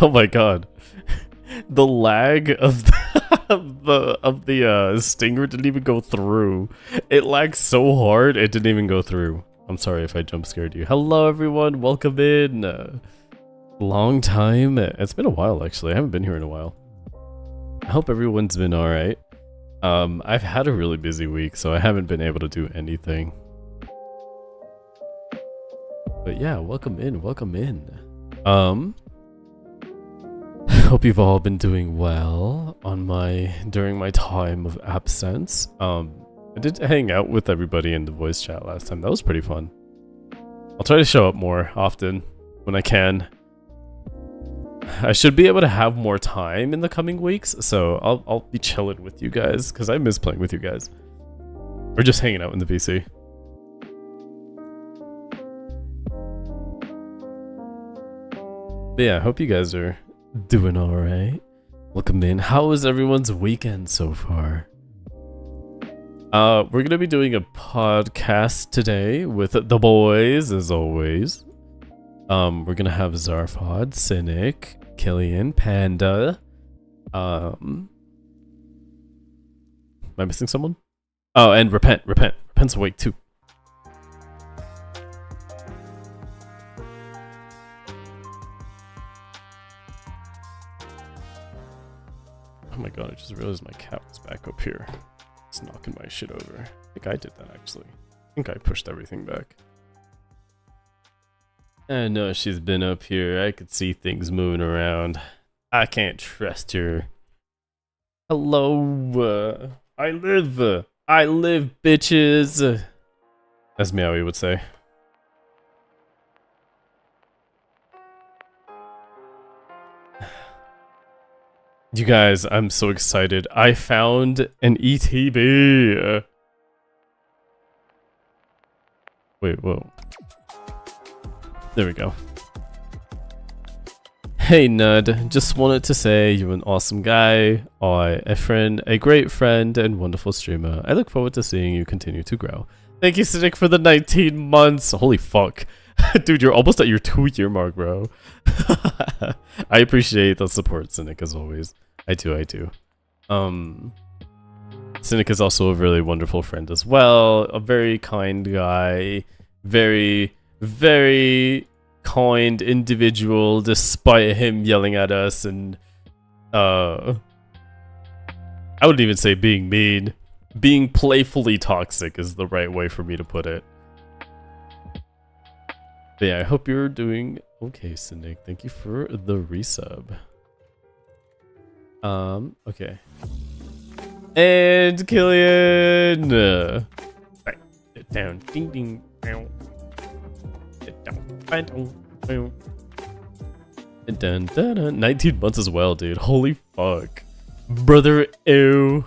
Oh my god. The lag of the stinger didn't even go through. It lagged so hard it didn't even go through. I'm sorry if I jump scared you. Hello everyone, welcome in. Long time. It's been a while actually. I haven't been here in a while. I hope everyone's been alright. I've had a really busy week, so I haven't been able to do anything. But yeah, welcome in, welcome in. Hope you've all been doing well during my time of absence. I did hang out with everybody in the voice chat last time. That was pretty fun. I'll try to show up more often when I can. I should be able to have more time in the coming weeks, so I'll be chilling with you guys because I miss playing with you guys. Or just hanging out in the PC. But yeah, I hope you guys are doing alright. Welcome in. How was everyone's weekend so far? We're gonna be doing a podcast today with the boys, as always. We're gonna have Zarfod, Cynic, Killian, Panda. Am I missing someone? Oh, and Repent. Repent's awake too. Oh my god, I just realized my cat was back up here. It's knocking my shit over. I think I did that actually. I think I pushed everything back. I know she's been up here. I could see things moving around. I can't trust her. Hello. I live, bitches. As Meowie would say. You guys, I'm so excited. I found an ETB. Wait, whoa. There we go. Hey Nud, just wanted to say you're an awesome guy, a friend, a great friend, and wonderful streamer. I look forward to seeing you continue to grow. Thank you, Cynic, for the 19 months. Holy fuck. Dude, you're almost at your 2-year mark, bro. I appreciate the support, Cynic, as always. I do. Cynic is also a really wonderful friend as well. A very kind guy. Very, very kind individual, despite him yelling at us and, I wouldn't even say being mean. Being playfully toxic is the right way for me to put it. But yeah, I hope you're doing okay, Cynic. Thank you for the resub. Okay. And Killian! Right. Sit down. Ding ding. Sit down. Dun, dun, dun. 19 months as well, dude. Holy fuck. Brother, ew.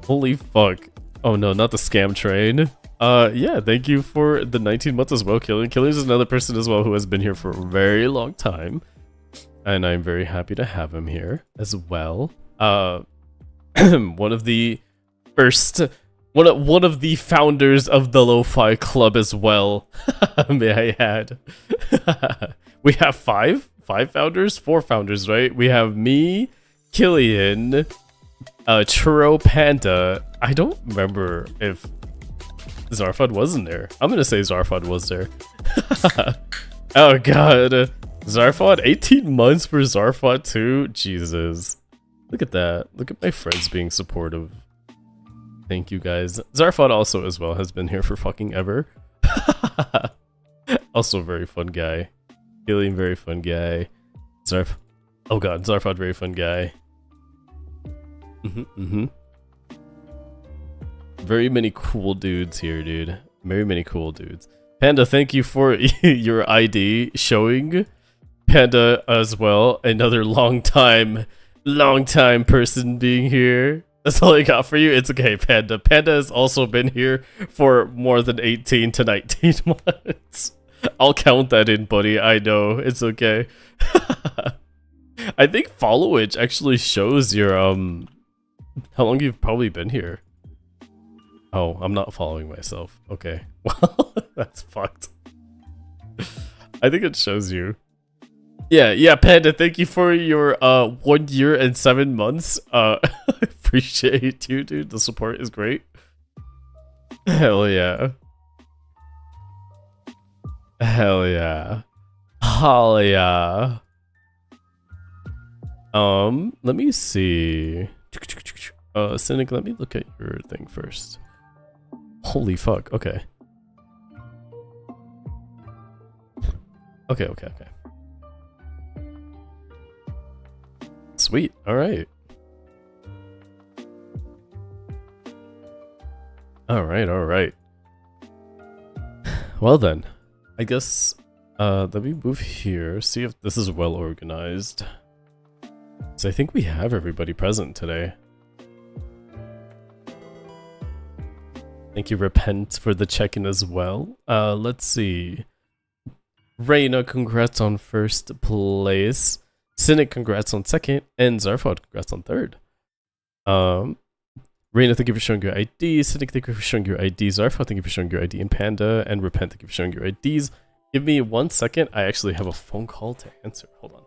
Holy fuck. Oh no, not the scam train. Yeah, thank you for the 19 months as well, Killian. Killian is another person as well who has been here for a very long time. And I'm very happy to have him here as well. One of the first, one of the founders of the Lo-Fi Club as well. May I add? We have four founders, right? We have me, Killian, Churro, Panda. I don't remember if Zarfod wasn't there. I'm gonna say Zarfod was there. Oh god. Zarfod, 18 months for Zarfod too? Jesus. Look at that. Look at my friends being supportive. Thank you guys. Zarfod also as well has been here for fucking ever. Also a very fun guy. Killian, very fun guy. Oh god, Zarfod, very fun guy. Very many cool dudes here, dude. Very many cool dudes. Panda, thank you for your ID showing. Panda as well, another long time person being here. That's all I got for you. It's okay, Panda. Panda has also been here for more than 18 to 19 months. I'll count that in, buddy. I know. It's okay. I think followage actually shows your, how long you've probably been here. Oh, I'm not following myself. Okay. Well, that's fucked. I think it shows you. Yeah, Panda, thank you for your 1 year and 7 months. Appreciate you, dude. The support is great. Hell yeah. Hell yeah. Hell yeah. Let me see. Cynic, let me look at your thing first. Holy fuck, okay. Okay. Sweet, alright. Alright. Well then, I guess, let me move here, see if this is well organized. So I think we have everybody present today. Thank you, Repent, for the check-in as well. Let's see. Reina, congrats on first place. Cynic, congrats on second. And Zarfod, congrats on third. Reina, thank you for showing your ID. Cynic, thank you for showing your ID. Zarfod, thank you for showing your ID. And Panda and Repent, thank you for showing your IDs. Give me 1 second. I actually have a phone call to answer. Hold on.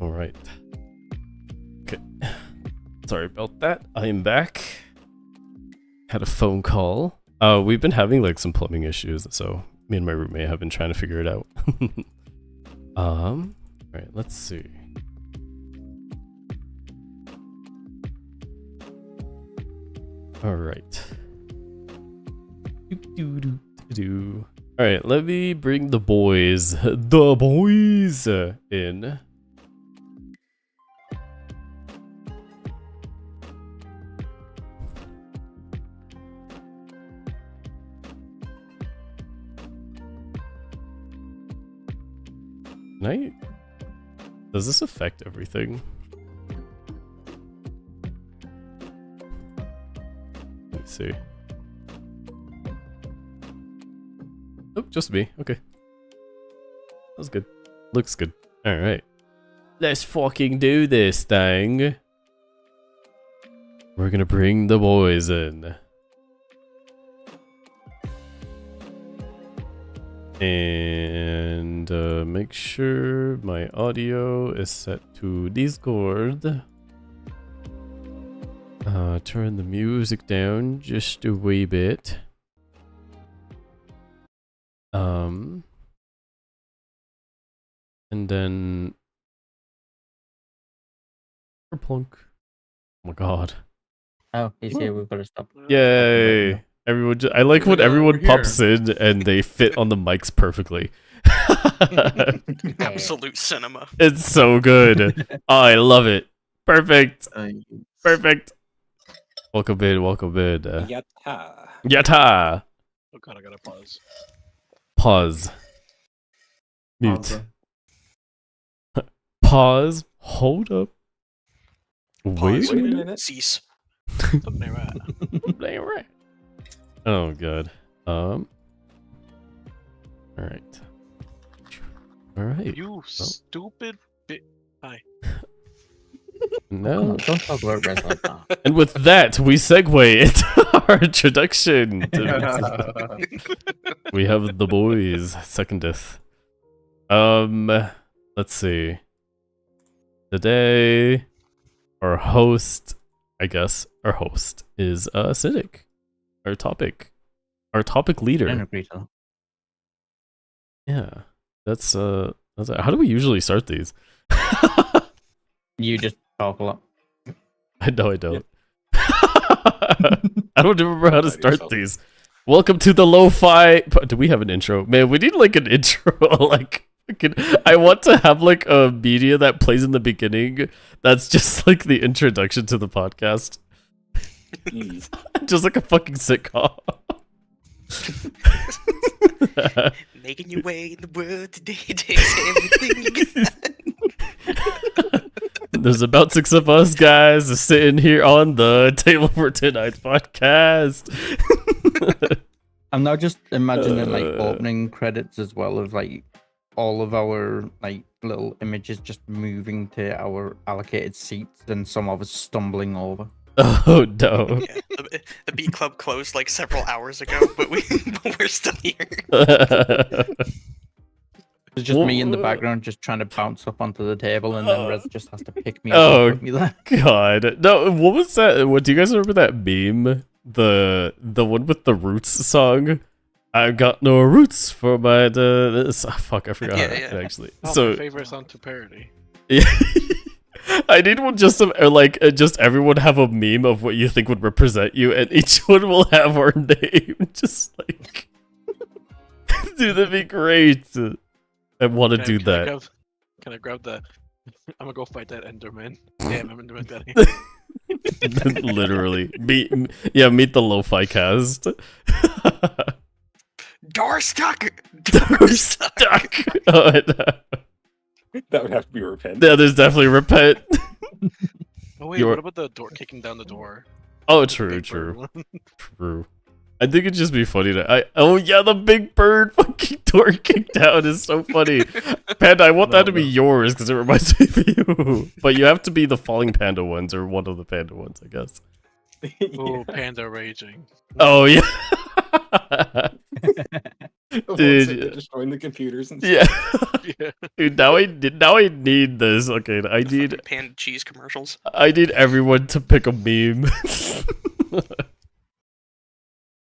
All right. Okay. Sorry about that. I am back. Had a phone call. We've been having like some plumbing issues, so me and my roommate have been trying to figure it out. Alright, let's see. Alright. Alright, let me bring the boys in. Does this affect everything? Let me see. Oh, just me. Okay. That's good. Looks good. Alright. Let's fucking do this thing. We're gonna bring the boys in. And make sure my audio is set to Discord. Turn the music down just a wee bit. And then plunk. Oh my god. Oh, he's here. We've got to stop. Yay! Everyone, I like when everyone pops in and they fit on the mics perfectly. Absolute cinema. It's so good. Oh, I love it. Perfect. Perfect. Welcome in. Welcome in. Yatta. Yatta. Oh god, I gotta pause. Pause. Mute. Pause. Hold up. Wait a minute. Cease. Something right. Something right. Oh god. All right. All right. You stupid bit. Hi. No. Don't talk about Res like that. And with that, we segue into our introduction. We have the boys. Secondeth. Let's see. Today, our host, I guess, is Cynic. Our topic leader. I don't agree to that. Yeah, that's how do we usually start these? You just talk a lot. I know I don't. I don't remember how to start these. Welcome to the Lo-Fi. Do we have an intro? Man, we need like an intro. Like, I want to have like a media that plays in the beginning. That's just like the introduction to the podcast. Just like a fucking sitcom. Making your way in the world today takes everything you got. There's about 6 of us guys sitting here on the table for tonight's podcast. I'm now just imagining like opening credits as well of like all of our like little images just moving to our allocated seats and some of us stumbling over. Oh no. Yeah, the B Club closed like several hours ago, but we're still here. It's just me in the background just trying to bounce up onto the table and then Rez just has to pick me up Oh and put me there. god. No, what was that? What do you guys remember that meme? The one with the Roots song? I've got no roots for my fuck, I forgot actually. Oh, so my favorite song to parody. Yeah. I need one just just everyone have a meme of what you think would represent you, and each one will have our name. Just like, dude, that'd be great. I want to do that. Can I grab the? I'm gonna go fight that Enderman. Damn, I'm Enderman Betty. Literally, meet the Lo-Fi cast. Door stuck. Oh, no. That would have to be repent. Yeah, there's definitely repent. Oh wait, what about the door kicking down the door? Oh, true. I think it'd just be funny to. Oh yeah, the big bird fucking door kicked down is so funny. Panda, I want that to be yours because it reminds me of you. But you have to be the falling panda ones or one of the panda ones, I guess. Oh, panda raging. Oh yeah. Dude. Destroying the computers and Yeah. Yeah. Dude, now I need this. Okay, I need Panda cheese commercials. everyone to pick a meme.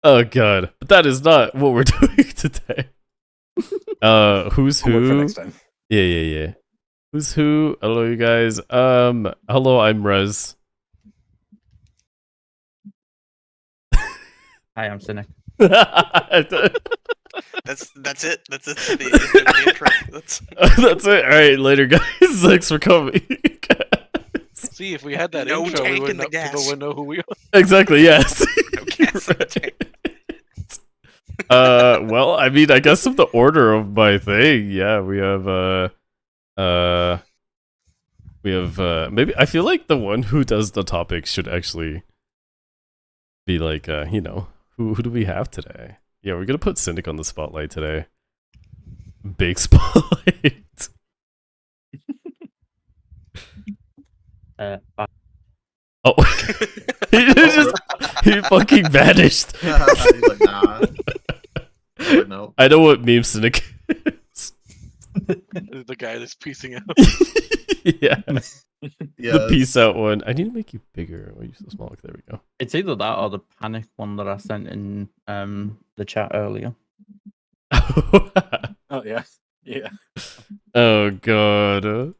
Oh god. But that is not what we're doing today. Who's Homework for who? next time. Yeah. Who's who? Hello you guys. Hello, I'm Rez. Hi, I'm Cynic. That's it. That's it. The intro. That's it. Alright, later guys. Thanks for coming. See, if we had that No intro, we tank in wouldn't the know, people gas. wouldn't know who we are. Exactly, yes. No gas in the tank. Well, I mean, I guess of the order of my thing, yeah, we have maybe I feel like the one who does the topics should actually be like, who do we have today? Yeah, we're gonna put Cynic on the spotlight today. Big spotlight. Oh, he fucking vanished. He's like, nah. No. I know what meme Cynic is. The guy that's piecing out. Yeah, Yeah. the peace out one. I need to make you bigger. Why are you so small? There we go. It's either that or the panic one that I sent in the chat earlier. Oh yeah. Yeah. Oh god.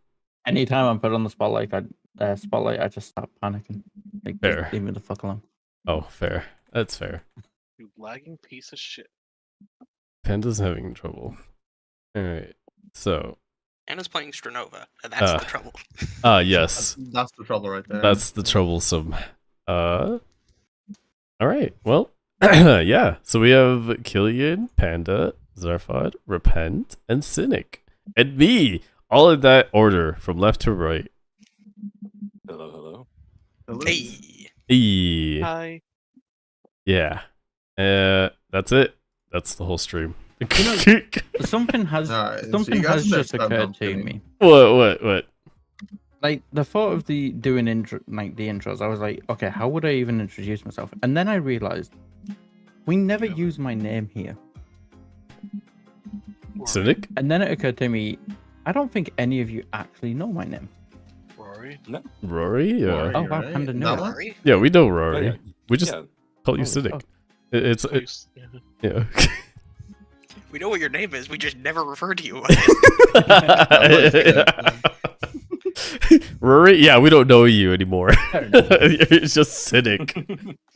Anytime I'm put on the spotlight, I just start panicking. Like, Fair. just leave me the fuck alone. Oh, fair. That's fair. You lagging piece of shit. Panda's having trouble. Alright. So, Anna's playing Stranova, and that's the trouble. yes. That's the trouble right there. That's the troublesome. Alright, well, yeah. So we have Killian, Panda, Zarfod, Repent, and Cynic. And me! All in that order, from left to right. Hello. Hello. Hey. Eee. Hi. Yeah. That's it. That's the whole stream. Something has Alright, so something you guys has just next time, occurred I'm to kidding. me. What? Like the thought of the doing intro, like the intros, I was like, okay, how would I even introduce myself? And then I realized we never use my name here. Cynic? And then it occurred to me, I don't think any of you actually know my name. Rory. Rory? Yeah. Rory, Oh, wow, right? Panda knew That it. one? Sorry. Yeah, we know Oh, Rory. yeah. We just Yeah. call you Holy Cynic. fuck. It's yeah. We know what your name is. We just never refer to you. Rory, yeah, we don't know you anymore. It's just Cynic.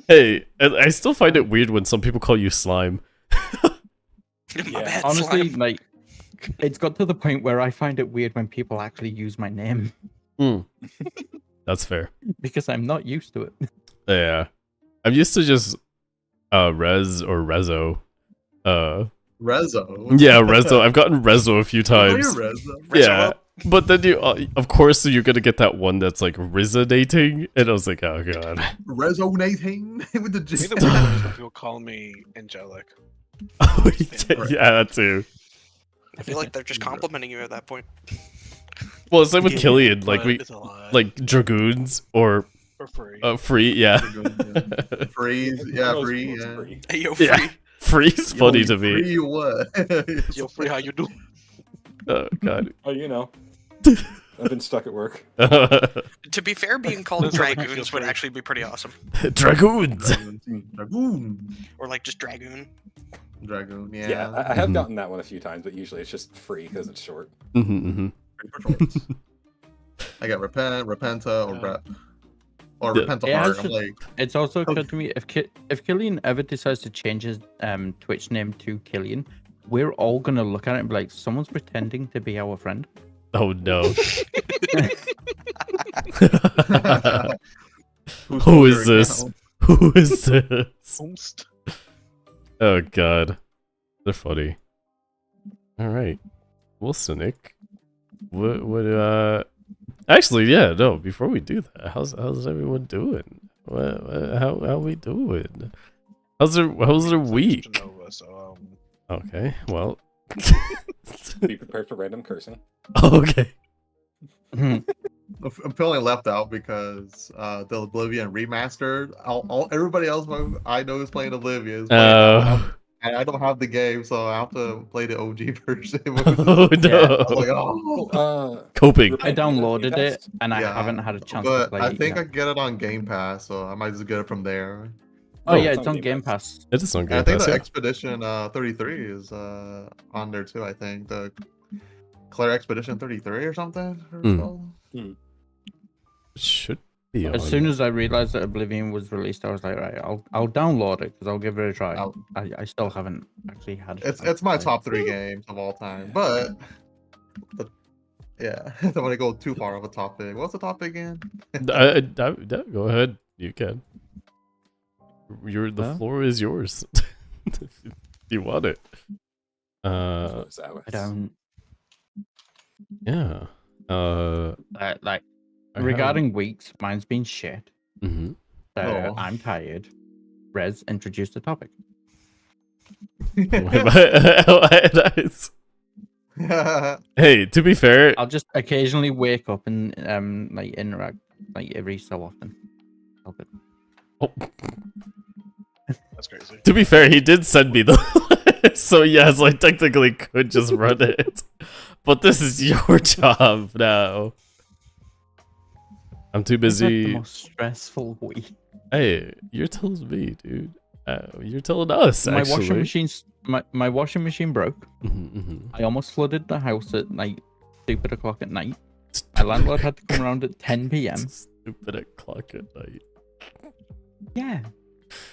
Hey, I still find it weird when some people call you Slime. My Yeah. bad, Honestly, slime. like, it's got to the point where I find it weird when people actually use my name That's fair. because I'm not used to it. Yeah. I'm used to just Rez or Rezo. Rezo. Yeah, Rezo. I've gotten Rezo a few Oh, you're times. Rezo. Yeah. But then you, of course, you're gonna get that one that's like resonating, and I was like, oh god. Resonating with the I think G. the one is when people call me angelic. Oh, yeah, that too. I feel like they're just complimenting you at that point. Well, same with Killian, like But it's a lie. like dragoons or for free. free, yeah. Freeze. Yeah, Those free. rules Yeah. free. Hey, yo, free. Yeah. Free's funny to me. Free what? Yo, free, how you do? Oh god. Oh, you know. I've been stuck at work. To be fair, being called That's like I feel dragoons would free. actually be pretty awesome. Dragoons. Dragoon. Or like just dragoon. Dragoon. Yeah, Yeah. I have gotten that one a few times, but usually it's just free because it's short. I got Repenta, or Rep. Or Yeah. Repenta Yeah, hard. it's I'm just- like, It's also occurred to me if Killian ever decides to change his Twitch name to Killian, we're all gonna look at it and be like, someone's pretending to be our friend. Oh no. who's Who on is your this? account? Who is this? Oomst. Oh god. They're funny. Alright. Well, Cynic. What actually, yeah, no, before we do that, how's everyone doing? How we doing? How's their week? Genova, so, Okay, well. Be prepared for random cursing. Okay. I'm feeling left out because the Oblivion remastered. Everybody else I know is playing Oblivion. Is playing and I don't have the game, so I have to play the OG version. Oh I no. was like, oh. Coping. I downloaded it and I Yeah, haven't had a chance to but play I it think I yet. can get it on Game Pass, so I might just get it from there. Oh yeah, it's it's on on Game Game Pass. It is on And Game I think Pass, the yeah. Expedition 33 is on there too. I think the Claire Expedition 33 or something. Or Hmm. so. It should be on. As soon as I realized that Oblivion was released, I was like, right, I'll download it because I'll give it a try. I'll- I still haven't actually had. a chance It's to my play it. top 3 games of all time, but yeah, I don't want to go too far of a topic. What's the topic again? Go ahead. You can. The Huh? floor is yours. If you want it. I don't. Yeah. Like I regarding weeks, mine's been shit. Mhm. So Oh. I'm tired. Rez introduced the topic. Nice. Hey, to be fair, I'll just occasionally wake up and like interact like every so often. All good. oh, That's crazy. to be fair, he did send me the list, so yes, I technically could just run it. But this is your job now. I'm too I've had the busy. most stressful week. Hey, you're telling me, dude. You're telling us, My actually. washing machine's my washing machine broke. Mhm. I almost flooded the house at like stupid o'clock at night. My landlord had to come around at 10 p.m. Stupid o'clock at night. Yeah.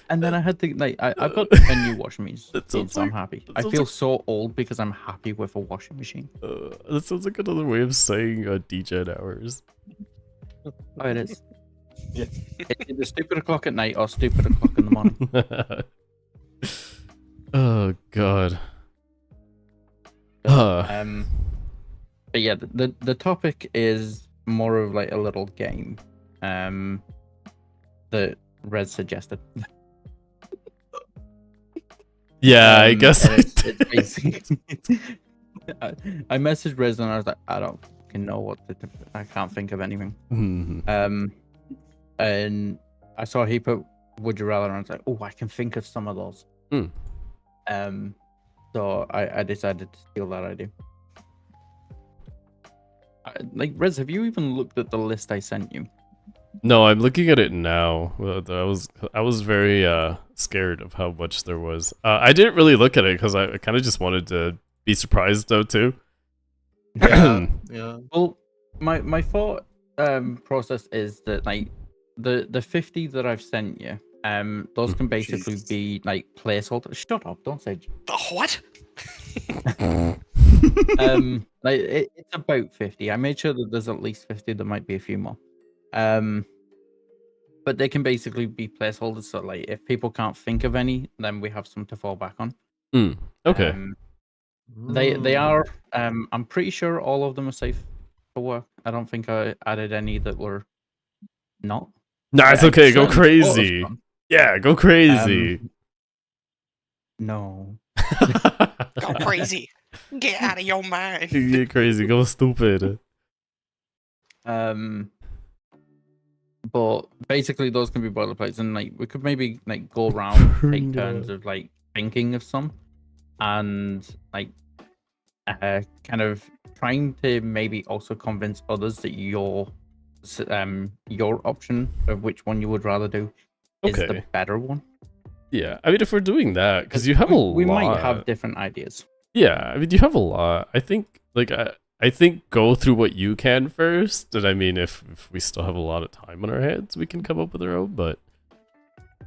And then I had to like I've got a new washing machine, That sounds so I'm like- happy. that I sounds feel like- so old because I'm happy with a washing machine. That sounds like another way of saying DJ hours. Oh, it is. Yeah. It's either stupid o'clock at night or stupid o'clock in the morning. Oh god. But yeah, the topic is more of like a little game that Rez suggested. Yeah, I guess. and it's basically I messaged Rez and I was like, I don't fucking know what I can't think of anything. Mhm. And I saw he put Would You Rather and I was like, oh, I can think of some of those. Hmm. So I decided to steal that idea. Like, Rez, have you even looked at the list I sent you? No, I'm looking at it now. I was very scared of how much there was. I didn't really look at it because I kind of just wanted to be surprised though too. Yeah, yeah. Well, my thought process is that like the 50 that I've sent you, those can basically Jesus. be like placeholders. Shut up! Don't say. The what? Like it's about 50. I made sure that there's at least 50. There might be a few more. But they can basically be placeholders. So like if people can't think of any, then we have some to fall back on. Okay. They are. I'm pretty sure all of them are safe for work. I don't think I added any that were not. Nah, it's I okay. Go certainly thought of crazy. some. Yeah, go crazy. No. Go crazy. Get out of your mind. Get crazy. Go stupid. But basically those can be boilerplates, and like we could maybe like go around, take turns of like thinking of some, and like kind of trying to maybe also convince others that your option of which one you would rather do is the Okay. better one. Yeah, I mean, if we're doing that, because you have we a lot. might have different ideas. Yeah, I mean, you have a lot. I think, like, I think go through what you can first, and I mean, if we still have a lot of time on our hands, we can come up with our own. But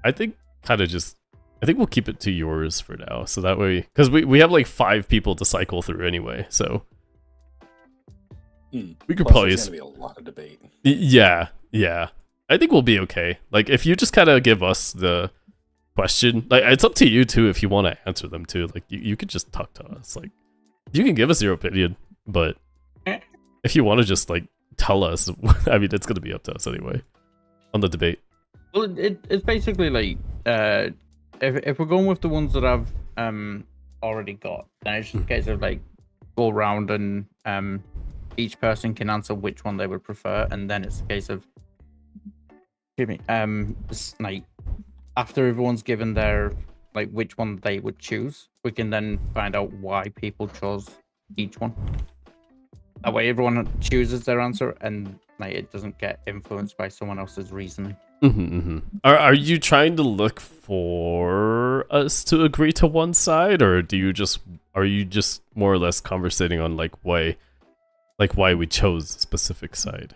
I think I think we'll keep it to yours for now, so that way, because we have like 5 people to cycle through anyway, so we could Plus, probably. there's gonna be a lot of debate. Yeah. I think we'll be okay. Like, if you just kind of give us the question, like, it's up to you too if you want to answer them too. Like, you could just talk to us. Like, you can give us your opinion, but if you want to just like tell us, I mean, it's gonna be up to us anyway on the debate. Well, it's basically like if we're going with the ones that I've already got, then it's just a case of like go around and each person can answer which one they would prefer, and then it's a case of like after everyone's given their like which one they would choose, we can then find out why people chose each one. That way, everyone chooses their answer, and like it doesn't get influenced by someone else's reasoning. Are you trying to look for us to agree to one side, or are you just more or less conversating on why we chose a specific side?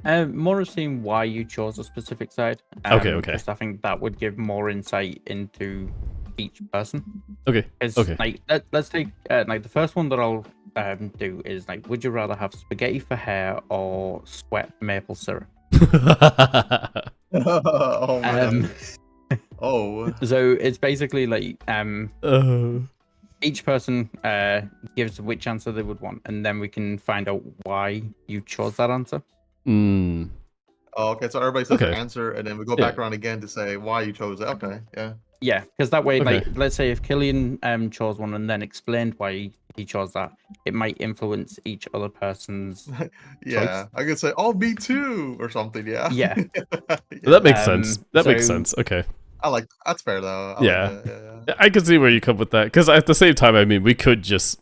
More of seeing why you chose a specific side. Okay. Just I think that would give more insight into each person. Okay. Like, let's take like the first one that I'll do is like, would you rather have spaghetti for hair or sweat maple syrup? Oh man. Oh. So it's basically like each person gives which answer they would want, and then we can find out why you chose that answer. Oh, okay, so everybody says their Okay. answer, and then we go back around again to say why you chose it. Okay, yeah. Yeah, because that way, Okay. like, let's say if Killian chose one and then explained why he chose that, it might influence each other person's. Yeah, I could say, oh, me too, or something, yeah. Yeah. That makes sense. That makes so- sense. Okay. I like, that's fair, though. I Yeah. like that, yeah. I can see where you come with that, because at the same time, I mean, we could just,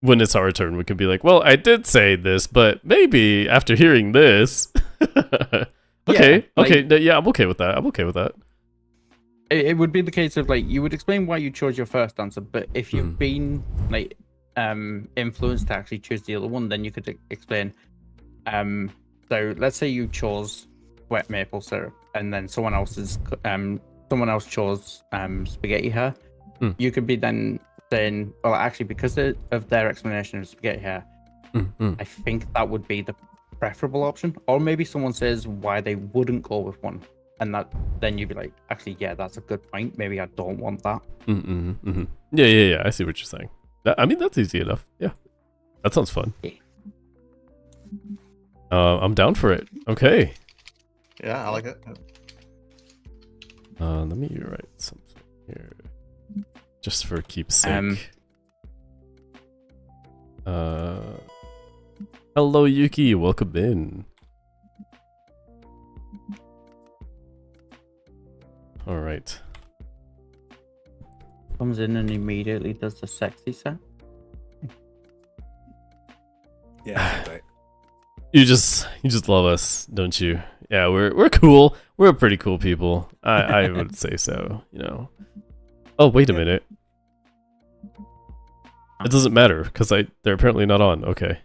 when it's our turn, we can be like, well, I did say this, but maybe after hearing this. Okay. Yeah, I'm okay with that. It would be the case of like you would explain why you chose your first answer, but if you've been like influenced to actually choose the other one, then you could explain. So let's say you chose wet maple syrup, and then someone else chose spaghetti hair. You could be then saying, well, actually, because of their explanation of spaghetti hair, I think that would be the preferable option. Or maybe someone says why they wouldn't go with one. And then you'd be like, actually, yeah, that's a good point. Maybe I don't want that. Yeah. I see what you're saying. I mean, that's easy enough. Yeah, that sounds fun. Yeah. I'm down for it. Okay. Yeah, I like it. Let me write something here, just for keepsake. Hello, Yuki. Welcome in. All right. Comes in and immediately does the sexy set. Yeah, right. You just love us, don't you? Yeah, we're cool. We're pretty cool people. I would say so. Oh, wait a minute. It doesn't matter because they're apparently not on. Okay.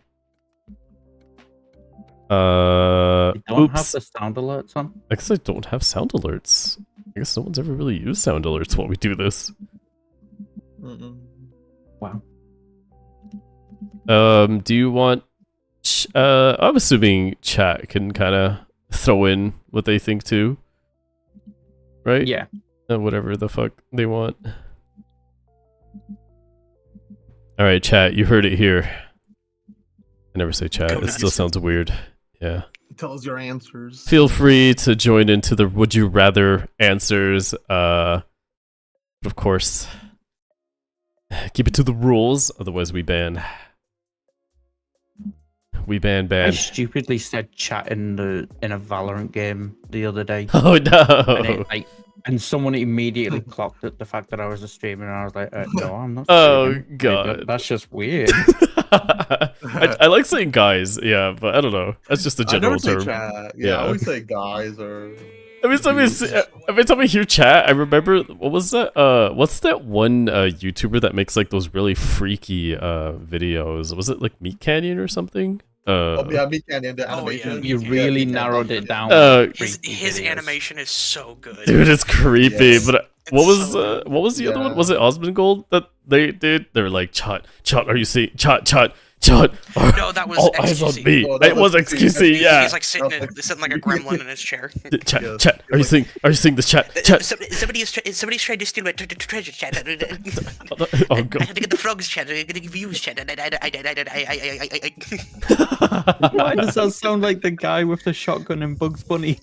You don't have Oops. the sound alerts on. I guess I don't have sound alerts. I guess no one's ever really used sound alerts while we do this. Wow. Do you want? I'm assuming chat can kind of throw in what they think too, right? Yeah. Whatever the fuck they want. All right, chat. You heard it here. I never say chat. Oh, It still nice. sounds weird. Yeah. Tell us your answers. Feel free to join into the would you rather answers. Of course, keep it to the rules. Otherwise, we ban. We ban. I stupidly said chat in a Valorant game the other day. Oh And, no! and someone immediately clocked at the fact that I was a streamer, and I was like, no, I'm not. Oh streaming. Wait, god! that's just weird. I like saying guys, yeah, but I don't know. That's just a I general never say term. chat. Yeah, Yeah. I always say guys or. Every time I hear chat, I remember what was that? What's that one YouTuber that makes like those really freaky videos? Was it like Meat Canyon or something? Oh yeah, Meat Canyon, the Oh, animation. yeah. You Yeah, really Meat narrowed Canyon. it down. His Freaky videos. animation is so good. Dude, it's creepy. Yes. But It's what was so what was the other one? Yeah. Was it Osmongold that they did? They were like, "Chat, are you seeing chat? No, that was all eyes on XQC. me." Oh, that it was was XQC, yeah. He's like sitting like a gremlin in his chair. Chat, Yes. chat. Are you seeing? Are you seeing this chat? Chat. Somebody's trying to steal my treasure chat. Oh I god. had to get the frogs chat. I had to give views chat. Why does that sound like the guy with the shotgun in Bugs Bunny?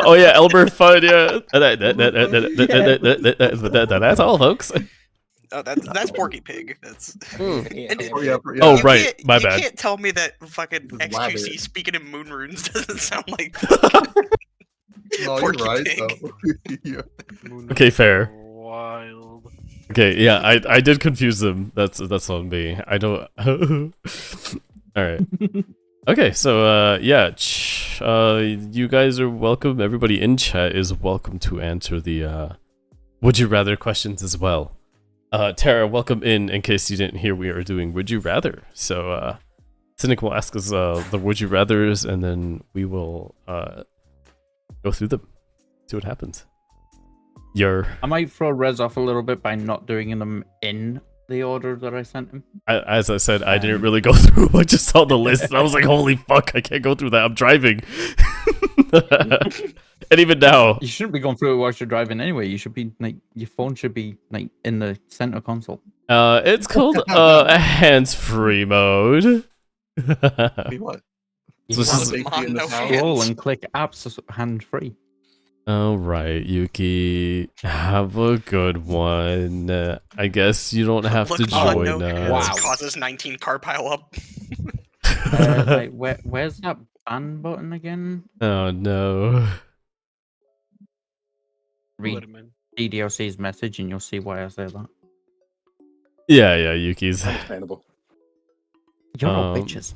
Oh yeah, Elmer Fudd, yeah. That's all, folks. Oh, that's Porky Pig. That's. And Oh, you right, can't- my you bad. can't tell me that fucking It's XQC Wabbit. speaking in moon runes doesn't sound like. No, you're Porky right pig. though. Yeah. Okay, fair. Wild. Okay, yeah, I did confuse them. That's on me. I don't. All right. Okay, so yeah, you guys are welcome. Everybody in chat is welcome to answer the would you rather questions as well. Tara, welcome in case you didn't hear we are doing would you rather. So Cynic will ask us the would you rathers, and then we will go through them, see what happens. I might throw Rez off a little bit by not doing them in the order that I sent him. As I said, I didn't really go through. I just saw the list and I was like, holy fuck, I can't go through that. I'm driving. And even now, You shouldn't be going through it while you're driving anyway. You should be like your phone should be like in the center console. it's called a hands-free mode. Be what? You So this can't is- Safety on in no this house? scroll hands. and click apps hand free. All right, Yuki, have a good one. I guess you don't have to Look on join no us. hands Wow. causes 19 car pile up. Where's that ban button again? Oh no. Read Letterman. DDLC's message and you'll see why I say that. Yeah, Yuki's. Understandable. You're all Um, bitches.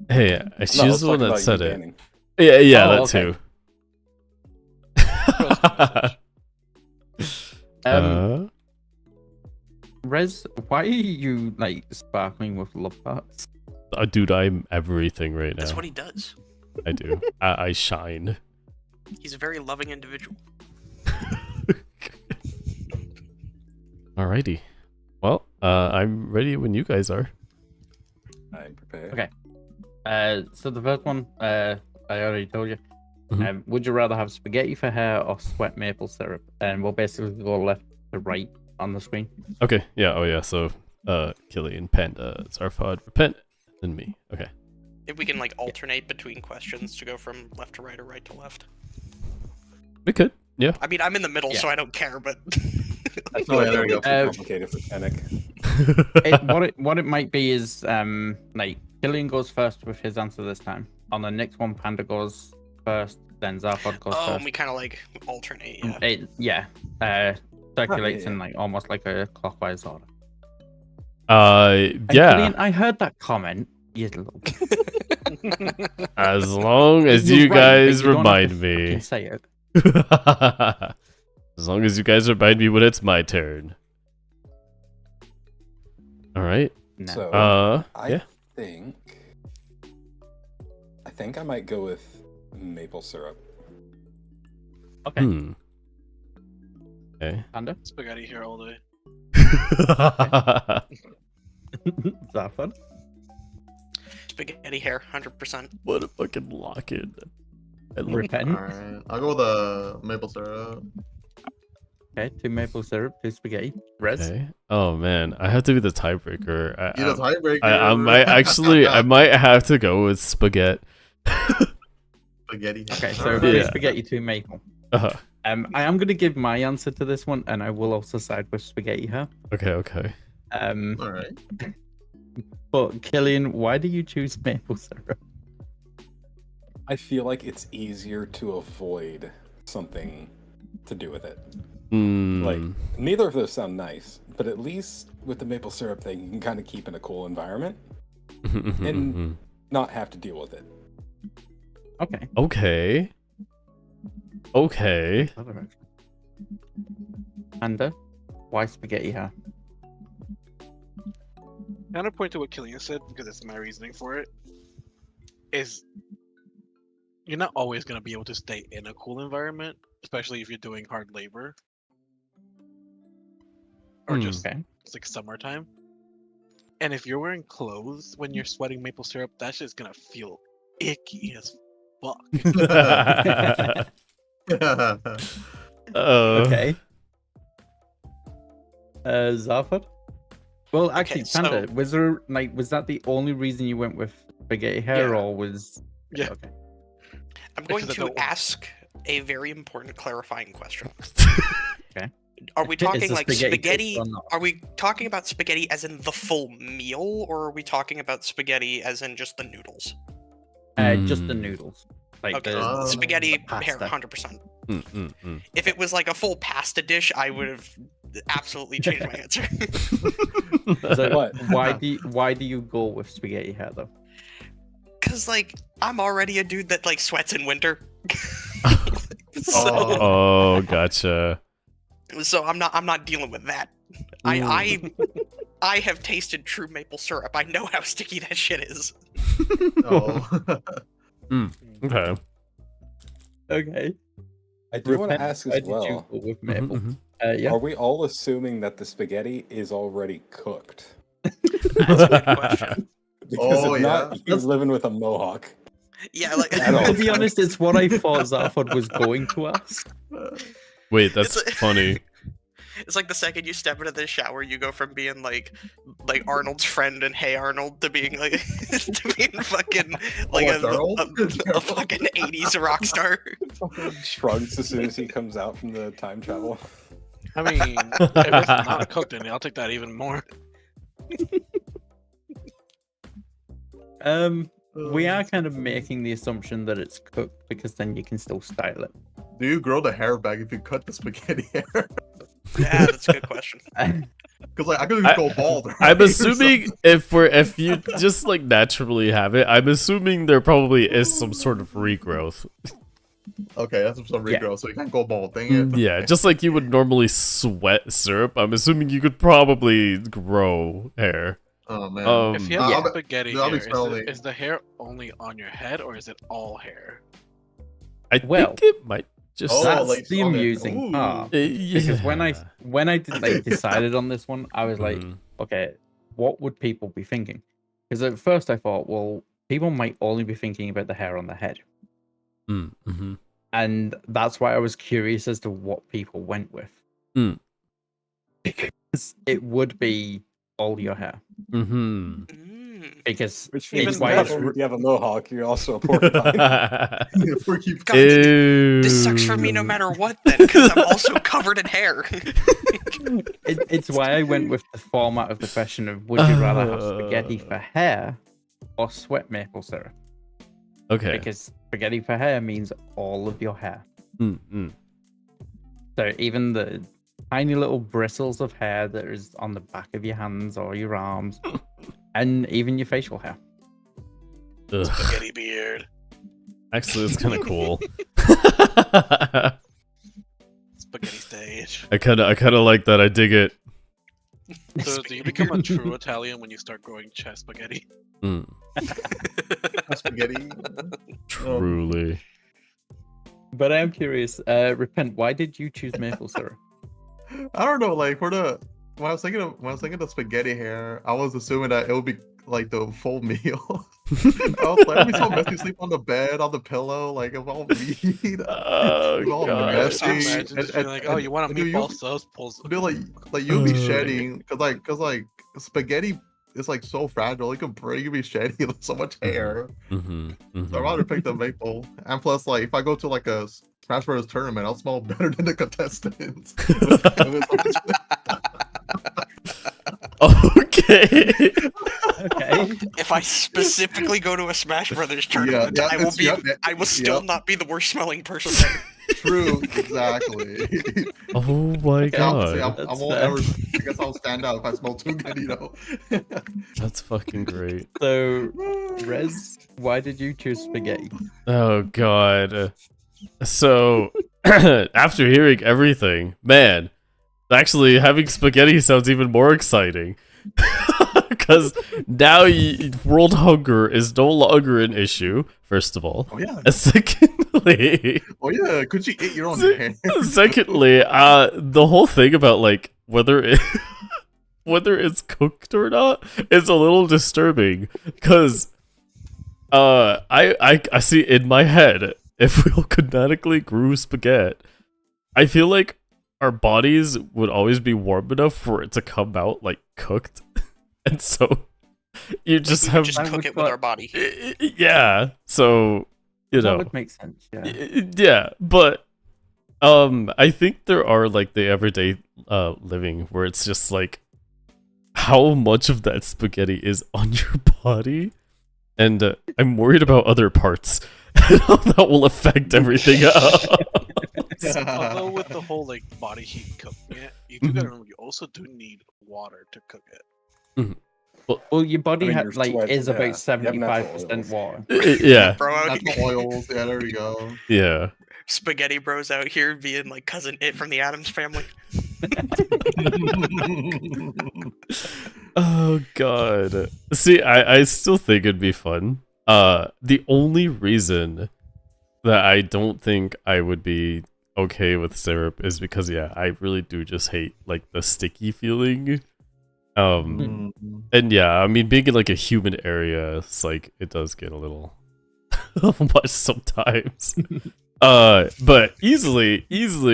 Hey, No, she's let's the one talk that about said you it. banning. Yeah, Oh, that okay. too. Rez, why are you like sparkling with love hearts? Dude, I'm everything right now. That's what he does. I do. I shine. He's a very loving individual. Alrighty. Well, I'm ready when you guys are. I'm prepared. Okay. So the first one, I already told you. Mhm. Would you rather have spaghetti for hair or sweat maple syrup? And we'll basically go left to right on the screen. Okay. Yeah. Oh yeah. So, Killian, Panda, Zarfod, Repent, and me. Okay. If we can like alternate between questions to go from left to right or right to left. We could. Yeah. I mean, I'm in the middle, Yeah. so I don't care, but That's Oh, yeah, there we go. Complicated for Panic. What it might be is like Killian goes first with his answer this time. On the next one, Panda goes first, then Zarfod goes oh, and first. we kind of like alternate. It Yeah. circulates yeah. in like almost like a clockwise order. And Yeah. Killian, I heard that comment. You little. As long as You're you right, but guys you don't have to remind me. fucking say it. As long as you guys remind me when it's my turn. All right. No. So I Yeah. think I might go with maple syrup. Okay. Hmm. Okay. Panda. Spaghetti here all day. Zarfod. Spaghetti hair, 100%. What a fucking lock-in. I love Repent. Alright, I'll go with the maple syrup. Okay. 2 maple syrup, 2 spaghetti. Rez. Okay. Oh man, I have to be the tiebreaker. You the tiebreaker. I might actually, I might have to go with spaghetti. Spaghetti. Okay. So Alright. 3 Yeah. spaghetti, 2 maple. Uh, I am going to give my answer to this one, and I will also side with spaghetti here. okay. Alright. But Killian, why do you choose maple syrup? I feel like it's easier to avoid something to do with it. Like, Hmm. neither of those sound nice, but at least with the maple syrup thing, you can kind of keep in a cool environment, and- not have to deal with it. Okay. Okay. Panda, why spaghetti here? Counterpoint to what Killian said, because it's my reasoning for it, is you're not always going to be able to stay in a cool environment, especially if you're doing hard labor. Or just Okay. it's like summertime. And if you're wearing clothes when you're sweating maple syrup, that's just going to feel icky as fuck. Okay. Zarfod? Well, actually, Okay, Panda, so- was that the only reason you went with spaghetti hair, Yeah. or was... Yeah. Okay. I'm going Because I to don't- ask a very important clarifying question. Okay. Are we Is talking the like spaghetti spaghetti? cooked or not? Are we talking about spaghetti as in the full meal, or are we talking about spaghetti as in just the noodles? Just the Hmm. noodles. Like Okay, the spaghetti hair, pasta. 100%. Mm. If it was like a full pasta dish, I would have absolutely changed my answer. So What? why do you go with spaghetti hair though? Cause like I'm already a dude that like sweats in winter. Oh, gotcha. So I'm not dealing with that. I have tasted true maple syrup. I know how sticky that shit is. Oh. Okay. Okay. I do want to Repent, ask why as did you well. go with maple? Mhm. Yeah. Are we all assuming that the spaghetti is already cooked? That's a good question. Because Oh, if not, yeah. he's living with a mohawk. Yeah, like At all. To be honest, it's what I thought Zarfod was going to ask. Wait, that's It's a- funny. It's like the second you step into the shower, you go from being like Arnold's friend and Hey Arnold to being like to being fucking like what, Darnold? a fucking 80s rock star. Shrugs as soon as he comes out from the time travel. I mean, if it's not cooked in it, I'll take that even more. We are kind of making the assumption that it's cooked because then you can still style it. Do you grow the hair back if you cut the spaghetti hair? Yeah, that's a good question. Because like I could just go bald. Right? I'm Or assuming if you just like naturally have it, I'm assuming there probably is some sort of regrowth. something. Okay, that's some Yeah. regrowth, so you can't go bald. Dang it. Yeah, just like you would normally sweat syrup, I'm assuming you could probably grow hair. Oh man. If you have Yeah. spaghetti No, I'll be hair, smelly. is the hair only on your head or is it all hair? I Well, think it might just. Oh, That's like the okay. amusing Ooh. part. Yeah. Because when I did, like, decided on this one, I was like, Mhm. okay, what would people be thinking? Because at first I thought, well, people might only be thinking about the hair on the head. Mm-hmm. And that's why I was curious as to what people went with. Mm. Because it would be all your hair. Mm-hmm. Because Which it's means why not it's only do you have a mohawk, you're also a porcupine. Porcupine. God, Ew. this sucks for me no matter what then, because I'm also covered in hair. it's why I went with the format of the question of would you rather have spaghetti for hair or sweat maple syrup? Okay. Because spaghetti for hair means all of your hair. Mm-hmm. So even the tiny little bristles of hair that is on the back of your hands or your arms, and even your facial hair. Spaghetti beard. Actually, it's kind of cool. Spaghetti stage. I kind of like that. I dig it. So do you become a true Italian when you start growing chest spaghetti? Mm, Spaghetti. truly. But I am curious, Repent, why did you choose maple syrup? I don't know. Like when I was thinking of the spaghetti hair, I was assuming that it would be like the full meal. I was like, it'd be so messy. Sleep on the bed, on the pillow, like of all meat. Oh It's all god. messy. Imagine just being like, oh, you want a and you- meatball sauce? Pulls. Dude, like you'll be Uh. shedding because like spaghetti is like so fragile. It could break. You'll be shedding so much hair. Mm-hmm. So I'd rather pick the maple. And plus, like if I go to like a Smash Bros tournament, I'll smell better than the contestants. Okay. Okay. If I specifically go to a Smash Brothers tournament, yeah, I will it's- be. yeah, I will still yeah. not be the worst smelling person there. True, exactly. Oh my Yeah, god. I That's won't fair. ever. I guess I'll stand out if I smell too good, you know. That's fucking great. So, Rez, why did you choose spaghetti? Oh god. So after hearing everything, man, actually having spaghetti sounds even more exciting. Because now world hunger is no longer an issue, first of all. Oh yeah. Secondly, Oh yeah. Could you eat your own Se- hair? secondly, the whole thing about like whether it's cooked or not is a little disturbing. Because I see in my head, if we all canonically grew spaghetti, I feel like our bodies would always be warm enough for it to come out like cooked. And so you just We have just I cook would it with put- our body. yeah. So you That know, would make sense, yeah. yeah, but I think there are like the everyday living where it's just like how much of that spaghetti is on your body, and I'm worried about other parts. that will affect everything else. Although with the whole like body heat cooking it, you do gotta remember you also do need water to cook it. Well, your body I mean, your like sweat, is yeah, about you have natural 75% oils. water. Yeah, Bro out Natural here, oils. Yeah, there we go. yeah. spaghetti bros out here being like cousin It from the Addams Family. Oh god. See, I still think it'd be fun. The only reason that I don't think I would be okay with syrup is because I really do just hate like the sticky feeling. And yeah, I mean being in like a humid area, it's like it does get a little much sometimes. But easily,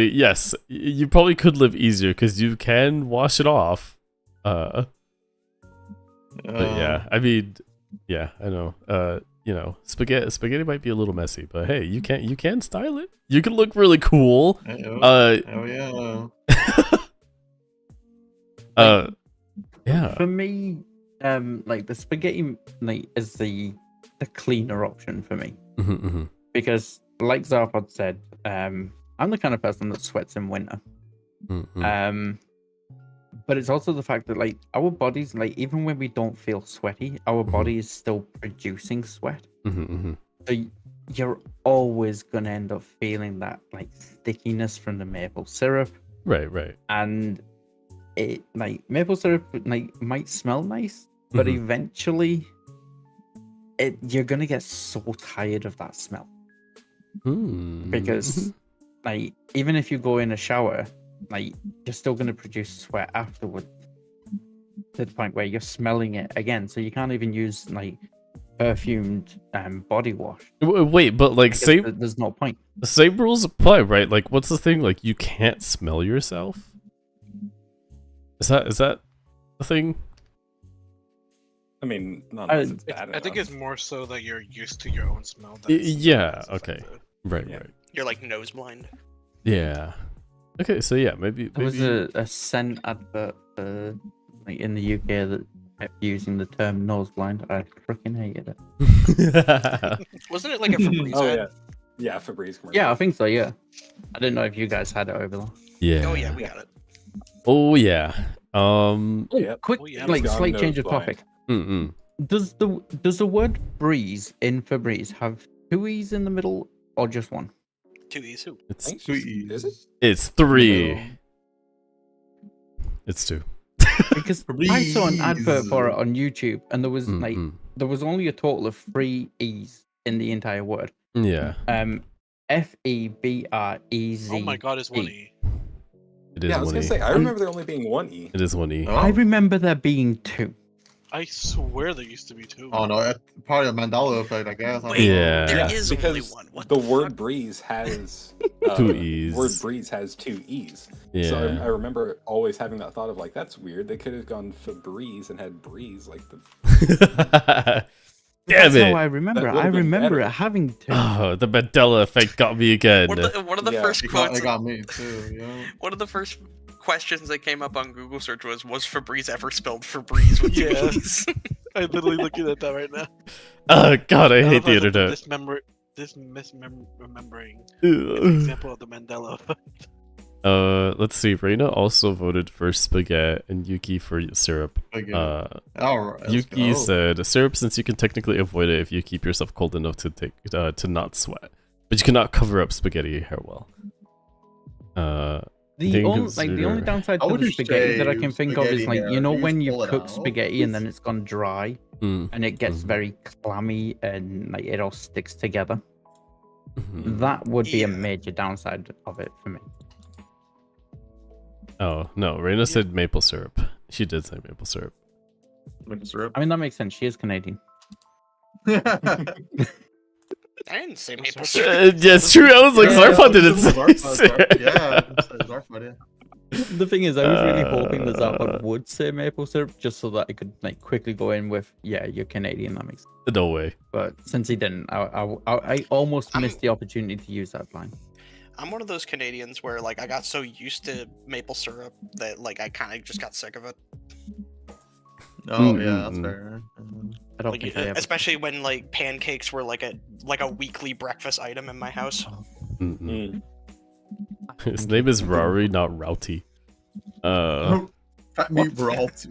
yes, you probably could live easier because you can wash it off. But yeah, I mean, yeah, I know. You know, spaghetti might be a little messy, but hey, you can style it. You can look really cool. Oh yeah. Yeah. For me, like the spaghetti like is the cleaner option for me because, like Zarfod said, I'm the kind of person that sweats in winter. But it's also the fact that like our bodies, like even when we don't feel sweaty, our body is still producing sweat. So you're always gonna end up feeling that like stickiness from the maple syrup. Right. And it like maple syrup like might smell nice, but eventually you're gonna get so tired of that smell. Because like even if you go in a shower, like you're still going to produce sweat afterwards to the point where you're smelling it again, so you can't even use like perfumed body wash. Wait, but like there's no point. The same rules apply, right? Like what's the thing, like you can't smell yourself? Is that the thing? I mean, not unless it's bad I think enough. it's more so that you're used to your own smell. Yeah, okay. Right. You're like nose blind. Yeah. Okay, so yeah, maybe There was a scent advert for, like in the UK that kept using the term nose blind. I freaking hated it. Wasn't it like a Febreze ad? Yeah, Febreze commercial. Yeah, I think so. Yeah, I didn't know if you guys had it over there. Yeah. Oh yeah, we got it. Oh yeah. Quick, Oh, yeah, like it's gone slight nose change of blind. topic. Does the word breeze in Febreze have two e's in the middle or just one? 2 E's. It's Sweet. Is it? it's 3. It's 2. Because I saw an advert for it on YouTube, and there was like there was only a total of 3 e's in the entire word. Yeah. Febreze. Oh my god, it's 1 E. It is Yeah, I was 1 gonna E. say, I remember there only being 1 E. It is 1 E. Oh. I remember there being 2. I swear there used to be 2. Oh no, that's probably a Mandela effect, I guess. I don't Wait, know. Yeah. there Yeah, is only because one. What the the word fuck? breeze has 2 E's. Word breeze has 2 E's. Yeah. So I remember always having that thought of like, that's weird. They could have gone Febreze and had breeze like the. Damn That's it. how I remember That it. I would've been remember better. it having 2. Oh, the Mandela effect got me again. One of the Yeah. first It quotes. got me too. Yeah. One of the first questions that came up on Google search was Febreze ever spelled Febreze with 2 Yeah. E's? I'm literally looking at that right now. Oh god, I hate love the how internet. This misremembering Ugh. example of the Mandela effect. Let's see. Reina also voted for spaghetti and Yuki for syrup. Okay. Uh, All right. Yuki said syrup, since you can technically avoid it if you keep yourself cold enough to to not sweat, but you cannot cover up spaghetti hair well. The Didn't only consider- downside I to would the just spaghetti that I shave can think of is spaghetti like, hair. you know, You when just you pull it cook out. spaghetti and then it's gone dry Mm, and it gets Mhm. very clammy and like it all sticks together. mhm. That would be a Yeah. major downside of it for me. Oh no, Reina said maple syrup. She did say maple syrup. Maple syrup. I mean, that makes sense. She is Canadian. I didn't say maple Uh, syrup. Yeah, it's true. I was like, Zarfon didn't say syrup. Yeah, Zarfon, yeah. The thing is, I was really hoping that Uh, Zarfod would say maple syrup just so that I could like quickly go in with, yeah, you're Canadian. That makes sense. No way. But since he didn't, I almost I'm- missed the opportunity to use that line. I'm one of those Canadians where like I got so used to maple syrup that like I kind of just got sick of it. Oh yeah, that's Mm-mm-mm. fair. I don't Like, think I ever. especially when like pancakes were like a weekly breakfast item in my house. Mm-mm. His name is Rari, not Rowty. Fat meat Ralty.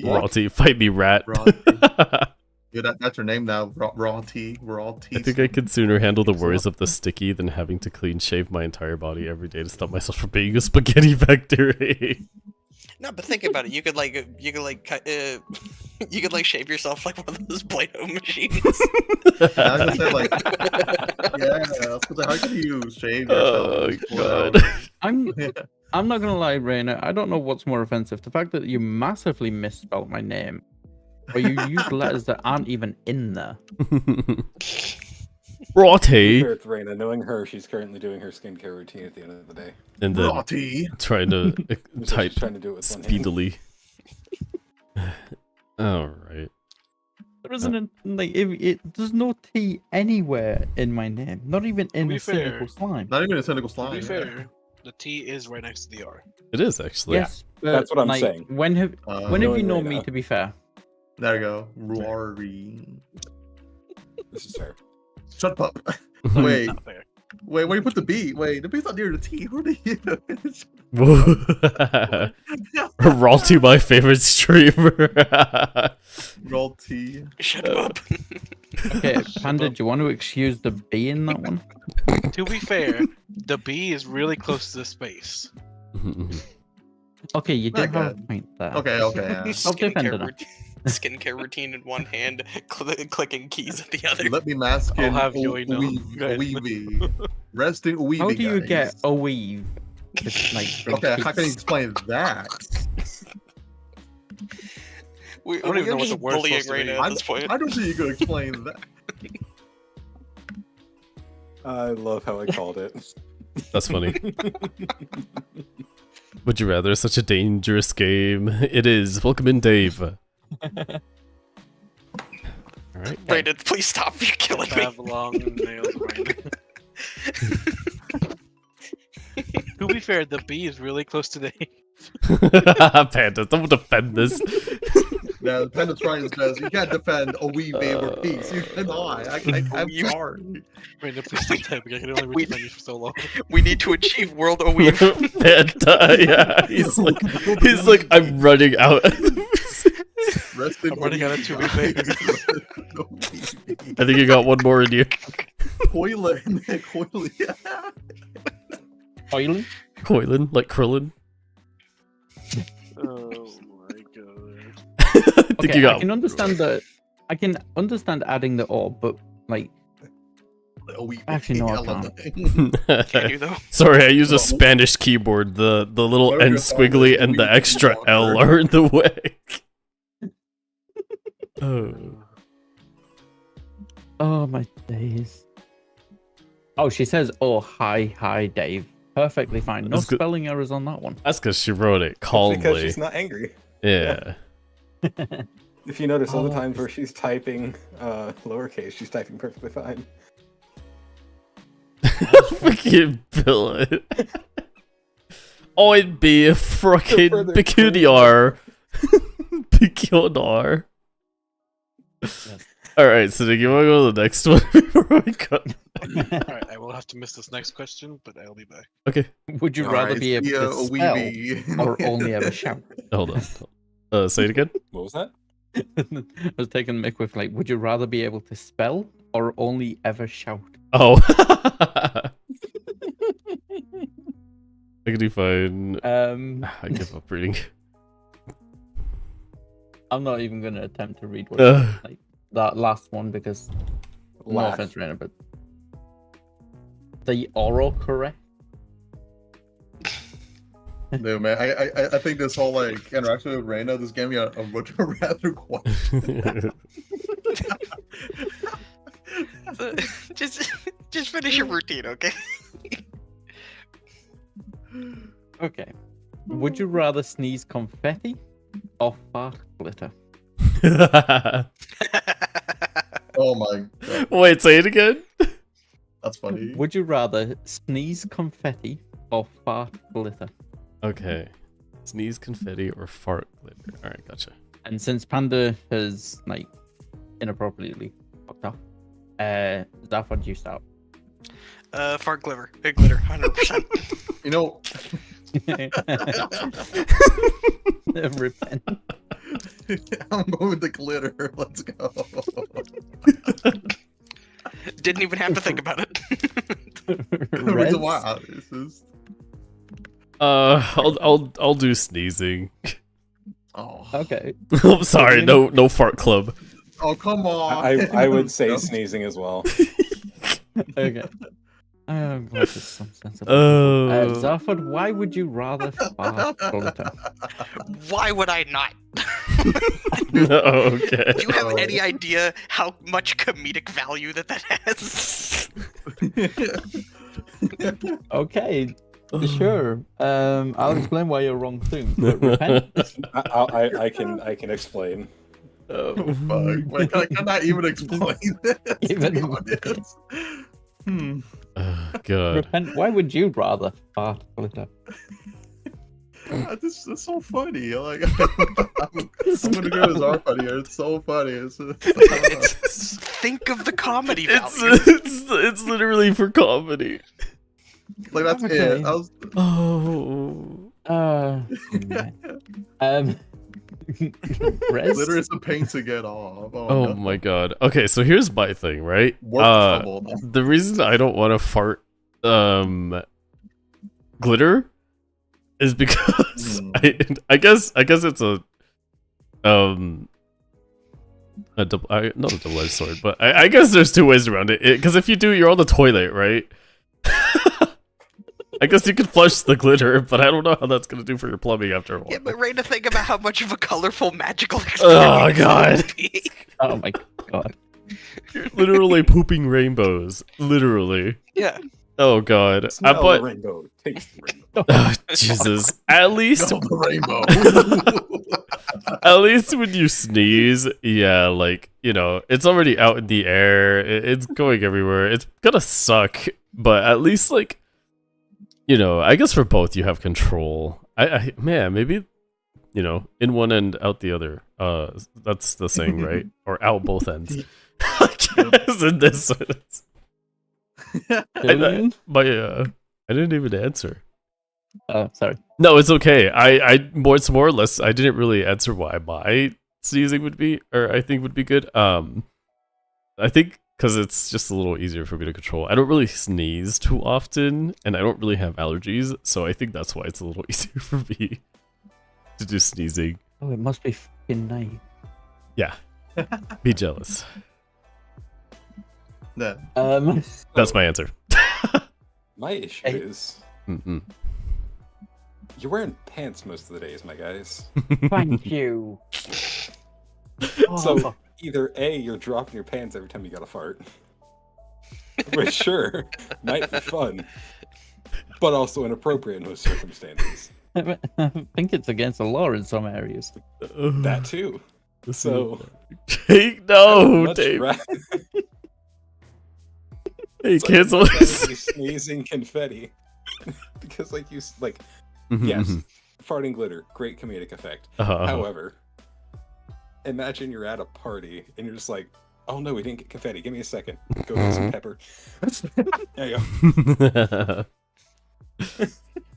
Rowty, fight me, rat. Yeah, that's your name now. Ralty. I think I could sooner handle the worries of the sticky than having to clean shave my entire body every day to stop myself from being a spaghetti factory. No, but think about it. You could shave yourself like one of those Play-Doh machines. I was gonna say like, yeah. I was gonna say, how can you shave Oh yourself? god. I'm not gonna lie, Raina. I don't know what's more offensive: the fact that you massively misspelled my name, or you use letters that aren't even in there. Rotty. Fair with Raina, knowing her, she's currently doing her skincare routine at the end of the day. And then Ralty. trying to So type she's trying to do it with one hand. speedily. Alright. There isn't there's no T anywhere in my name. Not even in be a fair, cynical slime. Not even a cynical To slime. be fair, the T is right next to the R. It is actually. Yes, but, That's what I'm like, saying. When have you knowing known Raina. me? To be fair, There you go. Rory. This is fair. Shut up. Wait, Not fair. where you put the B? Wait, the B's not near the T. Who are you? Ralty, my favorite streamer. Ralty. Shut him up. okay, Panda, do you want to excuse the B in that one? To be fair, the B is really close to the space. Okay, you do Not have a good. point there. Okay, yeah. I'll defend it. Skincare routine in one hand, clicking keys at the other. Let me mask in have Joey know. Weavy. Rest in Weavy. How do you guys. get a weave? With, like, big Okay, how can you teeth? explain that? We, I don't even know are what the just word's bullying supposed to right be. now at this point. I don't think you could explain that. I love how I called it. That's funny. Would you rather? Such a dangerous game. It is. Welcome in, Dave. Alright. Brandon, please stop. You're killing me. Have long nails. Right? To be fair, the B is really close to the A. Panda, don't defend this. Yeah, the Penda's trying his best. You can't defend a Weavy over peace. You cannot. I'm sorry. Brandon, please stop typing. I can only We- defend you for so long. We need to achieve world weave. Panda, yeah. He's like, I'm running out. Rest in I'm running out of Weavy, 2 weeks. guys. I think you got one more in you. Coiling. Oily? Coilin, like Krillin. Oh my god. I think Okay, you got. I can understand the. I can understand adding the or, but like, actually, no, I can't. Can you though? Sorry, I use a Spanish keyboard. The little Whatever N your thought squiggly is, and the we- extra we L walk are in the way. Oh. Oh my days. Oh, she says, "Oh, hi, Dave." Perfectly fine. No That's good. spelling errors on that one. That's because she wrote it Because calmly. she's not angry. Yeah. If you notice all the Oh. times where she's typing lowercase, she's typing perfectly fine. Fucking Bill. I'd be a fucking further peculiar. Peculiar. Alright, so do you want to go to the next one before we cut? Alright, I will have to miss this next question, but I'll be back. Okay, Would you rather be able to spell or only ever shout? hold on. Say it again? What was that? I was taking the mic with like, would you rather be able to spell or only ever shout? Oh. I can do fine. I give up reading. I'm not even gonna attempt to read what Uh. like that last one because no Laugh. offense, Raina, but the oral correct. No man, I think this whole like interaction with Reina just gave me a much rather question. So, just finish your routine, okay? Okay. Would you rather sneeze confetti or fart glitter? Oh my god, Wait, say it again? that's funny. Would you rather sneeze confetti or fart glitter? Okay. Sneeze confetti or fart glitter. Alright, gotcha. And since Panda has like inappropriately fucked off, Zaf, what do you start? Fart glitter, 100%. You know, Repent. I'm going with the glitter. Let's go. Didn't even have to think about it. The Rez? reason why is just... I'll do sneezing. Oh. Okay. I'm sorry, no fart club. Oh, come on. I would say sneezing as well. Okay. I'm glad there's some sense of Zafod, why would you rather fart all the time? Why would I not? Okay. Do you have any idea how much comedic value that has? Okay, sure. I'll explain why you're wrong soon. But repent. I can explain. Oh, fuck. Wait, I cannot even explain this. To be honest. God. Repent. Why would you rather fart all the time? This is so funny. Like, I'm gonna go to Zarfun here. It's so funny. Think of the comedy value. It's literally for comedy. Like that's Okay. it. I was... Rez? Glitter is a pain to get off. Oh no. my god. Okay, so here's my thing, right? Worth the trouble. The reason I don't want to fart glitter is because I guess it's a not a double-edged sword, but I guess there's two ways around it. Because if you do, you're on the toilet, right? I guess you could flush the glitter, but I don't know how that's gonna do for your plumbing after a while. Yeah, but Ray, to think about how much of a colorful, magical experience. Oh god! it would be. Oh my god. You're literally pooping rainbows. Literally. Yeah. Oh god. Smell But the rainbow. Taste the rainbow. oh, Jesus. At least Smell the rainbow. at least when you sneeze, yeah, like, you know, it's already out in the air. It's going everywhere. It's gonna suck, but at least, like, you know, I guess for both you have control. Man, maybe, you know, in one end, out the other. That's the saying, right? Or out both ends. I guess in this sense. I didn't even answer. Oh, sorry. No, it's okay. It's more or less. I didn't really answer why my sneezing would be, or I think would be good. I think because it's just a little easier for me to control. I don't really sneeze too often, and I don't really have allergies, so I think that's why it's a little easier for me to do sneezing. Oh, it must be fucking nice. Yeah, be jealous. Yeah. That's my answer. My issue is Mm-mm. you're wearing pants most of the days, my guys. Thank you. So either A, you're dropping your pants every time you got a fart, which sure might be fun, but also inappropriate in most circumstances. I think it's against the law in some areas. That too. So Hey, I no, would much Dave. rather- Hey, so cancel I'd rather this. be sneezing confetti because, yes, Mhm, farting glitter, great comedic effect. mhm. However, imagine you're at a party and you're just like, oh no, we didn't get confetti. Give me a second. Go get some pepper. There you go.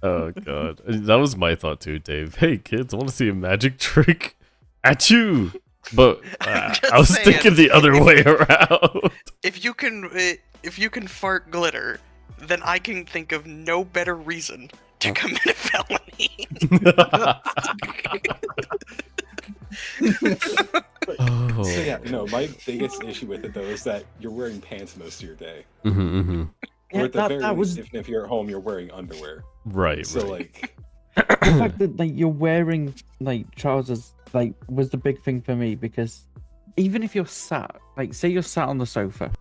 Oh god, that was my thought too, Dave. Hey kids, I want to see a magic trick at you, but Just I was saying. thinking the other way around. If you can fart glitter, then I can think of no better reason to commit a felony. Oh. So yeah, no, my biggest issue with it though is that you're wearing pants most of your day. Mhm. Or Yeah, at the very that was least, if you're at home, you're wearing underwear. Right. So right. like, the fact that like you're wearing like trousers like was the big thing for me, because even if you're sat, like say you're sat on the sofa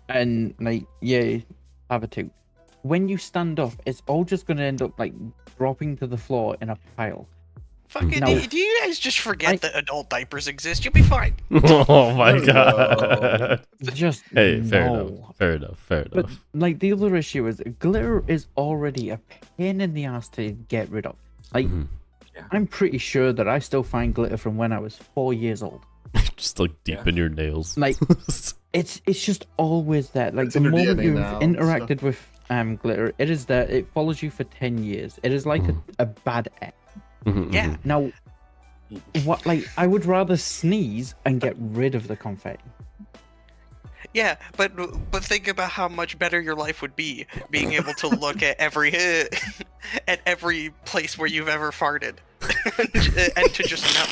and like you have a toot, when you stand up it's all just going to end up like dropping to the floor in a pile. Fucking, No. do you guys just forget that adult diapers exist? You'll be fine. Oh my No. god. Just Hey, fair no. enough. Fair enough. Fair But enough. like the other issue is glitter is already a pain in the ass to get rid of. Like Mhm. I'm pretty sure that I still find glitter from when I was 4 years old. Just like deep Yeah. in your nails. Like, it's just always there. Like It's the in your moment DNA you've now, interacted with glitter, it is there. It follows you for 10 years. It is like a bad egg. Yeah. Now, what? Like, I would rather sneeze and get rid of the confetti. Yeah, but think about how much better your life would be being able to look at every at every place where you've ever farted and to just know.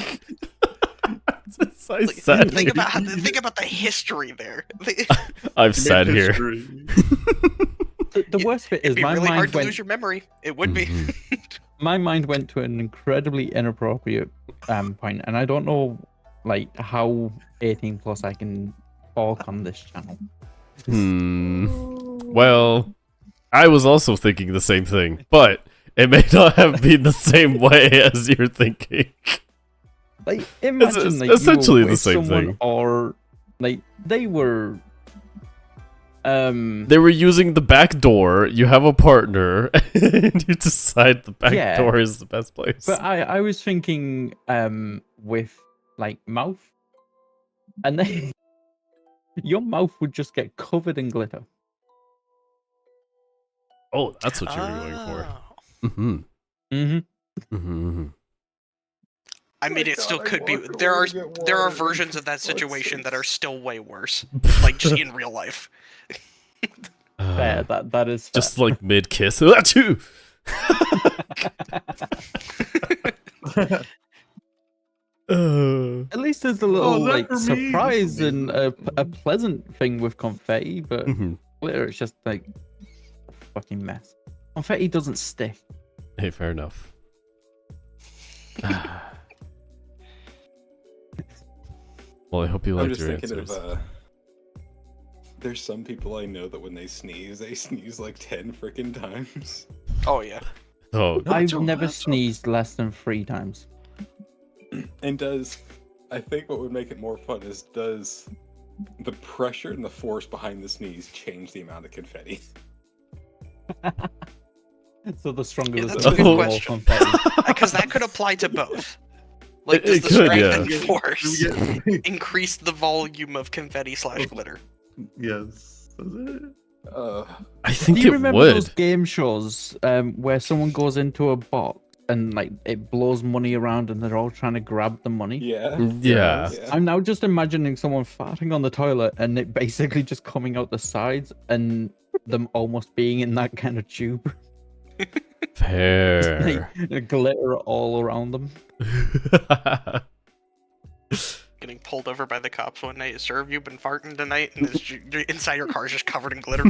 Like, think about the history there. I've sat here. The worst bit is It'd be my really hard mind to went. lose your memory. It would be. My mind went to an incredibly inappropriate point, and I don't know, like, how 18 plus I can talk on this channel. Well, I was also thinking the same thing, but it may not have been the same way as you're thinking. Like, imagine like, essentially you were the with same someone, thing. or like they were. They were using the back door. You have a partner, and you decide the back Yeah. door is the best place. But I was thinking with like mouth, and then your mouth would just get covered in glitter. Oh, that's what you were going for. Oh. Mm-hmm. Mm-hmm. Mm-hmm. I mean, it still could be. There are versions of that situation that are still way worse, like just in real life. Fair, that is fair. Just like mid kiss. Achoo! At least there's a little not like for me. surprise and a pleasant thing with confetti, but Mhm. glitter it's just like a fucking mess. Confetti doesn't stick. Hey, fair enough. Well, I hope you I'm liked just your thinking answers. of there's some people I know that when they sneeze like 10 freaking times. Oh yeah. Oh, I've never sneezed less than 3 times. And I think what would make it more fun is does the pressure and the force behind the sneeze change the amount of confetti? So the stronger Yeah, the that's a good the more question. confetti. Because that could apply to both. Like, It does the could, strength yeah. and force Yeah. increase the volume of confetti / glitter? Yes. Does it? I think Do you it remember would. those game shows where someone goes into a box and like it blows money around and they're all trying to grab the money? Yeah. Yeah. Yeah. I'm now just imagining someone farting on the toilet and it basically just coming out the sides and them almost being in that kind of tube. Fair. Like, glitter all around them. Getting pulled over by the cops one night. Sir, have you been farting tonight? And inside your car is just covered in glitter.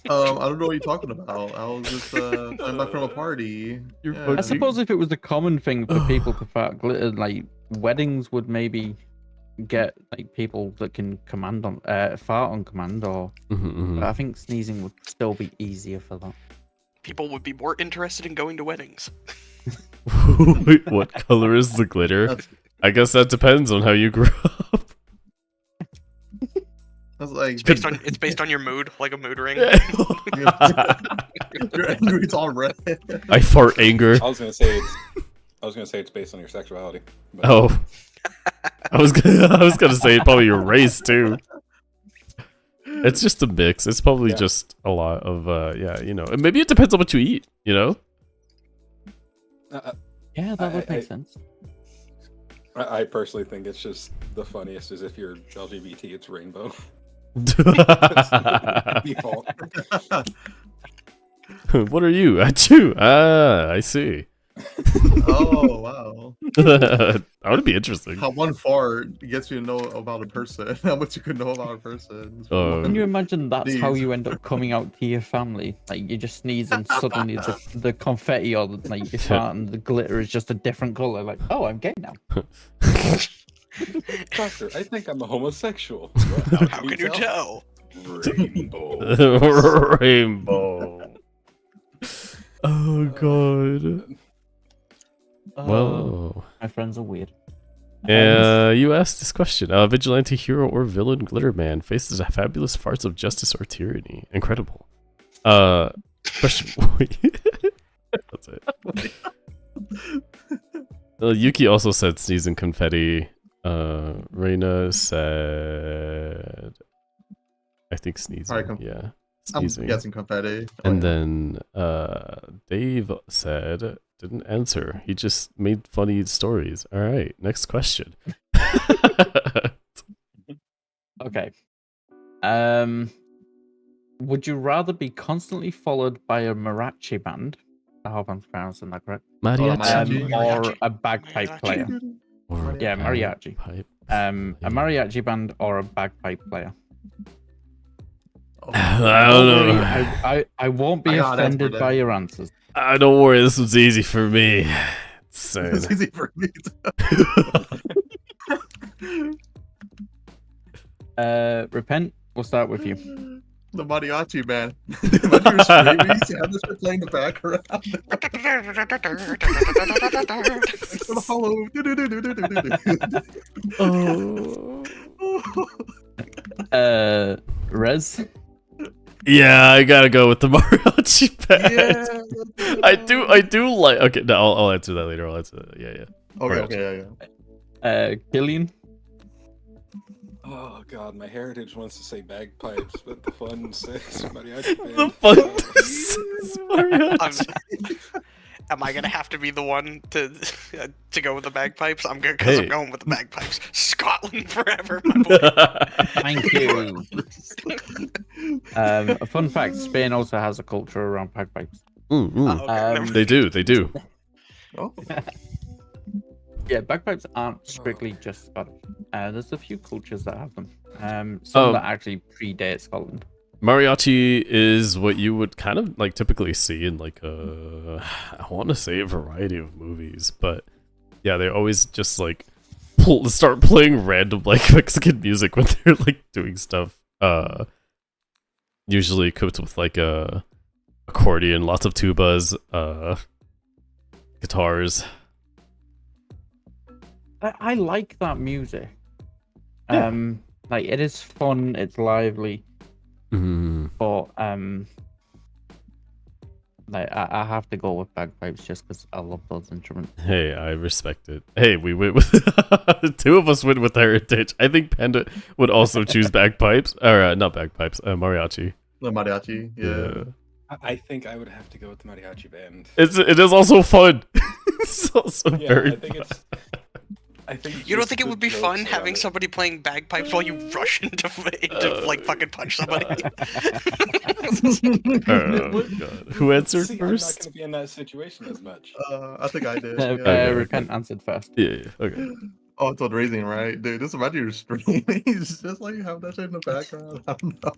I don't know what you're talking about. I was just coming back from a party. You're Yeah. I fucking- suppose if it was a common thing for people to fart glitter, like weddings would maybe get like people that can command on fart on command, or Mhm, but I think sneezing would still be easier for that. People would be more interested in going to weddings. mhm. Wait, what color is the glitter? That's, I guess that depends on how you grew up. that's like It's based on your mood, like a mood ring. you're angry. It's all red. I fart anger. I was gonna say it's based on your sexuality. But Oh, I was gonna say probably your race too. It's just a mix. It's probably Yeah. just a lot of yeah, you know. And maybe it depends on what you eat. You know. Yeah, that would I- make sense. I personally think it's just the funniest is if you're LGBT, it's rainbow. Default. What are you? Achoo. Ah, I see. Oh wow! That would be interesting. How one fart gets you to know about a person. How much you could know about a person. Oh. Can you imagine that's how These. you end up coming out to your family? Like you just sneeze and suddenly the confetti or like you fart and the glitter is just a different color. Like, oh, I'm gay now. Doctor, I think I'm a homosexual. How can you tell? Rainbow. Rainbow. Oh god. Well, My friends are weird. you asked this question. Vigilante hero or villain glitter man faces fabulous farts of justice or tyranny. Incredible. Question. That's it. Yuki also said sneezing confetti. Reina said, I think sneezing. Alright, Yeah, I'm sneezing. guessing confetti. And then Dave said, didn't answer. He just made funny stories. All right, next question. Okay. Would you rather be constantly followed by a mariachi band? I hope I'm pronouncing that correct. Mariachi. Or a bagpipe Mariachi. player? Or Yeah, mariachi. bagpipe. A mariachi band or a bagpipe player? I don't Don't worry, know. I won't be I got an answer offended for by that. your answers. Don't worry, this was easy for me. It's Insane. easy for me. Repent. We'll start with you. The mariachi man. Imagine you're screaming, you have this shit playing in the background. Thanks for the follow. Oh. Res. Yeah, I gotta go with the mariachi band. Yeah. I do like. Okay, no, I'll answer that later. I'll answer that. Yeah. Okay, yeah. Killian. Oh god, my heritage wants to say bagpipes, but the fun says mariachi band. The fun is mariachi. Am I gonna have to be the one to go with the bagpipes? I'm good Hey. I'm going with the bagpipes. Scotland forever, my boy. Thank you. A fun fact: Spain also has a culture around bagpipes. Mm, mm. Okay, never- They do. Oh. Yeah, bagpipes aren't strictly just Scottish. There's a few cultures that have them. Some that actually predate Scotland. Mariachi is what you would kind of like typically see in like I want to say a variety of movies, but yeah, they always just like start playing random like Mexican music when they're like doing stuff. Usually equipped with like a accordion, lots of tubas, guitars. I like that music. Yeah. Like it is fun, it's lively, but like I have to go with bagpipes just because I love those instruments. Hey, I respect it. Hey, we went with two of us went with heritage. I think Panda would also choose bagpipes, or not bagpipes, mariachi. The mariachi, yeah. I think I would have to go with the mariachi band. It is also fun. It's also very I think fun. I think You don't just think it the would be jokes fun around having it. somebody playing bagpipes while you rush into like fucking punch somebody? Oh, God. Who answered See, first? I'm not going to be in that situation as much. I think I did. Okay. Repent answered first. Yeah, okay. Oh, it's raising, right? Dude, just imagine you're streaming. It's just like you have that shit in the background. I don't know.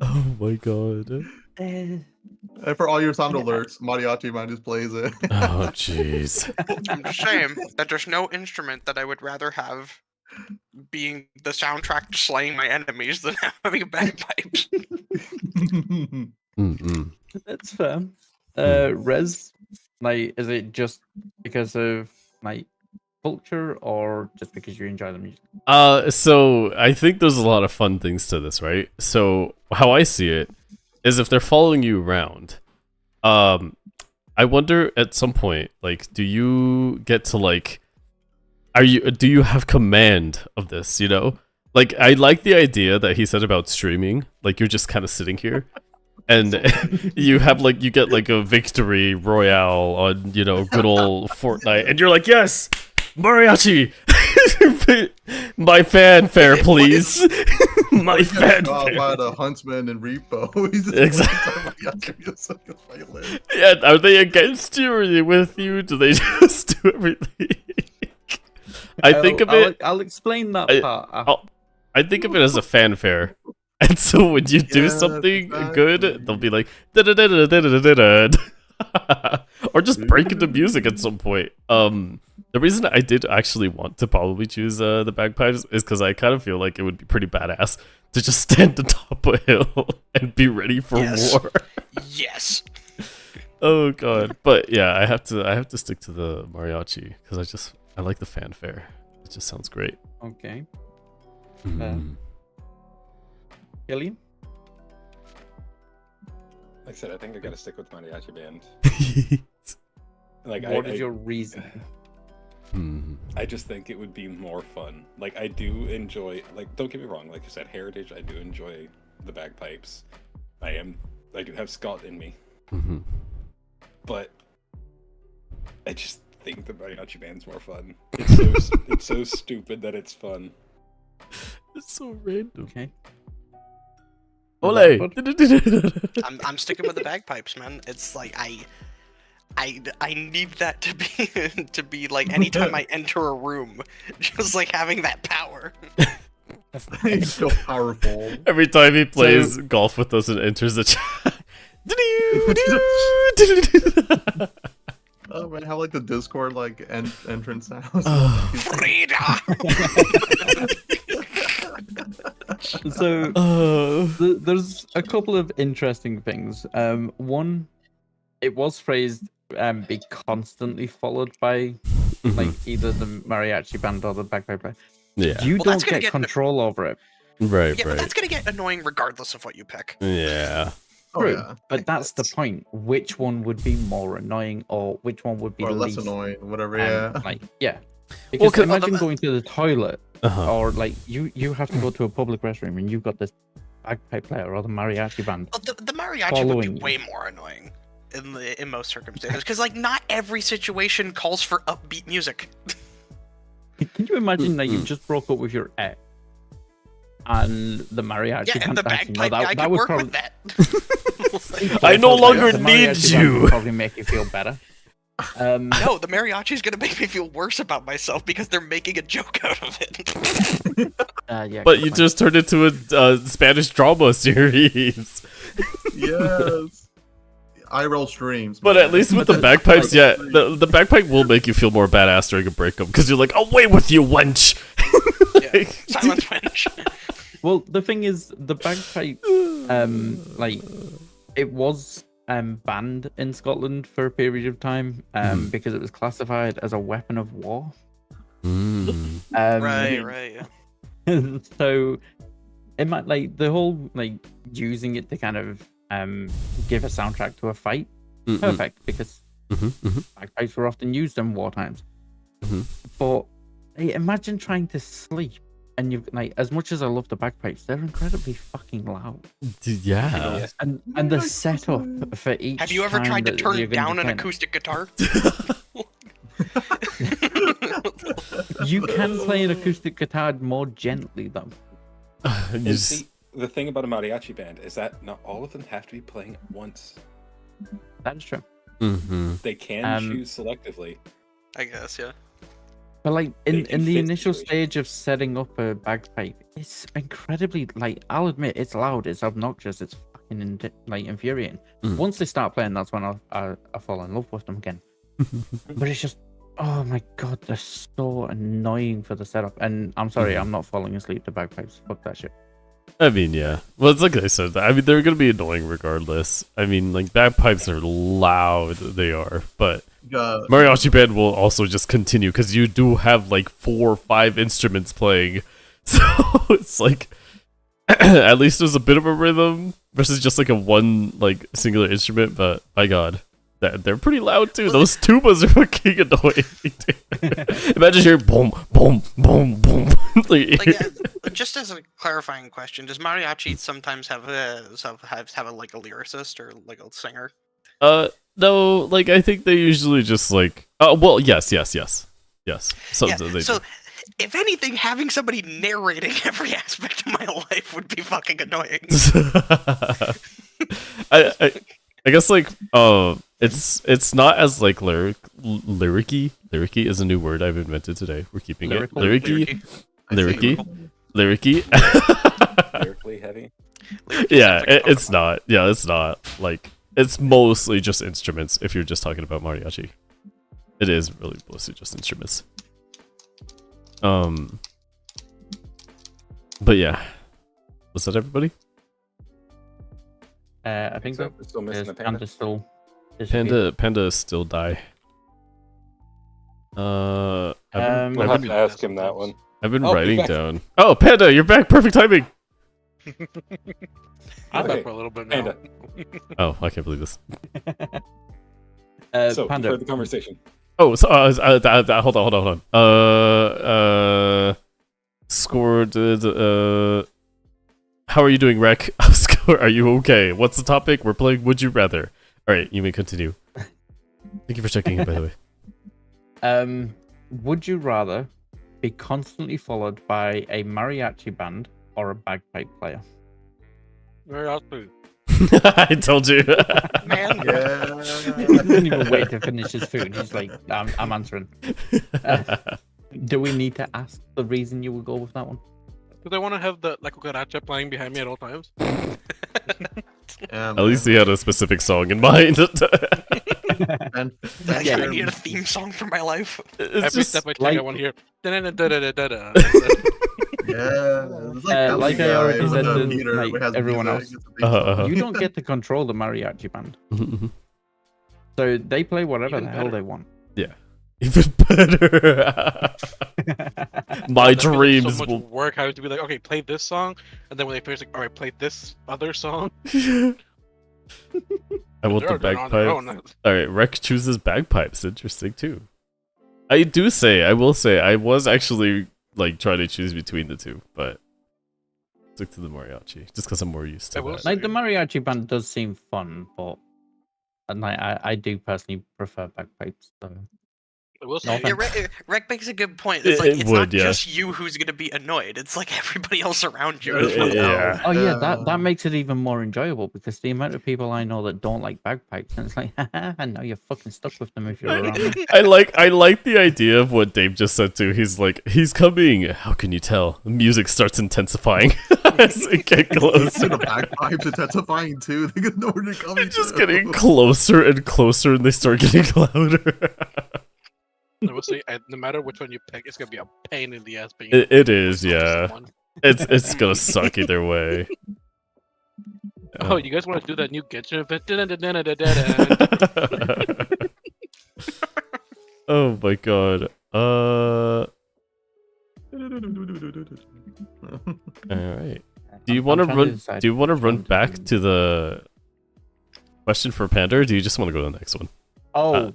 Oh my God. And for all your sound alerts, mariachi man just plays it. Oh jeez. I'm just saying that there's no instrument that I would rather have being the soundtrack to slaying my enemies than having bagpipes. Mm-mm. That's fair. Res, like, is it just because of like culture or just because you enjoy the music? So I think there's a lot of fun things to this, right? So how I see it is if they're following you around, I wonder at some point, like, do you get to like, do you have command of this, you know? Like, I like the idea that he said about streaming, like you're just kind of sitting here and you have like, you get like a victory royale on, you know, good old Fortnite and you're like, yes, mariachi, my fanfare, please. My fanfare. By the huntsman and repo. He's just Exactly. Yeah, are they against you or are they with you? Do they just do everything? I think of it. I'll explain that part. I think of it as a fanfare, and so when you do Yeah, something exactly. good, they'll be like da-da-da-da-da-da-da-da. Or just break into music at some point. The reason I did actually want to probably choose the bagpipes is because I kind of feel like it would be pretty badass to just stand atop a hill and be ready for Yes. war. Yes. Oh god, but yeah, I have to stick to the mariachi because I like the fanfare. It just sounds great. Okay. Mm. Killian? Like I said, I think I gotta stick with Mariachi Band. Like, What is your reason? I just think it would be more fun. Like, I do enjoy, like, don't get me wrong, like I said, Heritage, I do enjoy the bagpipes. I do have Scott in me. But I just think the Mariachi Band's more fun. It's so stupid that it's fun. It's so random. Okay. Ole! I'm sticking with the bagpipes, man. It's like I need that to be like anytime I enter a room, just like having that power. He's so powerful. Every time he plays golf with us and enters the chat. Oh man, how like the Discord like entrance sounds. Frida! So there's a couple of interesting things. One, it was phrased be constantly followed by like either the mariachi band or the bagpipe player. Yeah. You Well, that's don't gonna get get- control over it. Right, Yeah, but right. that's gonna get annoying regardless of what you pick. Yeah. Oh True, yeah. but that's the point. Which one would be more annoying, or which one would be Or less least annoying, whatever. Yeah. Like, yeah. Because 'cause- imagine going to the toilet, Uh-huh. or like you have to go to a public restroom and you've got this bagpipe player or the mariachi band. Well, the mariachi would Following be you. way more annoying in most circumstances because like not every situation calls for upbeat music. Can you imagine that you just broke up with your ex and the mariachi Yeah, and band? the actually, no, bagpipe guy could would work probably, with that. I no like, longer the need mariachi band would you. probably make you feel better. No, the mariachi's gonna make me feel worse about myself because they're making a joke out of it. Yeah, But good you point. just turned into a Spanish drama series. Yes. I roll streams. But man. at least with the bagpipes, yeah, the bagpipe will make you feel more badass during a breakup because you're like, away with you, wench! Yeah, silence winch. Well, the thing is, the bagpipe, like, it was banned in Scotland for a period of time because it was classified as a weapon of war. Right. Yeah. So it might like the whole like using it to kind of give a soundtrack to a fight. Perfect, because bagpipes were often used in war times. But hey, imagine trying to sleep and you've like, as much as I love the bagpipes, they're incredibly fucking loud. Yeah. And the setup for each. Have you ever time tried to that turn you're gonna down be an playing it. acoustic guitar? You can play an acoustic guitar more gently though. You And just- see, the thing about a mariachi band is that not all of them have to be playing at once. That is true. They can choose selectively. I guess, yeah. But like They in can the fit initial situations. stage of setting up a bagpipe, it's incredibly like I'll admit it's loud, it's obnoxious, it's fucking like infuriating. Once they start playing, that's when I fall in love with them again. But it's just oh my god, they're so annoying for the setup. And I'm sorry, I'm not falling asleep to bagpipes. Fuck that shit. I mean, yeah. Well, it's like I said. I mean, they're gonna be annoying regardless. I mean, like bagpipes are loud, they are, but mariachi band will also just continue because you do have like 4 or 5 instruments playing, so it's like at least there's a bit of a rhythm versus just like a one like singular instrument. But my god, they're pretty loud too. Those tubas are fucking annoying. Imagine hearing boom, boom, boom, boom. Like, just as a clarifying question, does mariachi sometimes have a like a lyricist or like a singer? No, like I think they usually just like well, yes. So Yeah, they so if anything, having somebody narrating every aspect of my life would be fucking annoying. I guess like it's not as like lyricy. Lyricy is a new word I've invented today. We're keeping Lyrical? it lyricy. Lyricy. Lyrically heavy. Yeah, it's not. Yeah, it's not. Like it's mostly just instruments. If you're just talking about mariachi, it is really mostly just instruments. But yeah, was that everybody? I think so. We're still missing Yes, the panda. Panda still disappeared. Panda still die. We'll have to ask him that one. I've been Oh, writing he's back. down. Oh, Panda, you're back. Perfect timing. I thought Okay, for a little bit now. Panda. Oh, I can't believe this. So, Panda, for the conversation. Oh, so hold on. Scored. How are you doing, Rec? Are you okay? What's the topic? We're playing Would You Rather. All right, you may continue. Thank you for checking in, by the way. Would you rather be constantly followed by a mariachi band or a bagpipe player? Very awesome. I told you. Man, Yeah. He doesn't even wait to finish his food. He's like, I'm answering. Do we need to ask the reason you would go with that one? Because I want to have the La Cucaracha playing behind me at all times. Yeah, At least he had a specific song in mind. man. I need a theme song for my life. It's Every just step I take, like- I want to hear. Da-da-da-da-da-da. Yeah, it's like that like I guy already with said the to, meter like, who has everyone music, else. it's a theme song. You don't get to control the mariachi band, so they play whatever Even the hell better. they want. even better. My That feels like dreams so much will. work having to be like, okay, play this song, and then when they finish, like, all right, play this other song. I want the They're on their bagpipes. own. All right, Rec chooses bagpipes. Interesting too. I will say, I was actually like trying to choose between the two, but stick to the mariachi just because I'm more used to I will that. say- Like the mariachi band does seem fun, but and like I do personally prefer bagpipes. So. I will No say, Yeah, Rec makes a good point. It's like It it's would, not yeah. just you who's gonna be annoyed. It's like everybody else around you. as Yeah. well. Yeah. Oh yeah, that makes it even more enjoyable because the amount of people I know that don't like bagpipes, and it's like, and now you're fucking stuck with them if you're around them. I like the idea of what Dave just said too. He's like, he's coming. How can you tell? The music starts intensifying as it get See closer. the bagpipes intensifying too. They know where they're coming. They're just to. getting closer and closer, and they start getting louder. I will say, no matter which one you pick, it's gonna be a pain in the ass. Being It is, able to yeah. someone. It's gonna suck either way. Oh, you guys want to do that new Genshin event? Da-da-da-da-da-da. Oh my god. All right. Do you want to run? Do you want to run back to the question for Panda, or do you just want to go to the next one? Oh,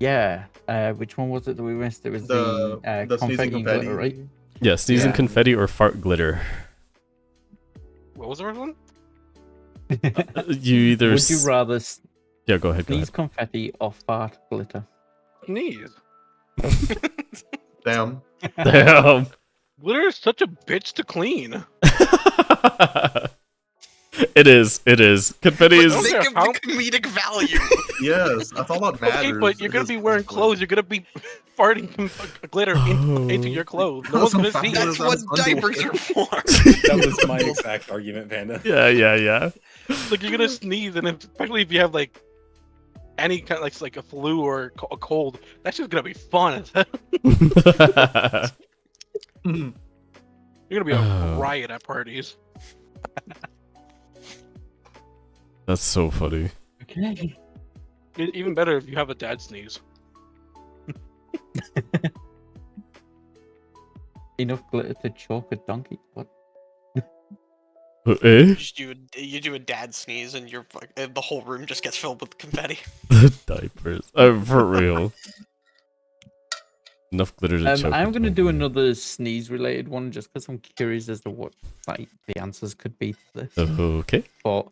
yeah. Which one was it that we missed? It was the the confetti, sneezing confetti, glitter, right? Yeah, sneezing Yeah. confetti or fart glitter. What was the first one? You either. Would you rather Yeah, go ahead. Go sneeze ahead. confetti or fart glitter? Sneeze. Damn. Damn. Glitter is such a bitch to clean. It is. It is. Confetti But is. Those think are of how- the comedic value. Yes, that's all that matters. Okay, but you're gonna be wearing clothes. You're gonna be farting glitter into your clothes. No one's gonna see it. That's what diapers are for. That was my exact argument, Panda. Yeah. Like you're gonna sneeze, and especially if you have like any kind of like a flu or a cold, that's just gonna be fun. You're gonna be a Oh. riot at parties. That's so funny. Okay. Even better if you have a dad sneeze. Enough glitter to choke a donkey. What? Eh? Just you do a dad sneeze and the whole room just gets filled with confetti. The diapers. For real. Enough glitter to choke. I'm a gonna do donkey. another sneeze related one just because I'm curious as to what like the answers could be to this. Okay. But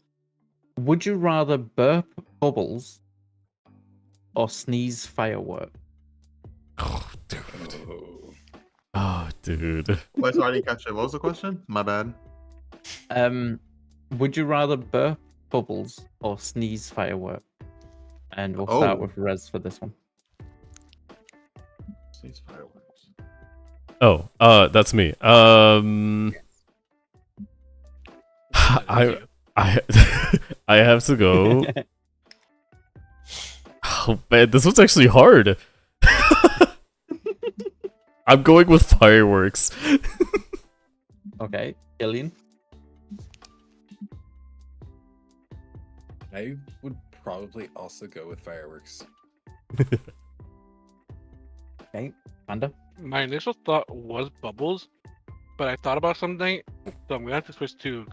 would you rather burp bubbles or sneeze firework? Oh, dude. Oh. Oh, dude. Wait, sorry, I didn't catch it. What was the question? My bad. Would you rather burp bubbles or sneeze firework? And we'll start Oh. with Rez for this one. Sneeze fireworks. Oh, that's me. I I have to go. Oh man, this one's actually hard. I'm going with fireworks. Okay, Gillian. I would probably also go with fireworks. Okay, Panda. My initial thought was bubbles, but I thought about something, So I'm gonna have to switch to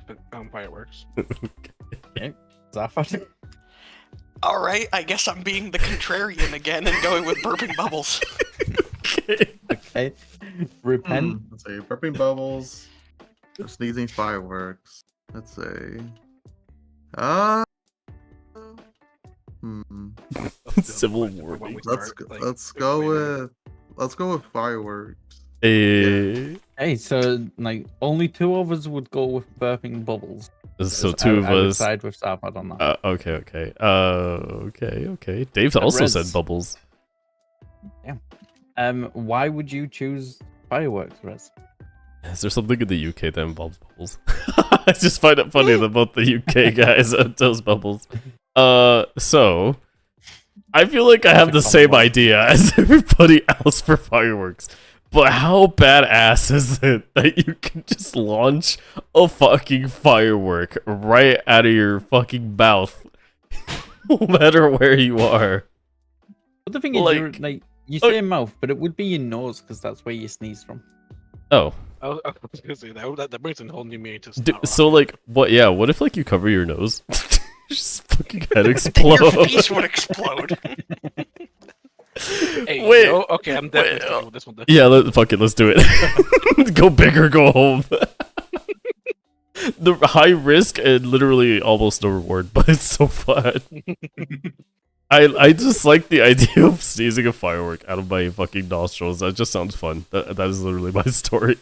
fireworks. Zaphod? All right, I guess I'm being the contrarian again and going with burping bubbles. Okay. Repent. Let's see. Burping bubbles. Or sneezing fireworks. Let's see. Civil When war. we Let's start, like, let's go explaining with fireworks. Eh, Hey, so like only two of us would go with burping bubbles. so Because two of I would us. side with Zaphod on that. Okay. Okay. Dave But also Rez- said bubbles. Why would you choose fireworks, Rez? Is there something in the UK that involves bubbles? I just find it funny that both the UK guys have those bubbles. So I feel like I have the same idea as everybody else for fireworks. But how badass is it that you can just launch a fucking firework right out of your fucking mouth, no matter where you are? But the thing is, you say mouth, but it would be your nose because that's where you sneeze from. Oh, I was gonna say that brings a whole new meaning to so like, what? Yeah, what if like you cover your nose? Just fucking head Then explode. your face would explode. Hey, Wait, no? Okay, I'm definitely wait, sticking with this one. Then. Yeah, let's do it. Go big or go home. The high risk and literally almost no reward, but it's so fun. I just like the idea of sneezing a firework out of my fucking nostrils. That just sounds fun. That is literally my story.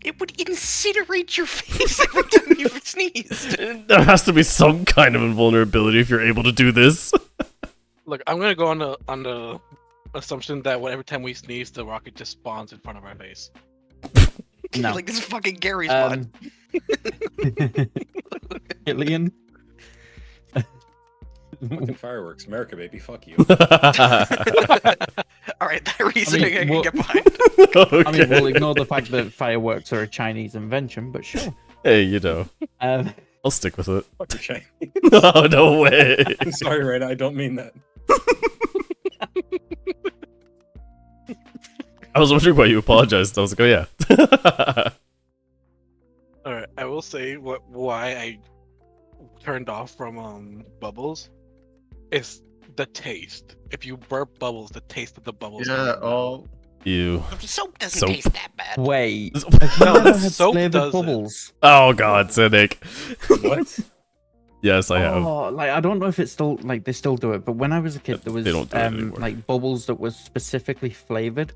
It would incinerate your face every time you sneezed. There has to be some kind of invulnerability if you're able to do this. Look, I'm gonna go on the assumption that every time we sneeze, the rocket just spawns in front of our face. No. Like this is fucking Gary's mod. Killian. Fucking fireworks, America, baby, fuck you. All right, that reasoning I can well- get behind. Okay. I mean, we'll ignore the fact that fireworks are a Chinese invention, but sure. Hey, you know, Um, I'll stick with it. Fuck your Chinese. Oh, no way. I'm sorry, Red, I don't mean that. I was wondering why you apologized. I was like, oh yeah. All right, I will say why I turned off from bubbles is the taste. If you burp bubbles, the taste of the bubbles. Yeah, oh, You. Soap doesn't Soap. taste that bad. wait. No, Never had soap flavored does it. bubbles. Oh god, Cynic. What? Yes, I have. Oh, like I don't know if it's still like they still do it, but when I was a kid, there was They don't do it anymore. like bubbles that was specifically flavored.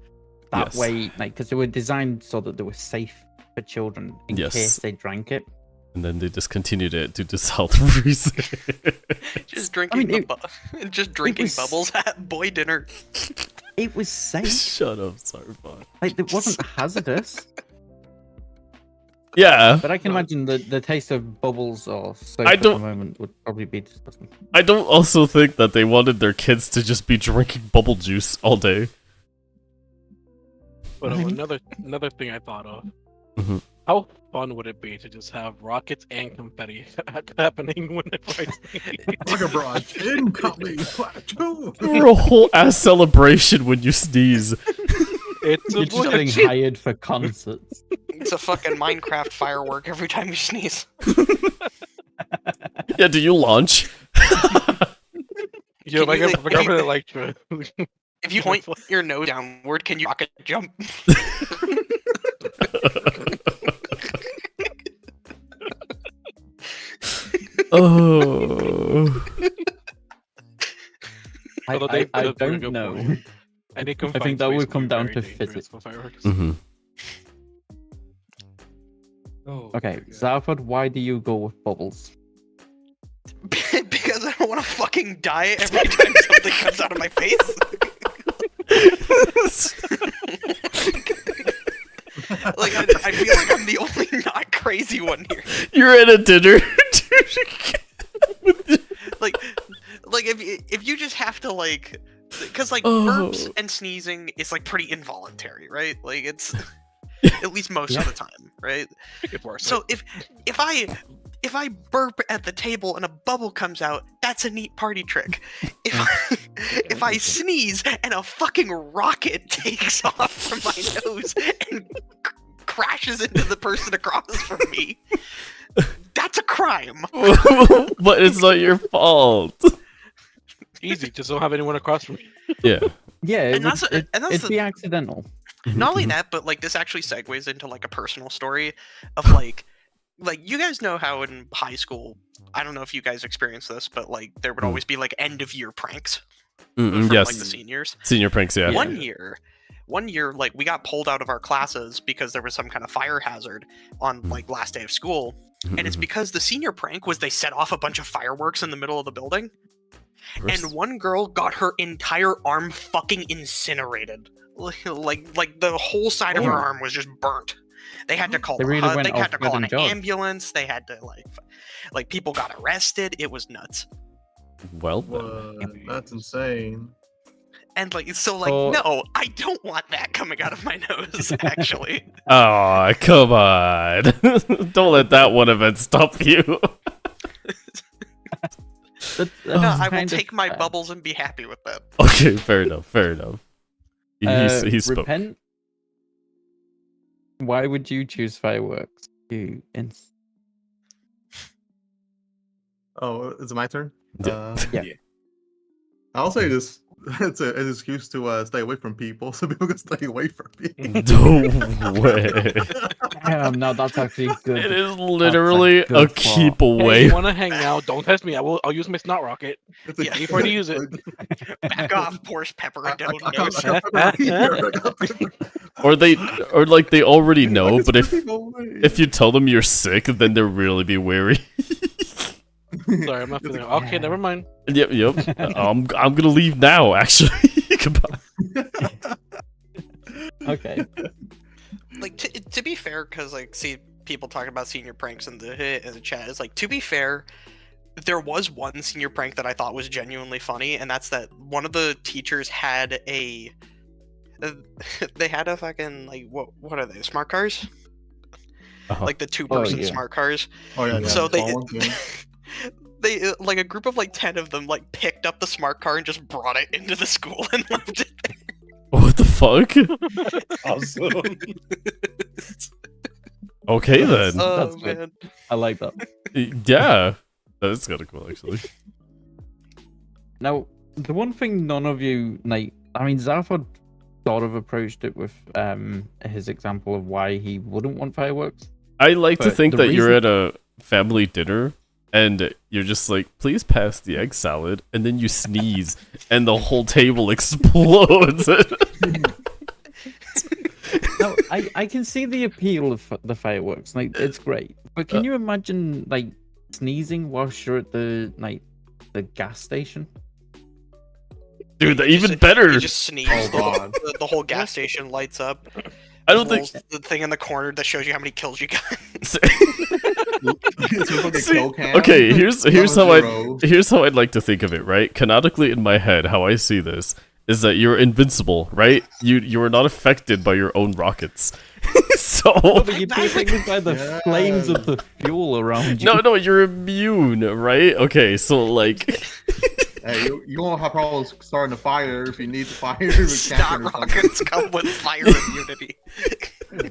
That Yes. way, like because they were designed so that they were safe for children in Yes. case they drank it. And then they discontinued it due to health reasons. Just drinking, mean, just drinking was- bubbles at boy dinner. It was safe. Shut up, sorry, fuck. Like it wasn't hazardous. Yeah, But I can imagine the taste of bubbles or soap I at don't- the moment would probably be disgusting. I don't also think that they wanted their kids to just be drinking bubble juice all day. But Right. another thing I thought of. Mhm. How fun would it be to just have rockets and confetti happening whenever I sneeze? look at bro, incoming plateau. For a whole ass celebration when you sneeze. It's You're a just getting shit. hired for concerts. It's a fucking Minecraft firework every time you sneeze. Yeah, do you launch? Yo, my Can you, like, government lecture. If you point your nose downward, can you rocket jump? Oh. Although I that's a very don't good know. point. I think confined that would space come be down very to dangerous physics. for fireworks. Hmm. Oh, Okay, my God. Zarford, why do you go with bubbles? Because I don't want to fucking die every time something comes out of my face. Like I feel like I'm the only not crazy one here. You're at a dinner. Like if you just have to like, because like Oh. burps and sneezing is like pretty involuntary, right? Like it's at least most of the time, right? If worse, So if I burp at the table and a bubble comes out, that's a neat party trick. If I sneeze and a fucking rocket takes off from my nose and crashes into the person across from me, that's a crime. But it's not your fault. Easy, just don't have anyone across from you. Yeah. Yeah, And that's it'd the be accidental. Not only that, but like this actually segues into like a personal story of like you guys know how in high school, I don't know if you guys experienced this, but like there would always be like end of year pranks from Yes. like the seniors. Senior pranks, yeah. One year, like we got pulled out of our classes because there was some kind of fire hazard on like last day of school, and it's because the senior prank was they set off a bunch of fireworks in the middle of the building, and one girl got her entire arm fucking incinerated. Like the whole side of her arm was just burnt. They had to call They really went they had to off call an good and job. ambulance. They had to like people got arrested. It was nuts. Well, What? That's insane. And like so like Oh. no, I don't want that coming out of my nose actually. oh, come on. Don't let that one event stop you. No, I will take my bubbles and be happy with that. Okay, fair enough. He spoke. Repent. Why would you choose fireworks? Oh, is it my turn? Yeah. Yeah. I'll say this. It's an excuse to stay away from people, so people can stay away from me. No way. No, that's actually good. It is literally good a thought. keep Hey, away. you want to hang out? Don't test me. I'll use my snot rocket. It's a Yeah. keep Before you use it. Back off, Porsche Pepper. I don't I know. got pepper right here. I got pepper. Or like they already know, It's but if keep away. you tell them you're sick, then they'll really be wary. Sorry, I'm not feeling. Okay, never mind. Yep. I'm gonna leave now. Actually, goodbye. Okay. Like to be fair, because like see people talking about senior pranks in the chat. It's like to be fair, there was one senior prank that I thought was genuinely funny, and that's that one of the teachers had a they had a fucking like what are they, smart cars? Uh-huh. Like the two-person yeah. smart cars. Oh yeah, So the they tall ones, yeah. they like a group of like 10 of them like picked up the smart car and just brought it into the school and left it there. What the fuck? Awesome. Okay then. Oh That's good. man. I like that. Yeah, that's kind of cool actually. Now, the one thing none of you like, I mean, Zaphod sort of approached it with his example of why he wouldn't want fireworks. I like to But think the that you're reason- at a family dinner and you're just like, please pass the egg salad, and then you sneeze and the whole table explodes. No, I can see the appeal of the fireworks. Like, it's great. But can you imagine like sneezing whilst you're at the gas station? Dude, You even just- better. You just sneeze, Oh, God. the whole gas station lights up. I don't There's think. the thing in the corner that shows you how many kills you got. It's a fucking See, Coke can. okay, here's how Zero. here's how I'd like to think of it, right? Canonically in my head, how I see this is that you're invincible, right? You are not affected by your own rockets. So Oh, but you'd be affected by the Yes. flames of the fuel around you. no, you're immune, right? Okay, so like Hey, you won't have problems starting a fire if you need the fire. Snot rockets come with fire immunity.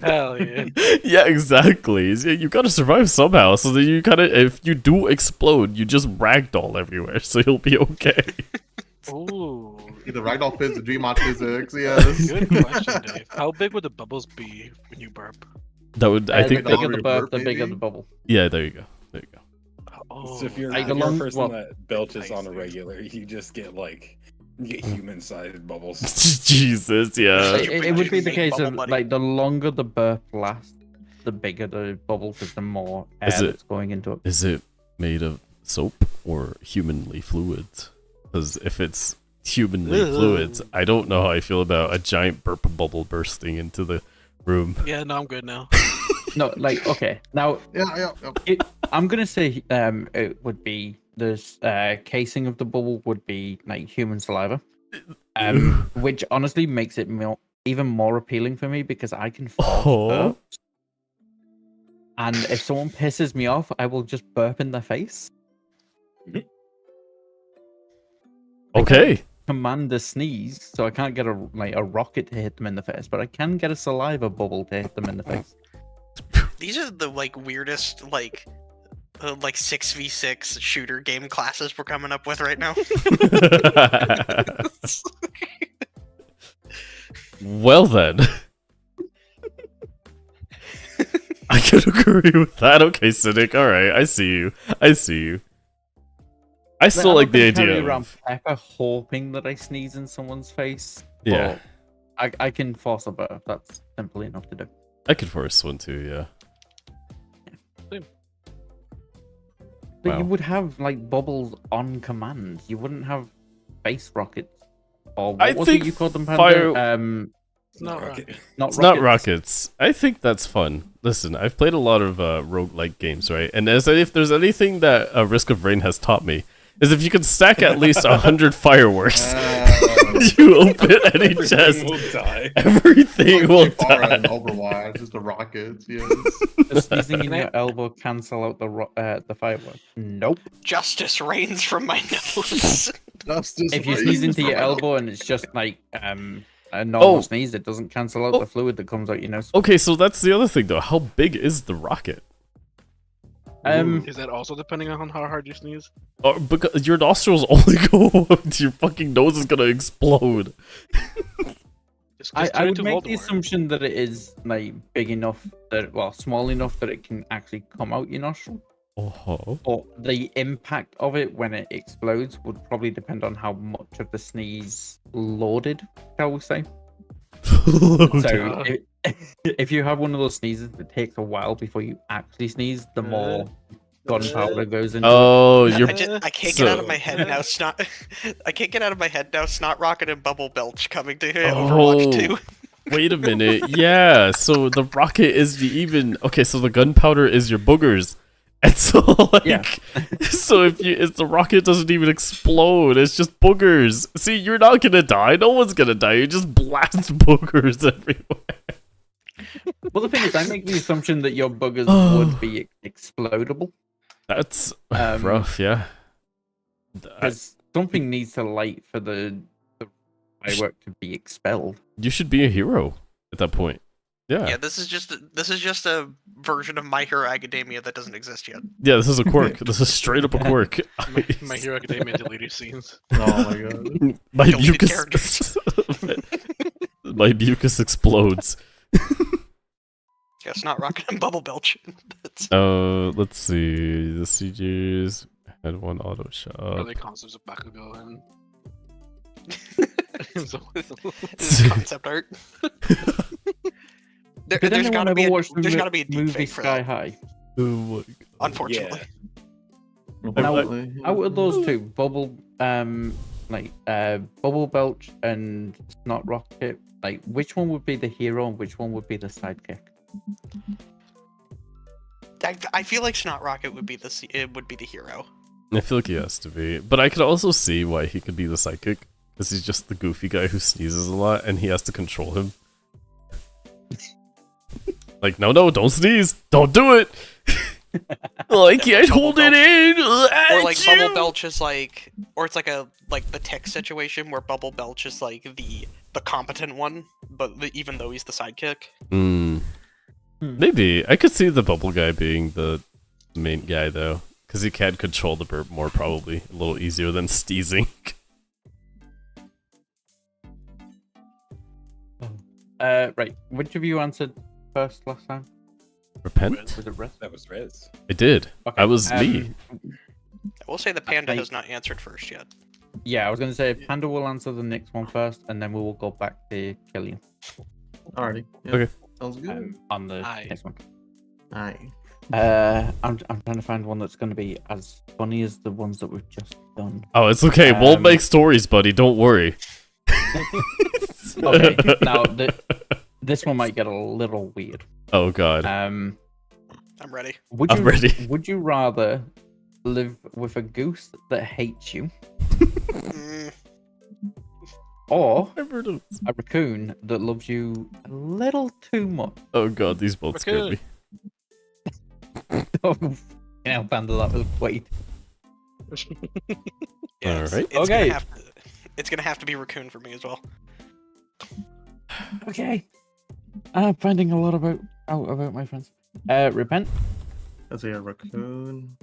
Hell yeah. yeah, exactly. You gotta survive somehow. So that you kind of, if you do explode, you just ragdoll everywhere, so you'll be okay. Ooh. Either ragdoll physics, dream on physics. Yes. Good question, Dave. How big would the bubbles be when you burp? That would, I The think. big- bigger the Your burp, burp, the bigger maybe? the bubble. Yeah, there you go. There you go. Oh, So if you're, Like if you're a along- person well, that belches on a nice. regular, you just get human-sized bubbles. Jesus, yeah. It would be the Big case bubble of buddy. like the longer the burp lasts, the bigger the bubble, because the more air Is it- that's going into it. Is it made of soap or humanly fluids? Because if it's humanly Ugh. fluids, I don't know how I feel about a giant burp bubble bursting into the room. yeah, no, I'm good now. No, like okay, now Yeah. I'm gonna say it would be this casing of the bubble would be like human saliva, which honestly makes it even more appealing for me because I can force Oh. burps. And if someone pisses me off, I will just burp in their face. Okay. Command a sneeze, so I can't get a rocket to hit them in the face, but I can get a saliva bubble to hit them in the face. These are the like weirdest like 6v6 shooter game classes we're coming up with right now. Well then. I can agree with that. Okay, Cynic. Alright, I see you. I still like the idea around of... pepper hoping that I sneeze in someone's face. Yeah. but I can force a burp. That's simple enough to do. I could force one too, yeah. But Wow. you would have like bubbles on command. You wouldn't have face rockets. Or what I was think it you called them, fire- Panda? It's not Rocket. right. Not It's rockets. not rockets. I think that's fun. Listen, I've played a lot of roguelike games, right? And if there's anything that Risk of Rain has taught me, is if you can stack at least 100 fireworks, you open any Everything chest, will die. everything will die. And Overwatch, just the rockets. Yes. Does sneezing in your elbow cancel out the fireworks? Nope. Justice reigns from my nose. If you sneeze into your elbow and it's just like a normal sneeze, it doesn't cancel out the fluid that comes out your nose. Okay, so that's the other thing, though. How big is the rocket? Is that also depending on how hard you sneeze? Because your nostrils only go up to your fucking nose is gonna explode. Just I turn would into make the Voldemort. assumption that it is like big enough that, well, small enough that it can actually come out your nostril. Oh. But the impact of it when it explodes would probably depend on how much of the sneeze loaded, shall we say. So if you have one of those sneezes that takes a while before you actually sneeze, the more gunpowder goes into Oh, it. you're... I can't get out of my head now. Snot. I can't get out of my head now. Snot Rocket and Bubble Belch coming to Overwatch 2. Wait a minute. Yeah, so the rocket is the even... Okay, so the gunpowder is your boogers. And so, like... Yeah. So if the rocket doesn't even explode, it's just boogers. See, you're not gonna die. No one's gonna die. You just blast boogers everywhere. Well, the thing is, I make the assumption that your boogers would be explodable. That's Um, rough, yeah. Because something needs to light for the firework to be expelled. You should be a hero at that point. Yeah, this is just a version of My Hero Academia that doesn't exist yet. Yeah, this is a quirk. This is straight up a quirk. My Hero Academia deleted scenes. Oh my god. My Deleted mucus. characters. My mucus explodes. Yeah, Snot Rocket and Bubble Belch. That's... Let's see. The CGs had one auto shot. Other concepts of Bakugo and This is concept art. Did There's anyone gotta ever be a watch the there's gotta be a deep movie fake for Sky that. High? Oh my god. Unfortunately, Unfortunately, yeah. Out of those two, Bubble Belch and Snot Rocket, like which one would be the hero and which one would be the sidekick? I feel like Snot Rocket would be the hero. I feel like he has to be. But I could also see why he could be the psychic. Because he's just the goofy guy who sneezes a lot and he has to control him. Like, no, don't sneeze. Don't do it. Like, I can't hold it in. Or like Bubble Belch is like, or it's like the tick situation where Bubble Belch is like the competent one, but even though he's the sidekick. Maybe. I could see the bubble guy being the main guy, though. Because he can control the burp more, probably. A little easier than sneezing. Right. Which of you answered first last time? Repent? Was it Rez? That was Rez. I did. Okay, I was me. I will say the panda I- has not answered first yet. Yeah, I was going to say Panda will answer the next one first, and then we will go back to Killian Alrighty. Yeah. Okay. Sounds good. on the Aye. next one. Aye. I'm trying to find one that's going to be as funny as the ones that we've just done. Oh, it's okay. We'll Um, make stories, buddy. Don't worry. Okay, now this one might get a little weird. Oh, God. I'm ready. I'm ready. Would you rather live with a goose that hates you, Mm, or I've heard of this. a raccoon that loves you a little too much? Oh, God. These both scared me. Oh, Panda, that was wait. yeah, Alright. It's Okay. It's gonna have to be raccoon for me as well. Okay. I'm finding a lot out about my friends. Repent. Let's say a raccoon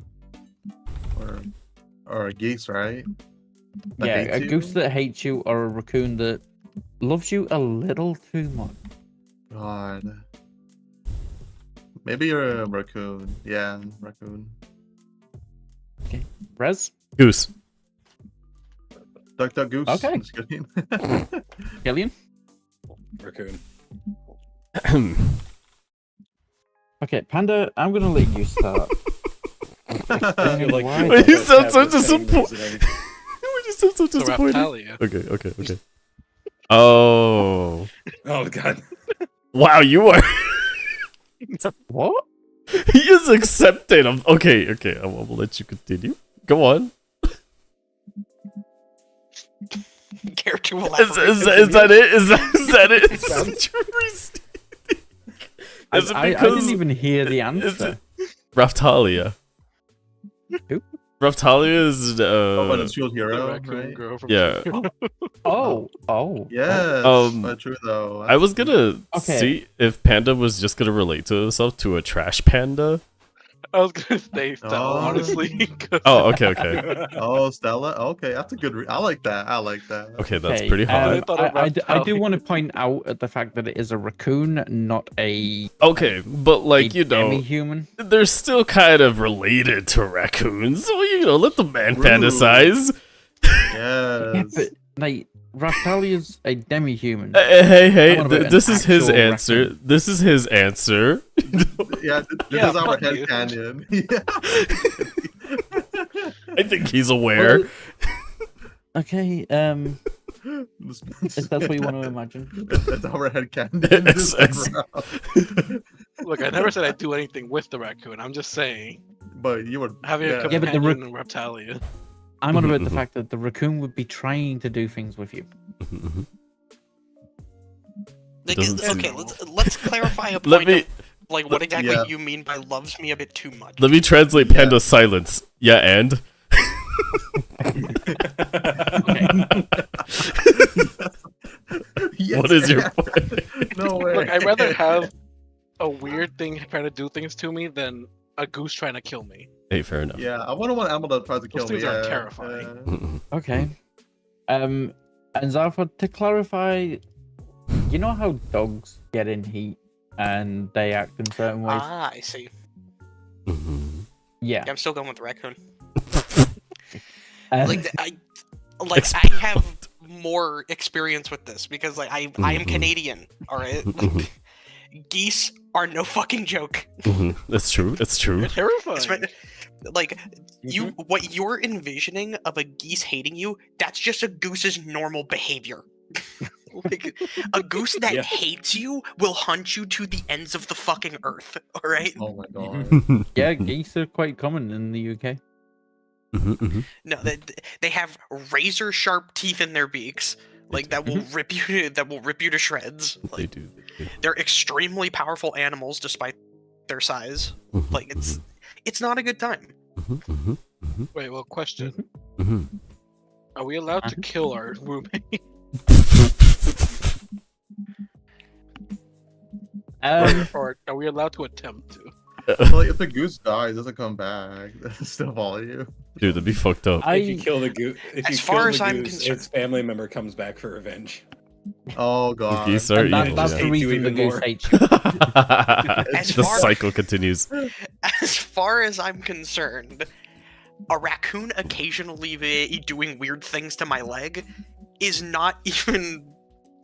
or a geese, right? That Yeah, hates a you? goose that hates you or a raccoon that loves you a little too much. God. Maybe you're a raccoon. Yeah, raccoon. Rez? Goose. Duck, duck, goose. Okay. Just kidding. Killian? Raccoon. Okay, Panda, I'm gonna let you start. I feel like Why? Wait, you both sound have so the same disappointed. reasoning. You sound so So disappointed. Raptalia. Okay. Oh. Oh god. Wow, you are. What? He is accepting. Okay. I will let you continue. Go on. Care to Is elaborate? that it? Is that it? Is Sounds- that your reason? I Is it didn't because even hear the is answer. it Raftalia? Who? Raftalia is Oh, but it's Shield The Hero, raccoon right? girl from yeah. Oh. Yes, but true though. I was gonna Okay. see if Panda was just gonna relate to himself to a trash panda. I was gonna say Stella, Oh. honestly. 'cause Oh, okay. Oh, Stella. Okay, that's a good. I like that. Okay, that's Okay, pretty hot. I thought of I do Raptalia. want to point out at the fact that it is a raccoon, not a Okay, but like, you know, demi-human. they're still kind of related to raccoons. So, you know, let the man Rude. fantasize. Yeah, Yes. but like Raptalia's a demi-human. Hey, I want an this is his actual answer. raccoon. This is his answer. Yeah, this Yeah, is our fuck head you. canyon. Yeah. I think he's aware. Okay, if that's what you want to imagine. That's our head canyon. It's- it's- Look, I never said I'd do anything with the raccoon. I'm just saying But you were having yeah. a Yeah, but the companion in Raptalia. I'm on about Mhm, the mhm. fact that the raccoon would be trying to do things with you. Like, Doesn't seem- okay, let's clarify a Let point me of, like, what exactly Yeah. you mean by loves me a bit too much. let me translate Yeah. Panda's silence. Yeah, and Yes, what is your yeah. point? No way. Look, I'd rather have a weird thing trying to do things to me than a goose trying to kill me. Hey, fair enough. Yeah, I wouldn't want animal that tries to kill Those me. things are Yeah, terrifying. yeah. Mhm. Okay. And Zarford, to clarify, you know how dogs get in heat and they act in certain ways? Ah, I see. Mhm. Yeah. Yeah, I'm still going with the raccoon. Um, Like, I have more experience with this because, like, I am Mhm. Canadian. All right, Mhm. like, geese are no fucking joke. Mhm. That's true. It's true. They're terrifying. Espe- Like, what you're envisioning of a geese hating you, that's just a goose's normal behavior. Like, a goose that Yeah. hates you will hunt you to the ends of the fucking earth. All right. Oh my god. yeah, geese are quite common in the UK. Mhm, mhm. No, they have razor sharp teeth in their beaks, like that will rip you to shreds. They Like, do. They do. they're extremely powerful animals despite their size. Mhm, Like, it's not a good time. mhm, mhm, mhm, Wait, well, question: mhm. Are we allowed to Uh-huh. kill our roommate? Or are we allowed to attempt to? So, like, if the goose dies, it doesn't come back. Does still follow you? Dude, that'd be fucked up. If you kill the goose, if As you far kill as the I'm goose, concerned- its family member comes back for revenge. Oh god. Geese are And evil. that's Yeah. the Hate you reason the even goose more. hates you. The far- cycle continues. As far as I'm concerned, a raccoon occasionally doing weird things to my leg is not even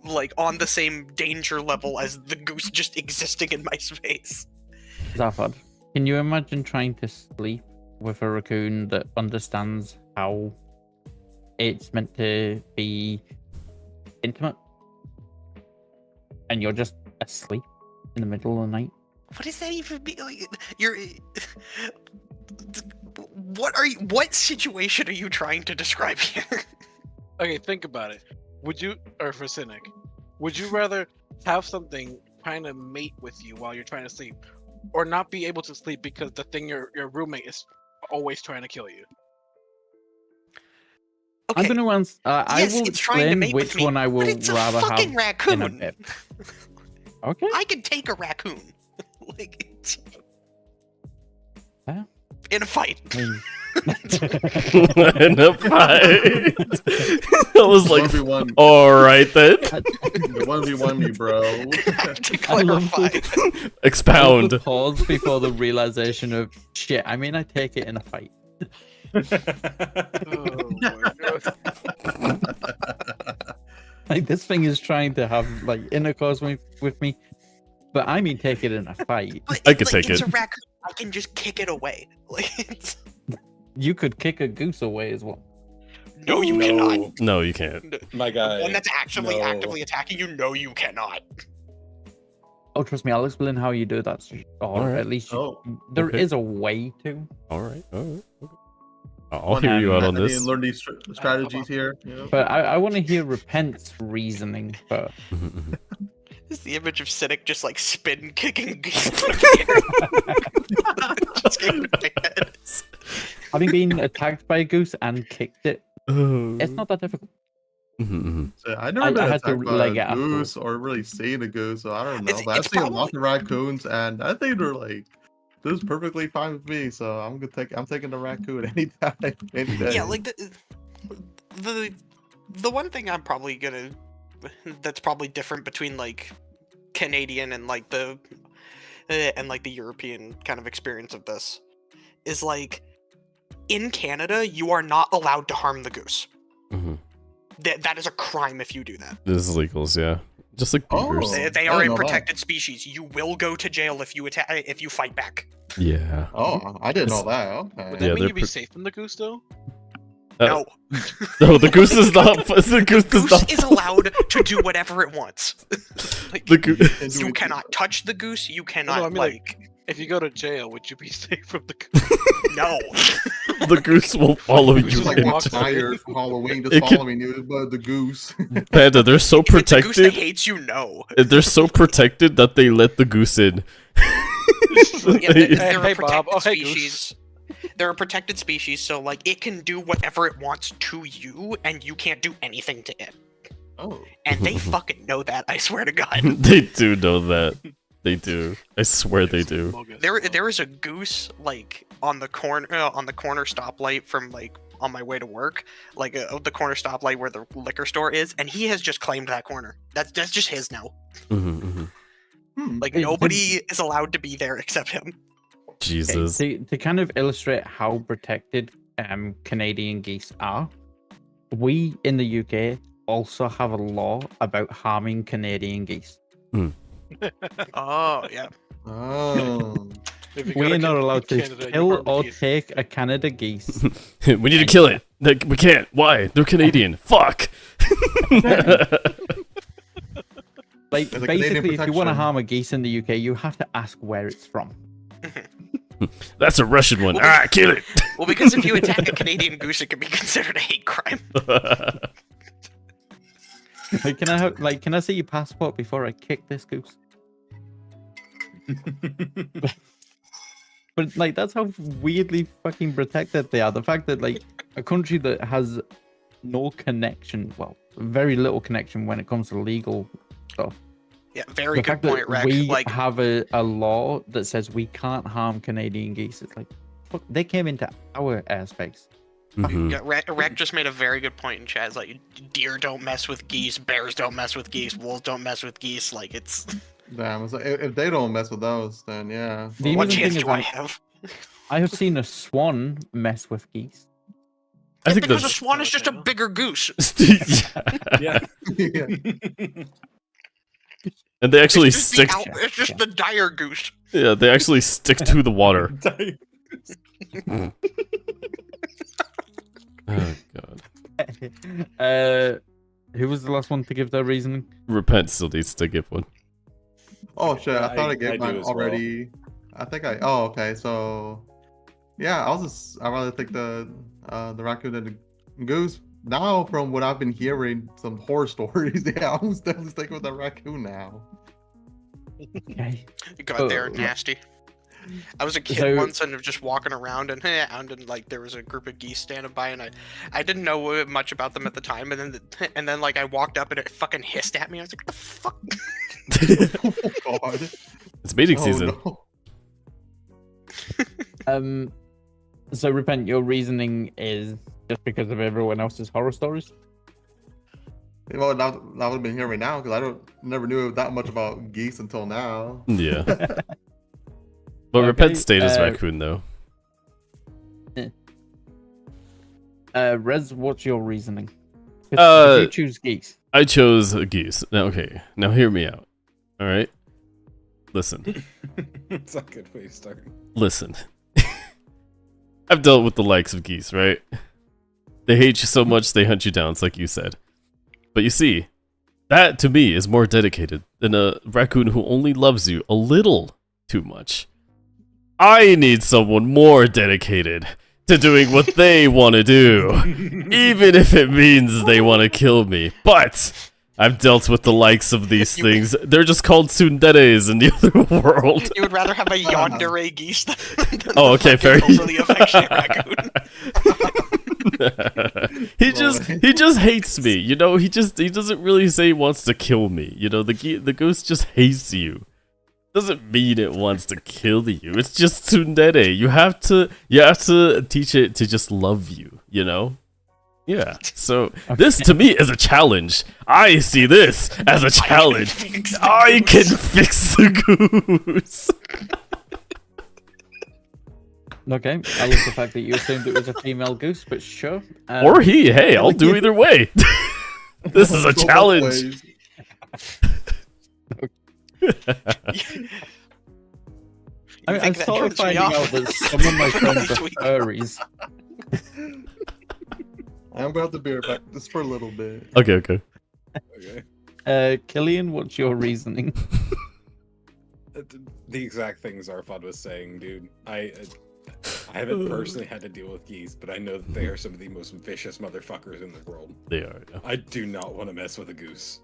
like on the same danger level as the goose just existing in my space. Zarford, can you imagine trying to sleep with a raccoon that understands how it's meant to be intimate? And you're just asleep in the middle of the night? What does that even mean? Like, you're. What situation are you trying to describe here? Okay, think about it. Would you, or for Cynic, would you rather have something trying to mate with you while you're trying to sleep, or not be able to sleep because the thing your roommate is always trying to kill you? Okay. I'm going to answer. I yes, will it's trying to explain mate which with me, one I will but it's a rather fucking have raccoon. in a bit. Okay. I could take a raccoon. Like, Huh? In a fight. I mean, In a fight. I was like, 1v1. alright then. The 1v1 me, bro. To I love clarify. Expound. the pause before the realization of shit. I mean, I take it in a fight. Oh my god. Like this thing is trying to have like intercourse with me, but I mean, take it in a fight. But I could take it's it. a raccoon. I can just kick it away. Like, You could kick a goose away as well. no, you cannot. No, you can't. My guy. One that's actually no. actively attacking you, no, you cannot. Oh, trust me, I'll explain how you do that, or Alright. at least Oh, there is okay. a way to. Alright. Okay. I'll hear you out on I need this. to learn these strategies here. You know? But I want to hear Repent's reasoning first. Is the image of Cynic just like spin kicking geese out of the air? Just came to my head. Having been attacked by a goose and kicked it, it's not that difficult. So I never I been had to attacked by leg a it afterwards. goose or really seen a goose, so I don't know. It's- But I've it's seen probably- lots of raccoons, and I think they're like, this is perfectly fine with me. So I'm taking the raccoon anytime, any day. Yeah, like the one thing I'm probably gonna that's probably different between like Canadian and like the European kind of experience of this is like in Canada you are not allowed to harm the goose. That is a crime if you do that. This is legals, yeah. Just like Oh. beavers. They I are didn't a know that. protected species. You will go to jail if you fight back. Yeah. Oh, I didn't know that. Would Okay. that Yeah, mean they're you'd be pre- safe from the goose though? No, No, the goose is not. The goose does goose not. is allowed to do whatever it wants. The goose. And You we- cannot touch the goose. You cannot I mean, like If you go to jail, would you be safe from the goose? no. The goose will follow Goose you. is like Like into- walk by your Halloween, just It can- following you, but the goose. Panda, they're so If it's a goose that protected. hates you, no. They're so protected that they let the goose in. Yeah, they're Hey, a Bob. protected Oh, hey, Goose. species. They're a protected species, so like it can do whatever it wants to you, and you can't do anything to it. Oh, And they fucking know that. I swear to God. They do know that. They do. I swear they do. There is a goose like on the corner stoplight from like on my way to work, like the corner stoplight where the liquor store is, and he has just claimed that corner. That's just his now. Like Hey, nobody is allowed to be there except him. Jesus. To kind of illustrate how protected Canadian geese are, we in the UK also have a law about harming Canadian geese. Oh yeah. oh. If you go We to are not allowed to Canada, you kill harm or geese. take a Canada geese. We need to kill it. Like, we can't. Why? They're Canadian. Fuck. Like There's a Canadian basically, if you want to protection. harm a geese in the UK, you have to ask where it's from. That's a Russian one. Ah, kill it. Well, because if you attack a Canadian goose, it can be considered a hate crime. Like, can I see your passport before I kick this goose? But like, that's how weirdly fucking protected they are. The fact that like a country that has no connection, well, very little connection when it comes to legal stuff. Yeah, very The good fact point, that Rex. we Like, have a law that says we can't harm Canadian geese. It's like, fuck, they came into our airspace. Mhm. yeah, Rex just made a very good point in chat. It's like, deer don't mess with geese, bears don't mess with geese, wolves don't mess with geese. Like, it's Damn, it's like, if they don't mess with those, then yeah. The what amazing chance thing do is I I'm- have? I have seen a swan mess with geese. I think Because a that's. swan is just a bigger goose. Yeah. Yeah. And they actually It's just the stick. it's just the dire goose. Yeah, they actually stick to the water. Oh god. Who was the last one to give their reasoning? Repent still needs to give one. Oh shit! I thought I I gave do mine as well. already. I think I. Oh okay. So yeah, I'd rather take the raccoon than the goose. Now, from what I've been hearing, some horror stories. Yeah, I'm definitely sticking with the raccoon now. Okay. You got there Oh, nasty. I was a kid So- once and just walking around and like there was a group of geese standing by and I didn't know much about them at the time and then like I walked up and it fucking hissed at me. I was like, what the fuck? Oh god. It's mating Oh, season. no. So repent. Your reasoning is just because of everyone else's horror stories. Well, that would have been hearing me now because I never knew that much about geese until now. Yeah. But repent stayed as raccoon though. Rez, what's your reasoning? Did you choose geese? I chose geese. Now, okay. Now hear me out. All right. Listen. It's a good way to start. Listen. I've dealt with the likes of geese, right? They hate you so much they hunt you down, it's like you said. But you see, that to me is more dedicated than a raccoon who only loves you a little too much. I need someone more dedicated to doing what they want to do, even if it means they want to kill me. But I've dealt with the likes of these things. They're just called tsunderes in the other world. You would rather have a yandere geese than Oh, okay, fair. overly affectionate raccoon. he just hates me, you know. He doesn't really say he wants to kill me, you know. The ghost just hates you. Doesn't mean it wants to kill you. It's just tsundere. You have to teach it to just love you, you know. Yeah. So this to me is a challenge. I see this as a challenge. I can fix the goose. Okay, I love the fact that you assumed it was a female goose, but sure. Or he. Hey, I'll do either way. This is a challenge. I'm sort of finding out that some of my friends are furries. I'm gonna have to be right back just for a little bit. Okay. Killian, what's your reasoning? The exact things Arfad was saying, dude. I haven't personally had to deal with geese, but I know that they are some of the most vicious motherfuckers in the world. They are. Yeah. I do not want to mess with a goose.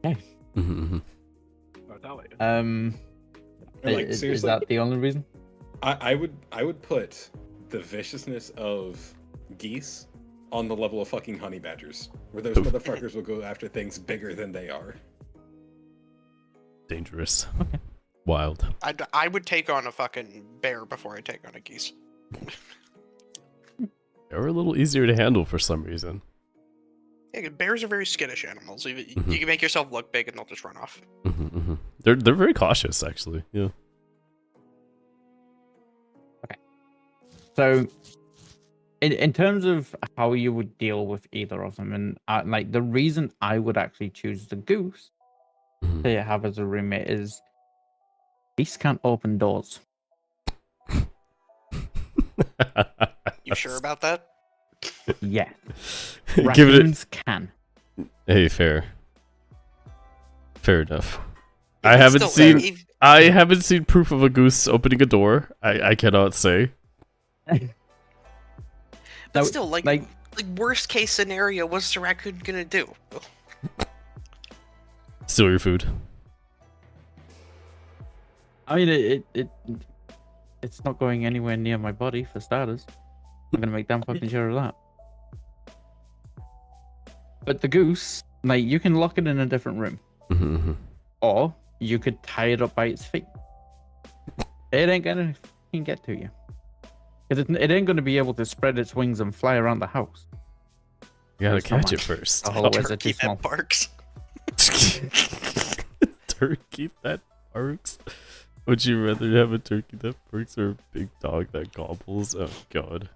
Okay. Like, is that the only reason? I would put the viciousness of geese on the level of fucking honey badgers, where those motherfuckers will go after things bigger than they are. Dangerous. Okay. Wild. I would take on a fucking bear before I take on a geese. They're a little easier to handle for some reason. Yeah, bears are very skittish animals. You can make yourself look big and they'll just run off. They're very cautious, actually. Yeah. Okay. So, in terms of how you would deal with either of them, and like the reason I would actually choose the goose to have as a roommate is geese can't open doors. You sure about that? Yeah. Give Raccoons can. Hey, fair enough. I haven't seen proof of a goose opening a door. I cannot say. But still, like worst case scenario, what's the raccoon gonna do? Steal your food. I mean, it's not going anywhere near my body for starters. I'm gonna make damn fucking sure of that. But the goose, like, you can lock it in a different room, or you could tie it up by its feet. It ain't gonna get to you, because it ain't gonna be able to spread its wings and fly around the house. You gotta catch it first. The whole is too small. Barks. Turkey that barks. Would you rather have a turkey that barks or a big dog that gobbles? Oh god.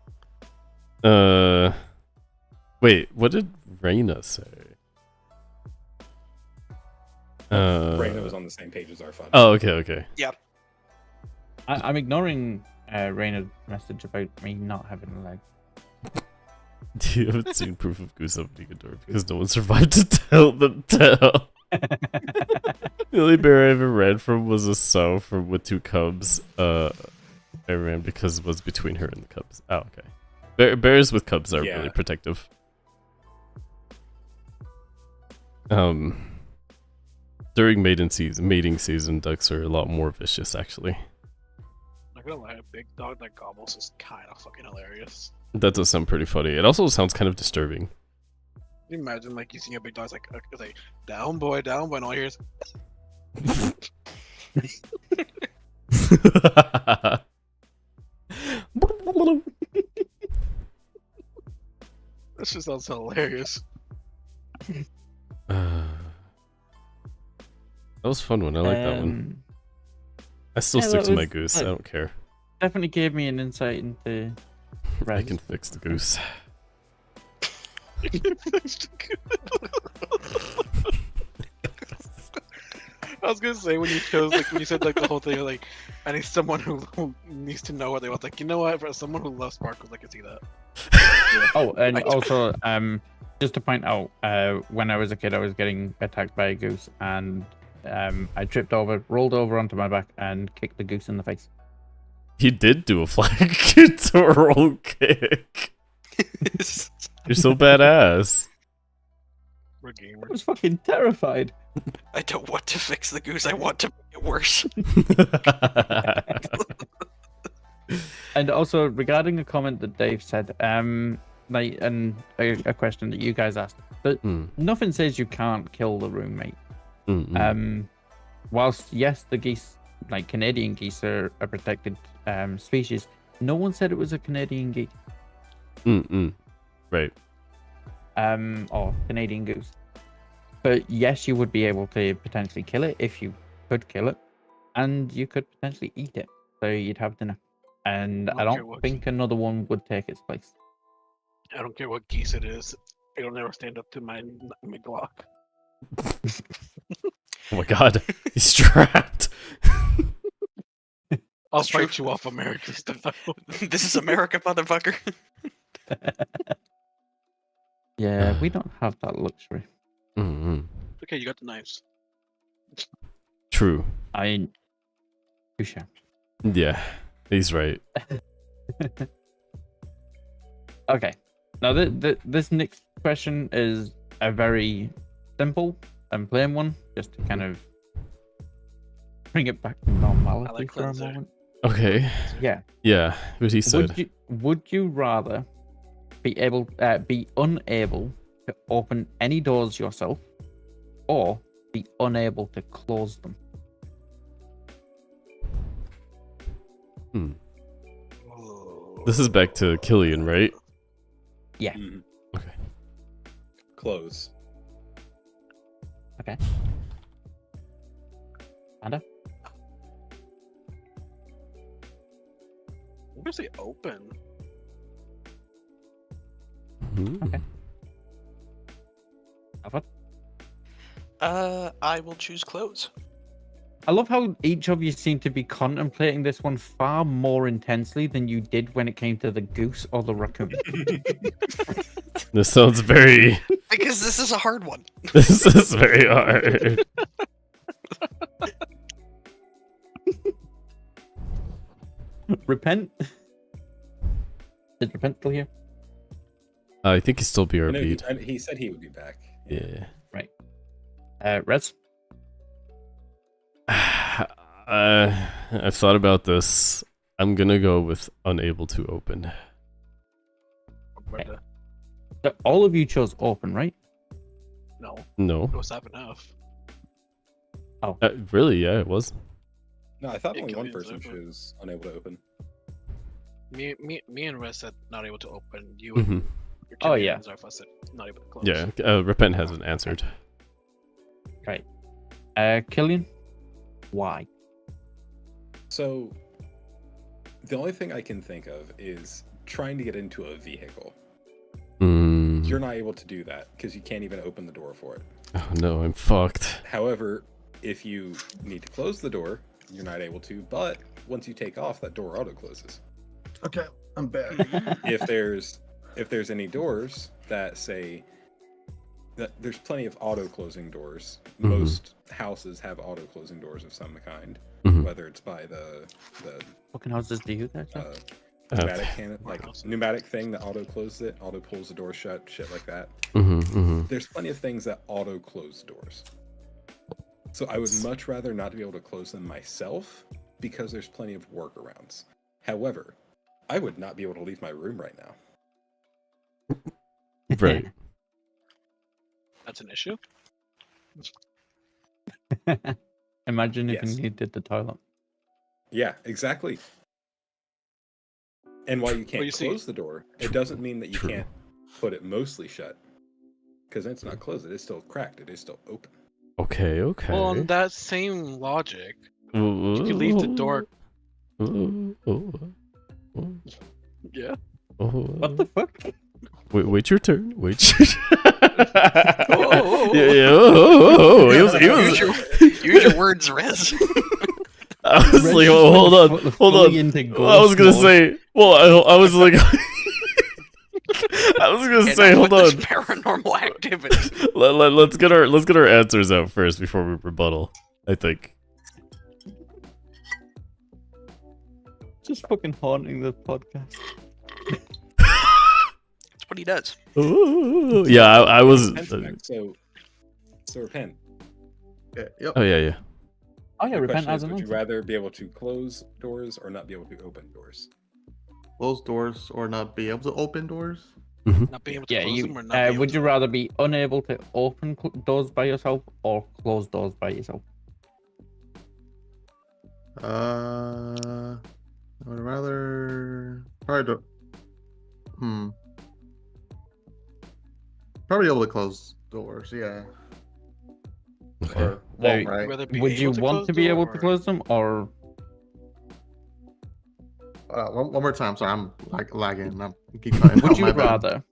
Wait, what did Reyna say? Reyna was on the same page as our fun. Oh, okay. Yep. I'm ignoring Reyna's message about me not having a leg. You haven't seen proof of goose opening a door because no one survived to tell the tale. The only bear I ever ran from was a sow with 2 cubs. I ran because it was between her and the cubs. Oh, okay. Bears with cubs are really protective. During mating season, ducks are a lot more vicious, actually. Not gonna lie, a big dog that gobbles is kind of fucking hilarious. That does sound pretty funny. It also sounds kind of disturbing. Can you imagine, like, you see a big dog, it's like, down boy, and all you hear is... That just sounds hilarious. That was a fun one. I like that one. I still yeah, stick that to my was, goose. like, I don't care. Definitely gave me an insight into. I Res. can fix the goose. I was gonna say when you chose, like when you said like the whole thing, like I need someone who needs to know what they want. Like, you know what? For someone who loves sparkles, I can see that. Oh, and also, just to point out, when I was a kid, I was getting attacked by a goose, and I tripped over, rolled over onto my back, and kicked the goose in the face. He did do a flag roll kick. You're so badass. We're I gamers. was fucking terrified. I don't want to fix the goose. I want to make it worse. And also, regarding a comment that Dave said, like, and a question that you guys asked, but nothing says you can't kill the roommate. Whilst yes, the geese, like Canadian geese, are a protected species, no one said it was a Canadian geese. Right. Or Canadian goose. But yes, you would be able to potentially kill it if you could kill it, and you could potentially eat it. So you'd have dinner. And I don't think another one would take its place. I don't care what geese it is. It'll never stand up to my Glock. Oh my god, he's trapped. I'll That's true. fight you off American style. This is America, motherfucker. Yeah, we don't have that luxury. Okay, you got the knives. True. Touche. Yeah, he's right. Okay. Now, this next question is a very simple and plain one, just to kind of bring it back to normality for a cleanser. moment. Okay. Yeah. What he said. Would you rather be unable to open any doors yourself, or be unable to close them? This is back to Killian, right? Yeah. Okay. Close. Okay. Amanda? I'm gonna say open. Okay. Alfred? I will choose clothes. I love how each of you seem to be contemplating this one far more intensely than you did when it came to the goose or the raccoon. This sounds very. Because this is a hard one. This is very hard. Repent? Is Repent still here? I think he's still I know BRB'd. he said he would be back. Yeah. Rez? I've thought about this. I'm gonna go with unable to open. Okay. So all of you chose open, right? No, No. it was have enough. Really? Yeah, it was. No, I thought Yeah, only one Killian's person open. chose unable to open. Me and Rez said not able to open. You Mhm. and your Oh, yeah. and Zarfa said not able to close. Yeah. Repent hasn't answered. Right. Killian? Why? So, the only thing I can think of is trying to get into a vehicle. You're not able to do that because you can't even open the door for it. Oh no, I'm fucked. However, if you need to close the door, you're not able to, but once you take off, that door auto closes. Okay, I'm back. If there's any doors that say that there's plenty of auto closing doors. Most houses have auto closing doors of some kind, whether it's by the Fucking houses do you that? pneumatic pneumatic thing that auto closes it, auto pulls the door shut, shit like that. There's plenty of things that auto close doors. So I would much rather not be able to close them myself because there's plenty of workarounds. However, I would not be able to leave my room right now. Right. That's an issue. Imagine if Yes. you did the toilet. Yeah, exactly. And while you can't you see- close the door, it doesn't mean that you True. can't put it mostly shut. Because it's not closed, it is still cracked, it is still open. Okay, okay. Well, on that same logic, you you leave the door. Yeah. What the fuck? Wait your turn. Wait. Oh. Yeah. He was. Use your words, Rez. I was like, oh, hold on. I was gonna say. Well, I was like. I was gonna say, hold on. Paranormal activity. Let's get our answers out first before we rebuttal. I think. Just fucking haunting the podcast. That's what he does. Ooh. Yeah, I was. So repent. Yeah, yep. Oh yeah. Oh yeah, The repent question as is, an would you answer. rather be able to close doors or not be able to open doors? Close doors or not be able to open doors? Not being able to Yeah, close you. them or not be able Would to- you rather be unable to open doors by yourself or close doors by yourself? I would rather probably probably able to close doors. Yeah. Okay. Or won't, So, right? Rather be Would you able to want close to be door able to or- close them, or One more time. Sorry, I'm like lagging. I'm keep cutting would out, you my bad. rather?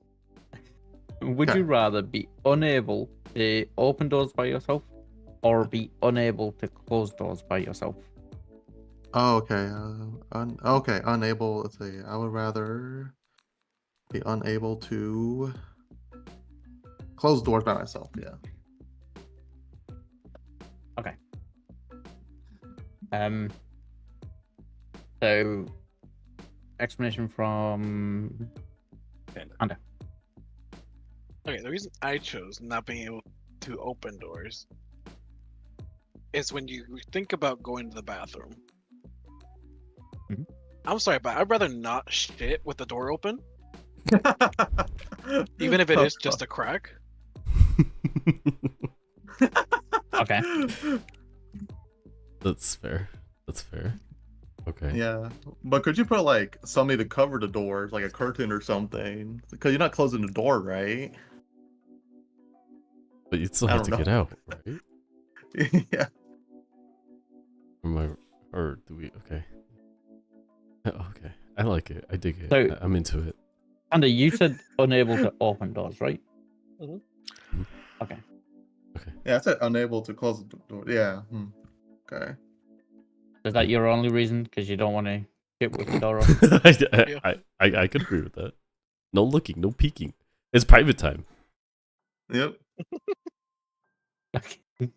Would Okay. you rather be unable to open doors by yourself, or be unable to close doors by yourself? Oh, okay. Okay, unable. Let's see. I would rather be unable to close doors by myself. Yeah. So, explanation from Panda. Okay, the reason I chose not being able to open doors is when you think about going to the bathroom. Mhm. I'm sorry, but I'd rather not shit with the door open, even if it is just a crack. Okay. That's fair. Okay. Yeah, but could you put like something to cover the doors, like a curtain or something? Because you're not closing the door, right? But you'd still I have to don't get out, right? Yeah. Or do we? Okay. Okay. I like it. I dig it. So- I'm into it. Andy, you said unable to open doors, right? Yeah, I said unable to close the door. Yeah. Okay. Is that your only reason? Because you don't want to get with the door open? I could agree with that. No looking, no peeking. It's private time. Yep.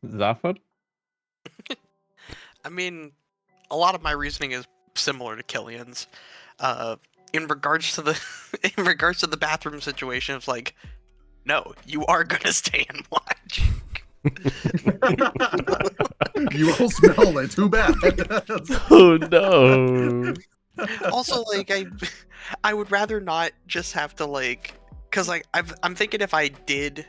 Zafford? I mean, a lot of my reasoning is similar to Killian's. In regards to the bathroom situation, it's like, no, you are gonna stay and watch. You will smell it. Too bad. Oh no. Also, like, I would rather not just have to like, cause like I'm thinking if I did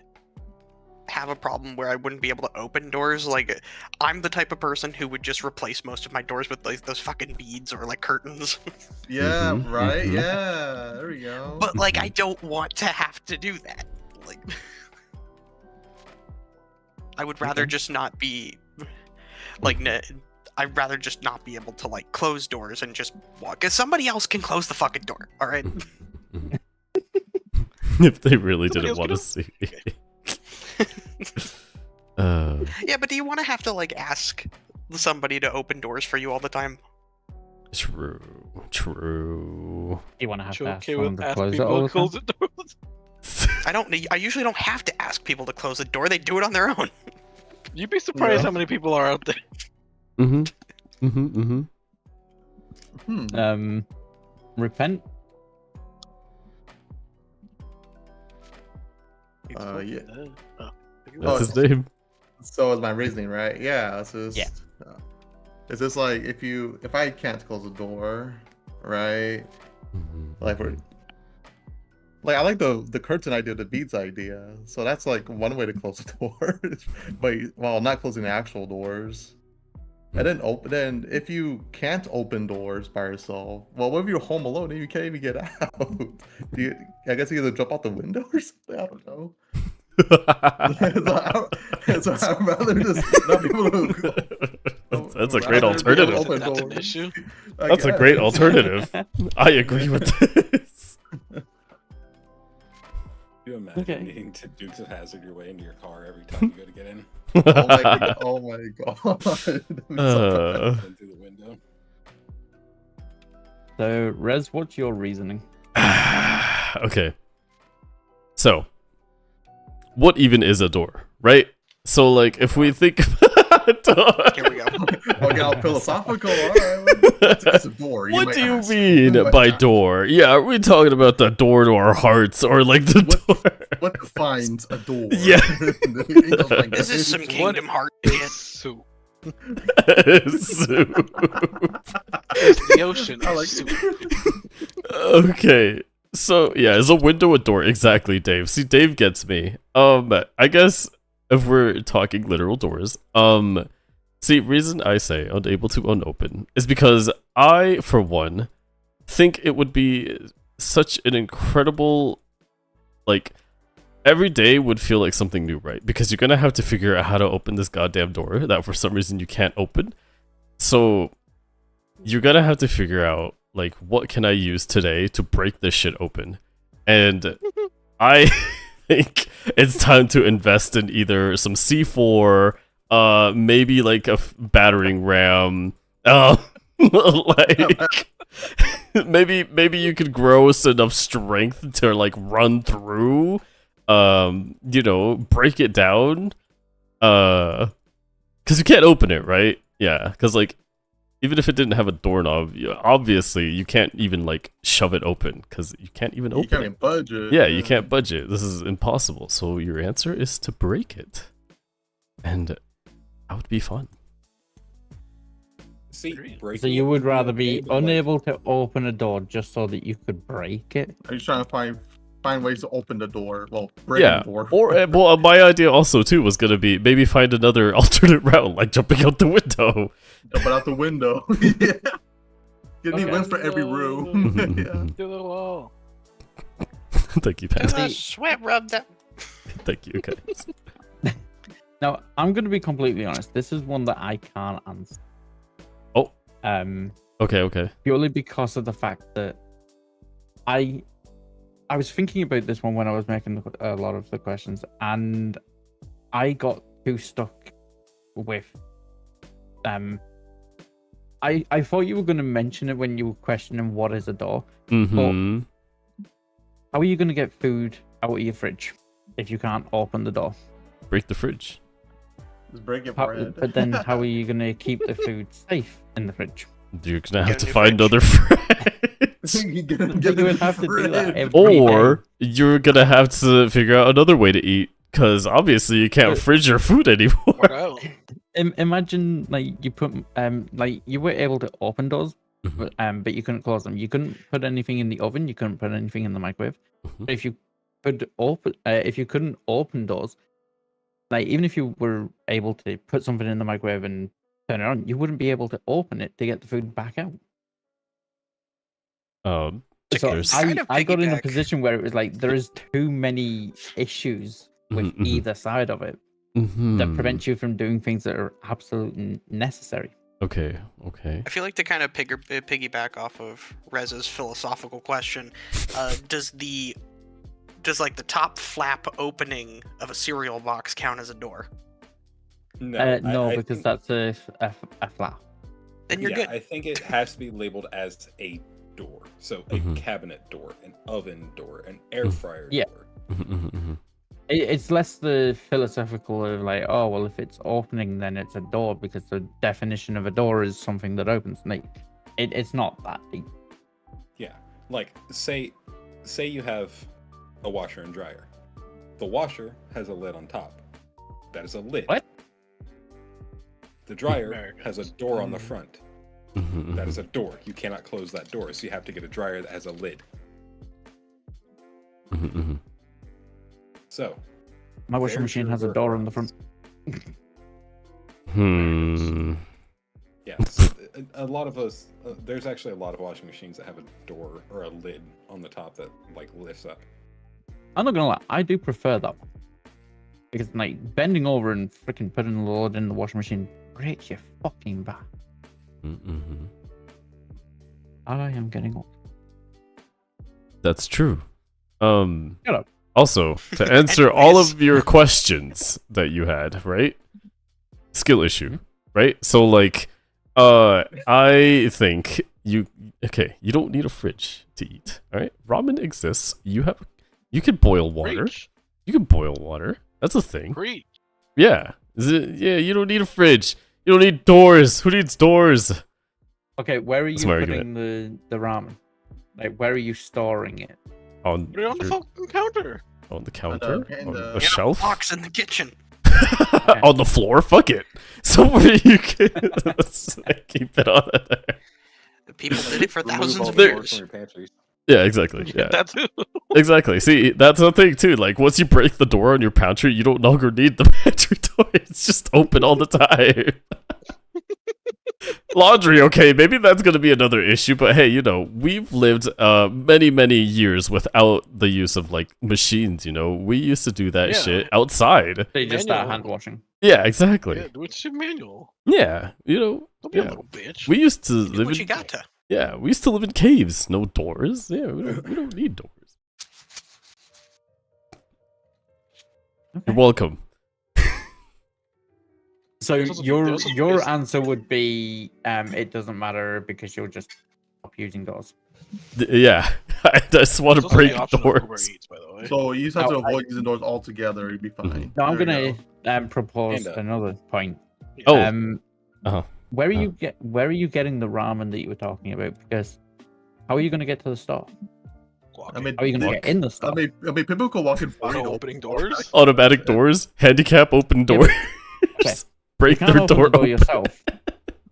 have a problem where I wouldn't be able to open doors, like I'm the type of person who would just replace most of my doors with like those fucking beads or like curtains. Yeah. Mhm, Right. mhm. Yeah. There we go. But like I don't want to have to do that. Like I would rather Okay. just not be like I'd rather just not be able to like close doors and just walk. Cause somebody else can close the fucking door. All right. If they really Somebody didn't want to else see. Yeah, but do you want to have to like ask somebody to open doors for you all the time? True. You want to have You to ask okay someone with to asking close it people all to the time? close the doors? I usually don't have to ask people to close the door. They do it on their own. You'd be surprised Yeah. how many people are out there. Repent? Yeah. Oh. That's his name. So is my reasoning, right? Yeah. It's just, Yeah. It's just like if I can't close the door, right? Like I like the curtain idea, the beads idea. So that's like one way to close the door. But well, not closing the actual doors. And then if you can't open doors by yourself, well, what if you're home alone and you can't even get out? I guess you either jump out the window or something. I don't know. So I'd rather just not be able to. That's a great alternative. Open That's an doors, issue. I That's a great guess. alternative. I agree with this. You imagine Okay. needing to Dukes of Hazard your way into your car every time you go to get in? Oh my god. That'd be so Uh, Run through the window. So, Rez, what's your reasoning? okay. So, what even is a door, right? So, like, if we think about Here we go. Okay, all philosophical. All right, that's a door. what might do you ask. mean might by ask. door? Yeah, are we talking about the door to our hearts or like the door? What defines a door? Yeah. This is some Kingdom Hearts Is shit. soup. Soup. It's the ocean. I of like soup. Okay. So yeah, is a window a door? Exactly, Dave. See, Dave gets me. I guess if we're talking literal doors, see, reason I say unable to unopen is because I, for one, think it would be such an incredible, like, every day would feel like something new, right? Because you're gonna have to figure out how to open this goddamn door that for some reason you can't open. So you're gonna have to figure out, like, what can I use today to break this shit open? And I think it's time to invest in either some C4, maybe like a battering ram, like maybe you could grow enough strength to like run through, break it down, because you can't open it, right? Yeah, because like, even if it didn't have a doorknob, obviously you can't even like shove it open because you can't even You open can't it. even budget. Yeah, you can't budge it. This is impossible. So your answer is to break it, and that would be fun. See, breaking So you it would would rather okay, be but, like, unable to open a door just so that you could break it? Are you trying to find ways to open the door? Well, break Yeah, the door. or well, my idea also too was gonna be maybe find another alternate route, like jumping out the window. Jumping out the window. Yeah. You need Okay. wins for every room. Yeah. To the wall. Thank you, Pat. The sweat rub that. Thank you, guys. Now, I'm going to be completely honest. This is one that I can't answer. Oh. Um, Okay. purely because of the fact that I was thinking about this one when I was making a lot of the questions, and I got too stuck with I thought you were going to mention it when you were questioning what is a door. Mm-hmm. How are you going to get food out of your fridge if you can't open the door? Break the fridge. Just break it, How, bread. but then how are you going to keep the food safe in the fridge? You're gonna have Get a to new find fridge. another fridge. You get You would have to do that bread. every Or day. you're gonna have to figure out another way to eat, because obviously you can't But- fridge your food anymore. What else? Imagine like you put like you were able to open doors, Mhm. but you couldn't close them. You couldn't put anything in the oven. You couldn't put anything in the microwave. Mhm. But if you couldn't open doors, like even if you were able to put something in the microwave and turn it on, you wouldn't be able to open it to get the food back out. So There's- kind of I got in a piggyback. position where it was like there is too many issues with Mhm, mhm. either side of it that prevent you from doing things that are absolutely necessary. Okay. I feel like to kind of piggyback off of Rez's philosophical question, does like the top flap opening of a cereal box count as a door? No, No, I because think- that's a flap. Then you're yeah, good. I think it has to be labeled as a door. So a Mhm. cabinet door, an oven door, an air Mhm. fryer Yeah. door. It's less the philosophical of like, oh well, if it's opening, then it's a door because the definition of a door is something that opens. Like, it's not that deep. Yeah. Like say you have a washer and dryer. The washer has a lid on top. That is a lid. What? The dryer Americans. has a door on the front. That is a door. You cannot close that door, so you have to get a dryer that has a lid. So, My washing there's machine your has a door on the workarounds. front. a lot of those. There's actually a lot of washing machines that have a door or a lid on the top that like lifts up. I'm not gonna lie, I do prefer that one. Because like bending over and freaking putting the load in the washing machine breaks your fucking back. Mm-hmm. I am getting old. That's true. Shut up. Also, to answer all Anyways. of your questions that you had, right? Skill issue, right? So like, I think you don't need a fridge to eat. All right, ramen exists. You can boil water. Preach. You can boil water. That's a thing. Preach. Yeah. Yeah, you don't need a fridge. You don't need doors. Who needs doors? Okay, where are you That's my putting the ramen? Like, where are you storing it? On Put it on the fucking counter. on the counter? and, On the in In a shelf? box in the kitchen. On the floor? Fuck it. Somewhere you can keep it on there. The people did it for Remove thousands all of the doors years. from your pantries. Yeah, exactly. Yeah. That too. Exactly. See, that's the thing too. Like, once you break the door on your pantry, you don't longer need the pantry door. It's just open all the time. Laundry, okay, maybe that's gonna be another issue. But hey, we've lived many years without the use of like machines. We used to do that Yeah. shit outside. They just start Manual. hand washing. Yeah, exactly. Yeah, do it shit manual. Yeah, Don't be a Yeah. little bitch. we used to Do live what in you got to. yeah, we used to live in caves. No doors. Yeah, we don't need doors. You're welcome. So There's also- your there's also- your there's- answer would be it doesn't matter because you'll just stop using doors. Yeah, I just want There's to also the break option of Uber doors. Eats, by the way. So you just have to Oh, avoid using doors altogether. You'd be fine. Mhm. Now I'm There you gonna go. propose Panda. another point. Oh, Where are Uh-huh. where are you getting the ramen that you were talking about? Because how are you gonna get to the store? I mean, How are you gonna Walk. get in the store? I mean, people can walk in for Auto you. opening doors. automatic doors, handicap open Yeah, doors. Okay. Break you can't their open door the door open. yourself.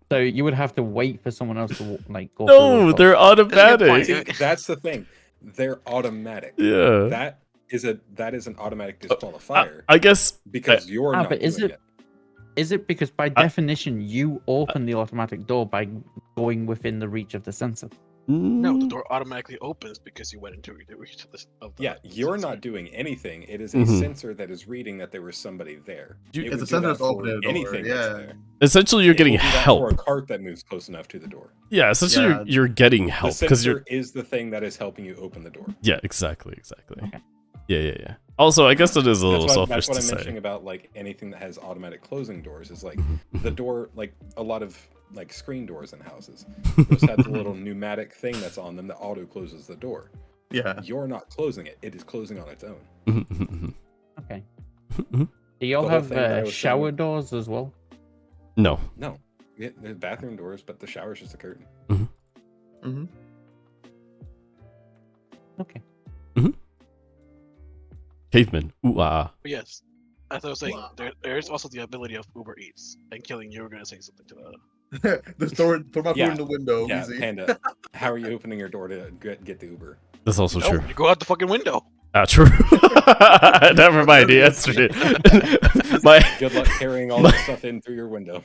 So you would have to wait for someone else to like go. No, through they're That's a good automatic. point. See, that's the thing. They're automatic. Yeah. That is an automatic disqualifier I guess because you're not but is doing it- Is it because by definition you open the automatic door by going within the reach of the sensor? No, the door automatically opens because you went into the reach of the Yeah, you're sensor. not doing anything. It is a Mhm. sensor that is reading that there was somebody there. You- It It's would a do sensor that that's for opening the door, anything that's yeah. there. essentially you're It getting will do that help. for a cart that moves close enough to the door. Yeah, essentially Yeah. you're getting The help because sensor you're. is the thing that is helping you open the door. Yeah, exactly. Okay. Yeah. Also, I guess it is a little That's selfish what to I'm say. mentioning about like anything that has automatic closing doors is like Mm-hmm. the door, like a lot of like screen doors in houses. Those have the little pneumatic thing that's on them that auto closes the door. Yeah. You're not closing it; it is closing on its own. Okay. Mhm. Do y'all The whole have thing that I was shower saying- doors as well? No. No, there's bathroom doors, but the shower's just a curtain. Mm-hmm. Okay. Caveman. Ooh ah. But yes, as I was saying, there is also the ability of Uber Eats and killing. You were gonna say something to that. Just throw my food Yeah. in the window. Yeah, Easy. Panda. How are you opening your door to get the Uber? That's also No, true. you go out the fucking window. Ah, true. Never mind. He answered it. My. Good luck carrying all that stuff in through your window.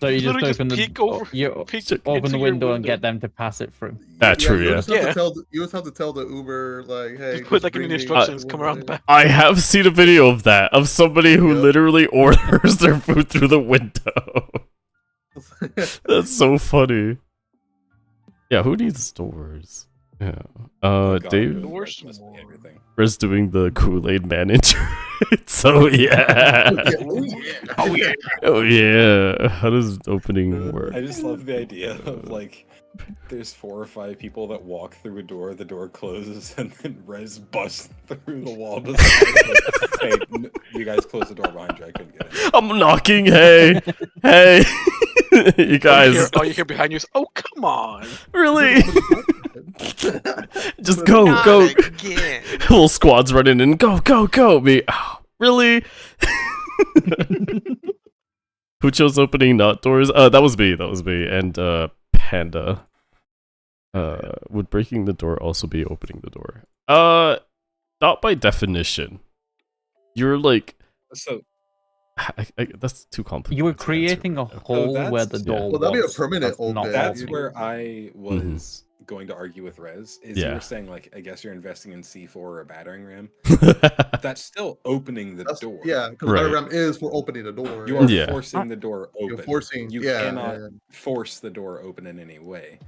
So you just Literally just open the peek over- you peek open into the your window and window. get them to pass it through. Ah, true. You Yeah. just have Yeah. to tell you just have to tell the Uber like, hey, Just put just like in bring the me instructions, to come around the back. I have seen a video of that of somebody who Yep. literally orders their food through the window. That's so funny. Yeah, who needs doors? Yeah. God, Dave The worst must be one. everything. is doing the Kool-Aid Man intro. So yeah. Oh yeah. Oh yeah. How does opening work? I just love the idea of like there's 4 or 5 people that walk through a door, the door closes, and then Rez busts through the wall beside like, hey, you guys close the door behind you, I couldn't get in. I'm knocking. Hey. Hey. You guys. All you hear behind you is, "Oh, come on!" Really? Just go, Not go. again. Whole squad's running in. Go. Me. Oh, really? Who chose opening not doors? That was me. And Panda. Would breaking the door also be opening the door? Not by definition. You're like, So That's too complicated. You were to answer creating a right now. hole where that's- the yeah. door Well, that'd be a was. permanent That's not open. That's opening. where I was going to argue with Rez. Is you Yeah. were saying like, I guess you're investing in C4 or a battering ram. That's still opening the door. Yeah, because Right. ram is for opening the door. You are Yeah. forcing the door open. You're forcing. You yeah, cannot yeah. force the door open in any way.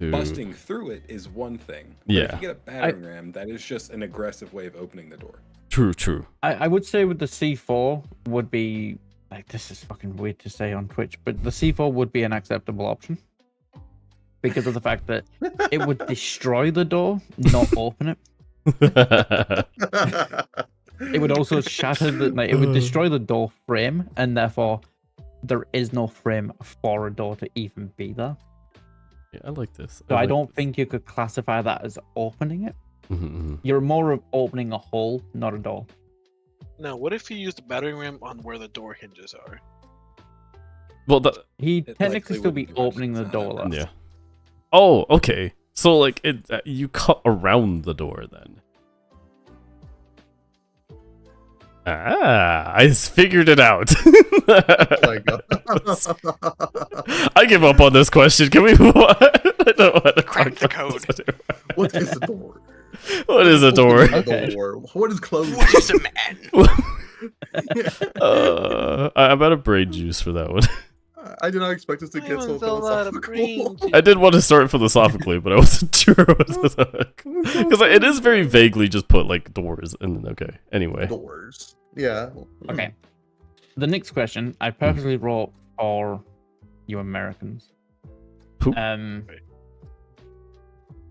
Dude. Busting through it is one thing. But Yeah. if you get a battering ram, that is just an aggressive way of opening the door. True. I would say with the C4 would be like, this is fucking weird to say on Twitch, but the C4 would be an acceptable option because of the fact that it would destroy the door, not open it. It would also shatter it would destroy the door frame, and therefore there is no frame for a door to even be there. Yeah, I like this. So I like don't this. think you could classify that as opening it. Mhm. You're more of opening a hole, not a door. Now, what if you use the battering ram on where the door hinges are? Well, He'd It technically likely still be wouldn't be worse opening the than that, door. but- though. yeah. Oh, okay. So like it, you cut around the door then. Ah, I figured it out. Oh my god. I give up on this question. Can we? What? I don't want to Crack the code. What is the door? What is a door? Opening Okay. the door. What is closing? What is a man? I'm out of brain juice for that one. I did not expect us to get so philosophical. I did want to start philosophically, but I wasn't sure what because it is very vaguely just put like doors and then okay. Anyway, Doors. Yeah. Okay. The next question I purposely wrote for you Americans. Who?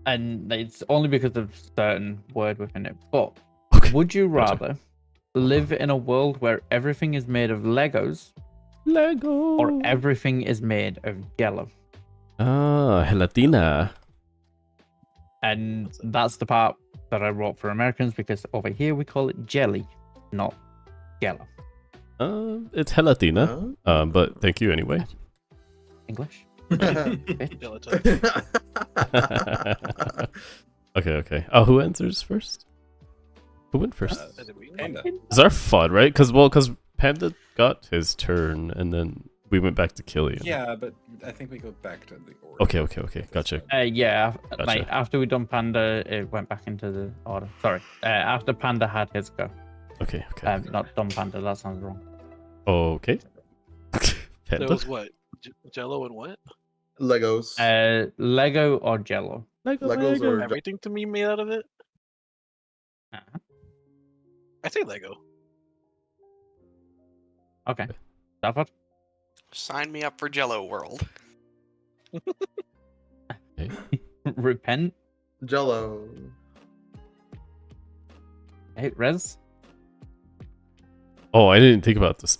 And it's only because of certain word within it. But Okay. would you Gotcha. rather live in a world where everything is made of Legos Lego or everything is made of Jello? gelatina. And that's the part that I wrote for Americans because over here we call it jelly, not Jello. It's gelatina. But thank you anyway. English. Okay. Oh, who answers first? Who went first? Panda. Is our FUD, right? Because Panda got his turn, and then we went back to Killian. Yeah, but I think we go back to the order. Okay. Gotcha. Yeah, Gotcha. like after we done Panda, it went back into the order. Sorry, after Panda had his go. Okay. Not Dumb Panda, that sounds wrong. Okay. There Panda? was what? Jello and what? Legos. Lego or Jello? Legos are Everything to me made out of it? Uh-huh. I say Lego. Okay. Stafford? Sign me up for Jello World. Repent? Jello. Hey, Rez? Oh, I didn't think about this.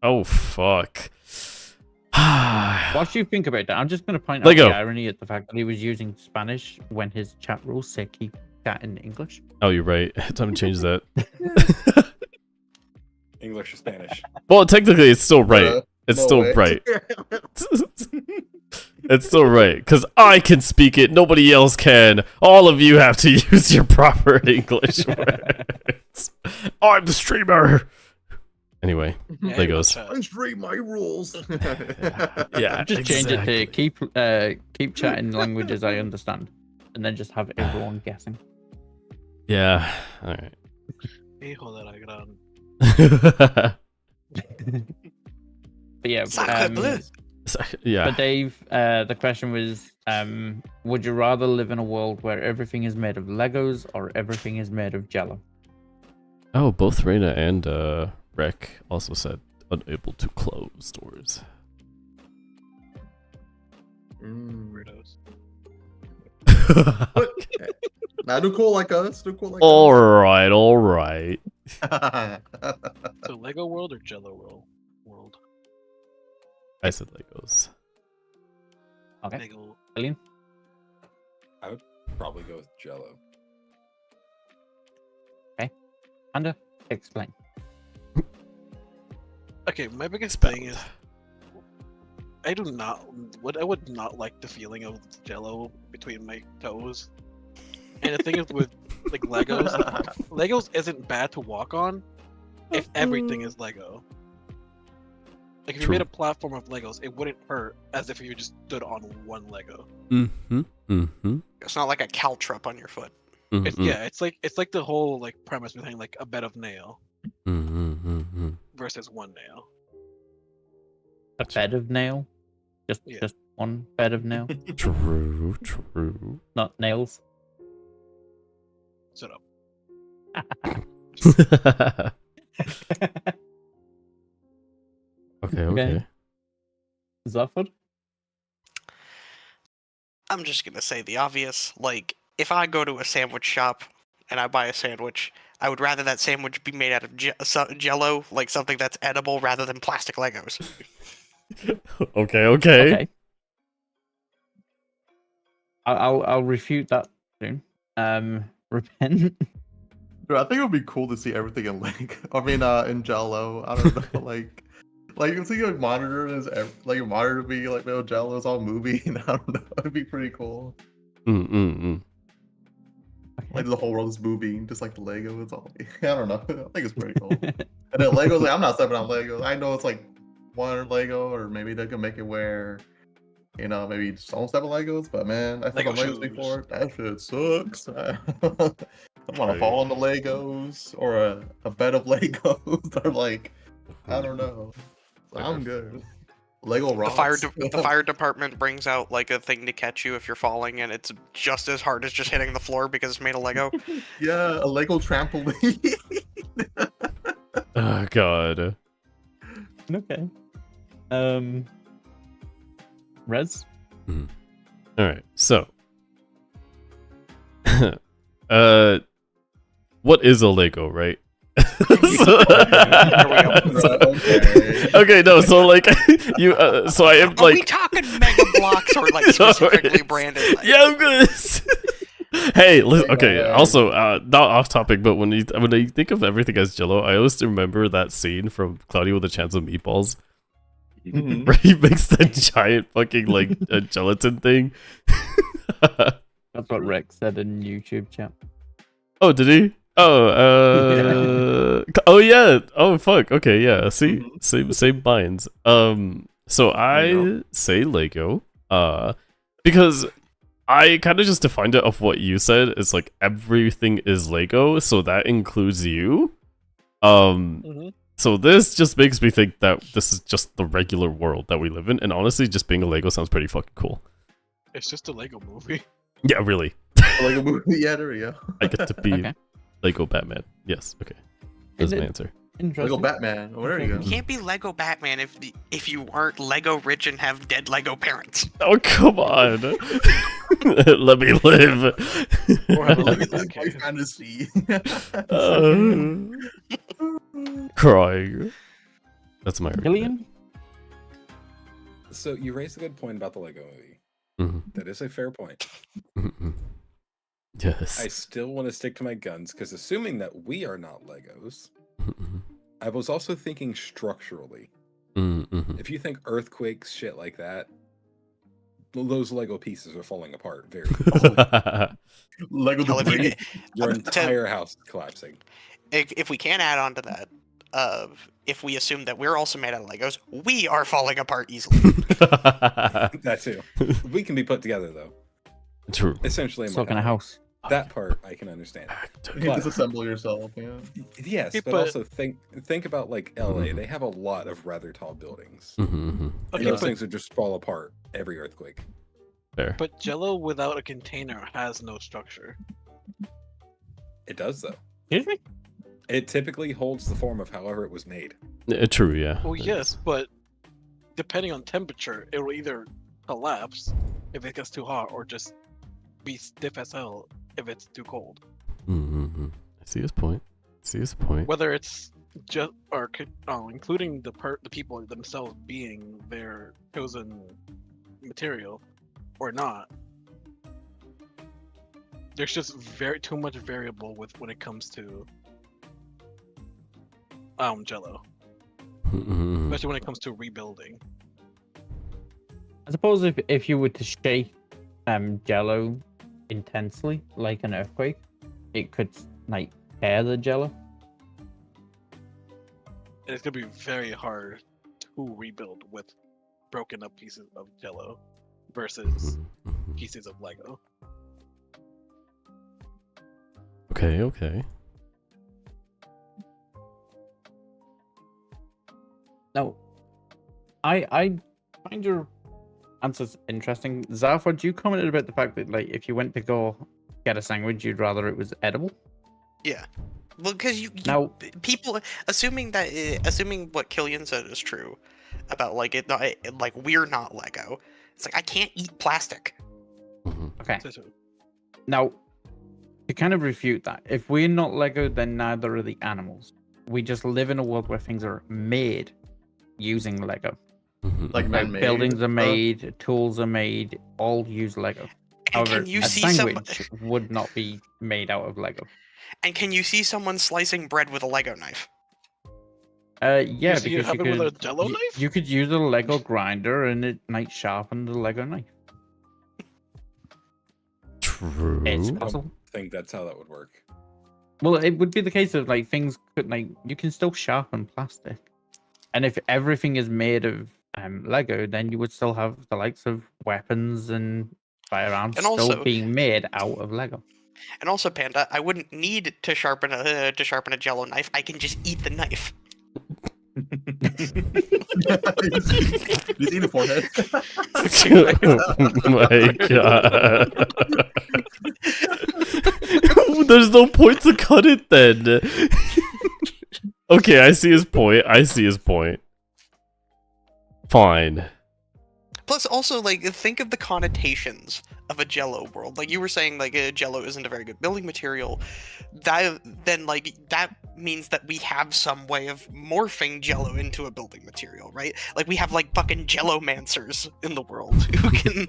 Oh fuck. Whilst you think about that, I'm just going to point out Lego. the irony at the fact that he was using Spanish when his chat rules say keep that in English. Oh, you're right. Time to change that. English or Spanish? Well, technically, it's still right. It's No still way. right. It's still right because I can speak it. Nobody else can. All of you have to use your proper English words. I'm the streamer. Anyway, Legos. I stream my rules. Yeah, Just change it exactly. to keep chatting languages I understand, and then just have everyone guessing. Yeah. All right. Hijo de la gran. But yeah, Sacre bleu. Yeah. but Dave, the question was, would you rather live in a world where everything is made of Legos or everything is made of Jello? Oh, both Reina and Rek also said unable to close doors. Weirdos. Okay. Now do cool like us. Do cool like All right. us. So Lego World or Jello World? I said Legos. Okay. Lego. Alien? Probably go with Jello. Panda? Explain. Okay, my biggest Expound. thing is I would not like the feeling of Jello between my toes. And the thing is with like Legos. Legos isn't bad to walk on if everything is Lego. Like if you True. made a platform of Legos, it wouldn't hurt as if you just stood on one Lego. Mm-hmm. Mm-hmm. It's not like a caltrop on your foot. It's, yeah, it's like the whole like premise behind like a bed of nail Mm-hmm. versus one nail. A bed of nail? Yeah. Just one bed of nail? True. True. Not nails? Shut up. Okay. Okay. Zaphod? I'm just gonna say the obvious. Like, if I go to a sandwich shop and I buy a sandwich, I would rather that sandwich be made out of Jello, like something that's edible, rather than plastic Legos. Okay. Okay. I'll refute that soon. Repent. Dude, I think it would be cool to see everything in in Jello. I don't know, like you can see like monitors, like your monitor be like little Jello, it's all moving. I don't know, it'd be pretty cool. Like the whole world is moving, just like the Lego. It's all I don't know. I think it's pretty cool. And then Legos, like I'm not stepping on Legos. I know it's like one Lego, or maybe they can make it where, maybe don't step on Legos. But man, I stepped on Lego Legos shoes. before. That shit sucks. I want to fall on the Legos or a bed of Legos or like I don't know. I'm good. Lego rocks. The fire department brings out like a thing to catch you if you're falling, and it's just as hard as just hitting the floor because it's made of Lego. Yeah, a Lego trampoline. Oh God. Okay. Rez? All right. So, what is a Lego, right? Okay, no. So like you, so I am Are we like. talking Mega Blocks or like specifically branded? Like, Yeah, I'm good. Hey, listen, okay. Also, not off topic, but when you think of everything as Jello, I always remember that scene from Cloudy with a Chance of Meatballs, where he makes that giant fucking like gelatin thing. That's what Rex said in YouTube chat. Oh, did he? Oh, oh yeah. Oh fuck. Okay, yeah. See, same minds. So I say Lego, because I kind of just defined it off what you said. It's like everything is Lego, so that includes you. So this just makes me think that this is just the regular world that we live in, and honestly, just being a Lego sounds pretty fucking cool. It's just a Lego movie. Yeah, really. Lego movie. Yeah, there we go. I get to be Okay. Lego Batman. Yes. Okay. That's my answer. Interesting. Lego Batman. Oh, there you go. you can't be Lego Batman if you aren't Lego rich and have dead Lego parents. Oh come on. Let me live. Or have a Let Lego me live my Batcave. fantasy. Crying. That's my Gillian? So you raised a good point about the Lego movie. Mhm. That is a fair point. Yes. I still want to stick to my guns because assuming that we are not Legos, I was also thinking structurally. If you think earthquakes, shit like that, those Lego pieces are falling apart very fast. Lego Hell, if you- debris. Your to- entire house is collapsing. If we can add on to that, if we assume that we're also made out of Legos, we are falling apart easily. That too. We can be put together though. True. Essentially, in So my can a head. house. That part I can understand. You can But- disassemble yourself. Yeah. Yes, Yeah, but but- also think about like LA. They have a lot of rather tall buildings. Okay, And those but, things would just fall apart every earthquake. Fair. but Jello without a container has no structure. It does though. Excuse me? It typically holds the form of however it was made. True, yeah. Well, yes, but depending on temperature, it will either collapse if it gets too hot, or just be stiff as hell if it's too cold. I see his point. Whether it's just or including the people themselves being their chosen material or not, there's just too much variable when it comes to Jello, especially when it comes to rebuilding. I suppose if you were to shake Jello intensely, like an earthquake, it could like tear the Jello. And it's gonna be very hard to rebuild with broken up pieces of Jello versus pieces of Lego. Okay, okay. No, I find your answers interesting. Zafar, you commented about the fact that like if you went to go get a sandwich, you'd rather it was edible. Yeah. Well, because Now- people assuming what Killian said is true about like like we're not Lego. It's like I can't eat plastic. Okay. So- Now, to kind of refute that, if we're not Lego, then neither are the animals. We just live in a world where things are made using Lego. Mm-hmm. Like man-made Buildings are stuff. made, tools are made, all use Lego. And However, can you a see sandwich would not be made out of Lego. And can you see someone slicing bread with a Lego knife? Yeah, see it because you happen with a could, Jell-O knife? you could use a Lego grinder and it might sharpen the Lego knife. True. It's I don't possible. think that's how that would work. Well, it would be the case of like things could like you can still sharpen plastic, and if everything is made of Lego, then you would still have the likes of weapons and firearms And still also- being made out of Lego. And also, Panda, I wouldn't need to sharpen a Jello knife. I can just eat the knife. You see the forehead? Oh my god. There's no point to cut it then. Okay, I see his point. Fine. Plus, also, like, think of the connotations of a Jello world. Like you were saying, like, Jello isn't a very good building material. That means that we have some way of morphing Jello into a building material, right? Like we have like fucking Jello-mancers in the world who can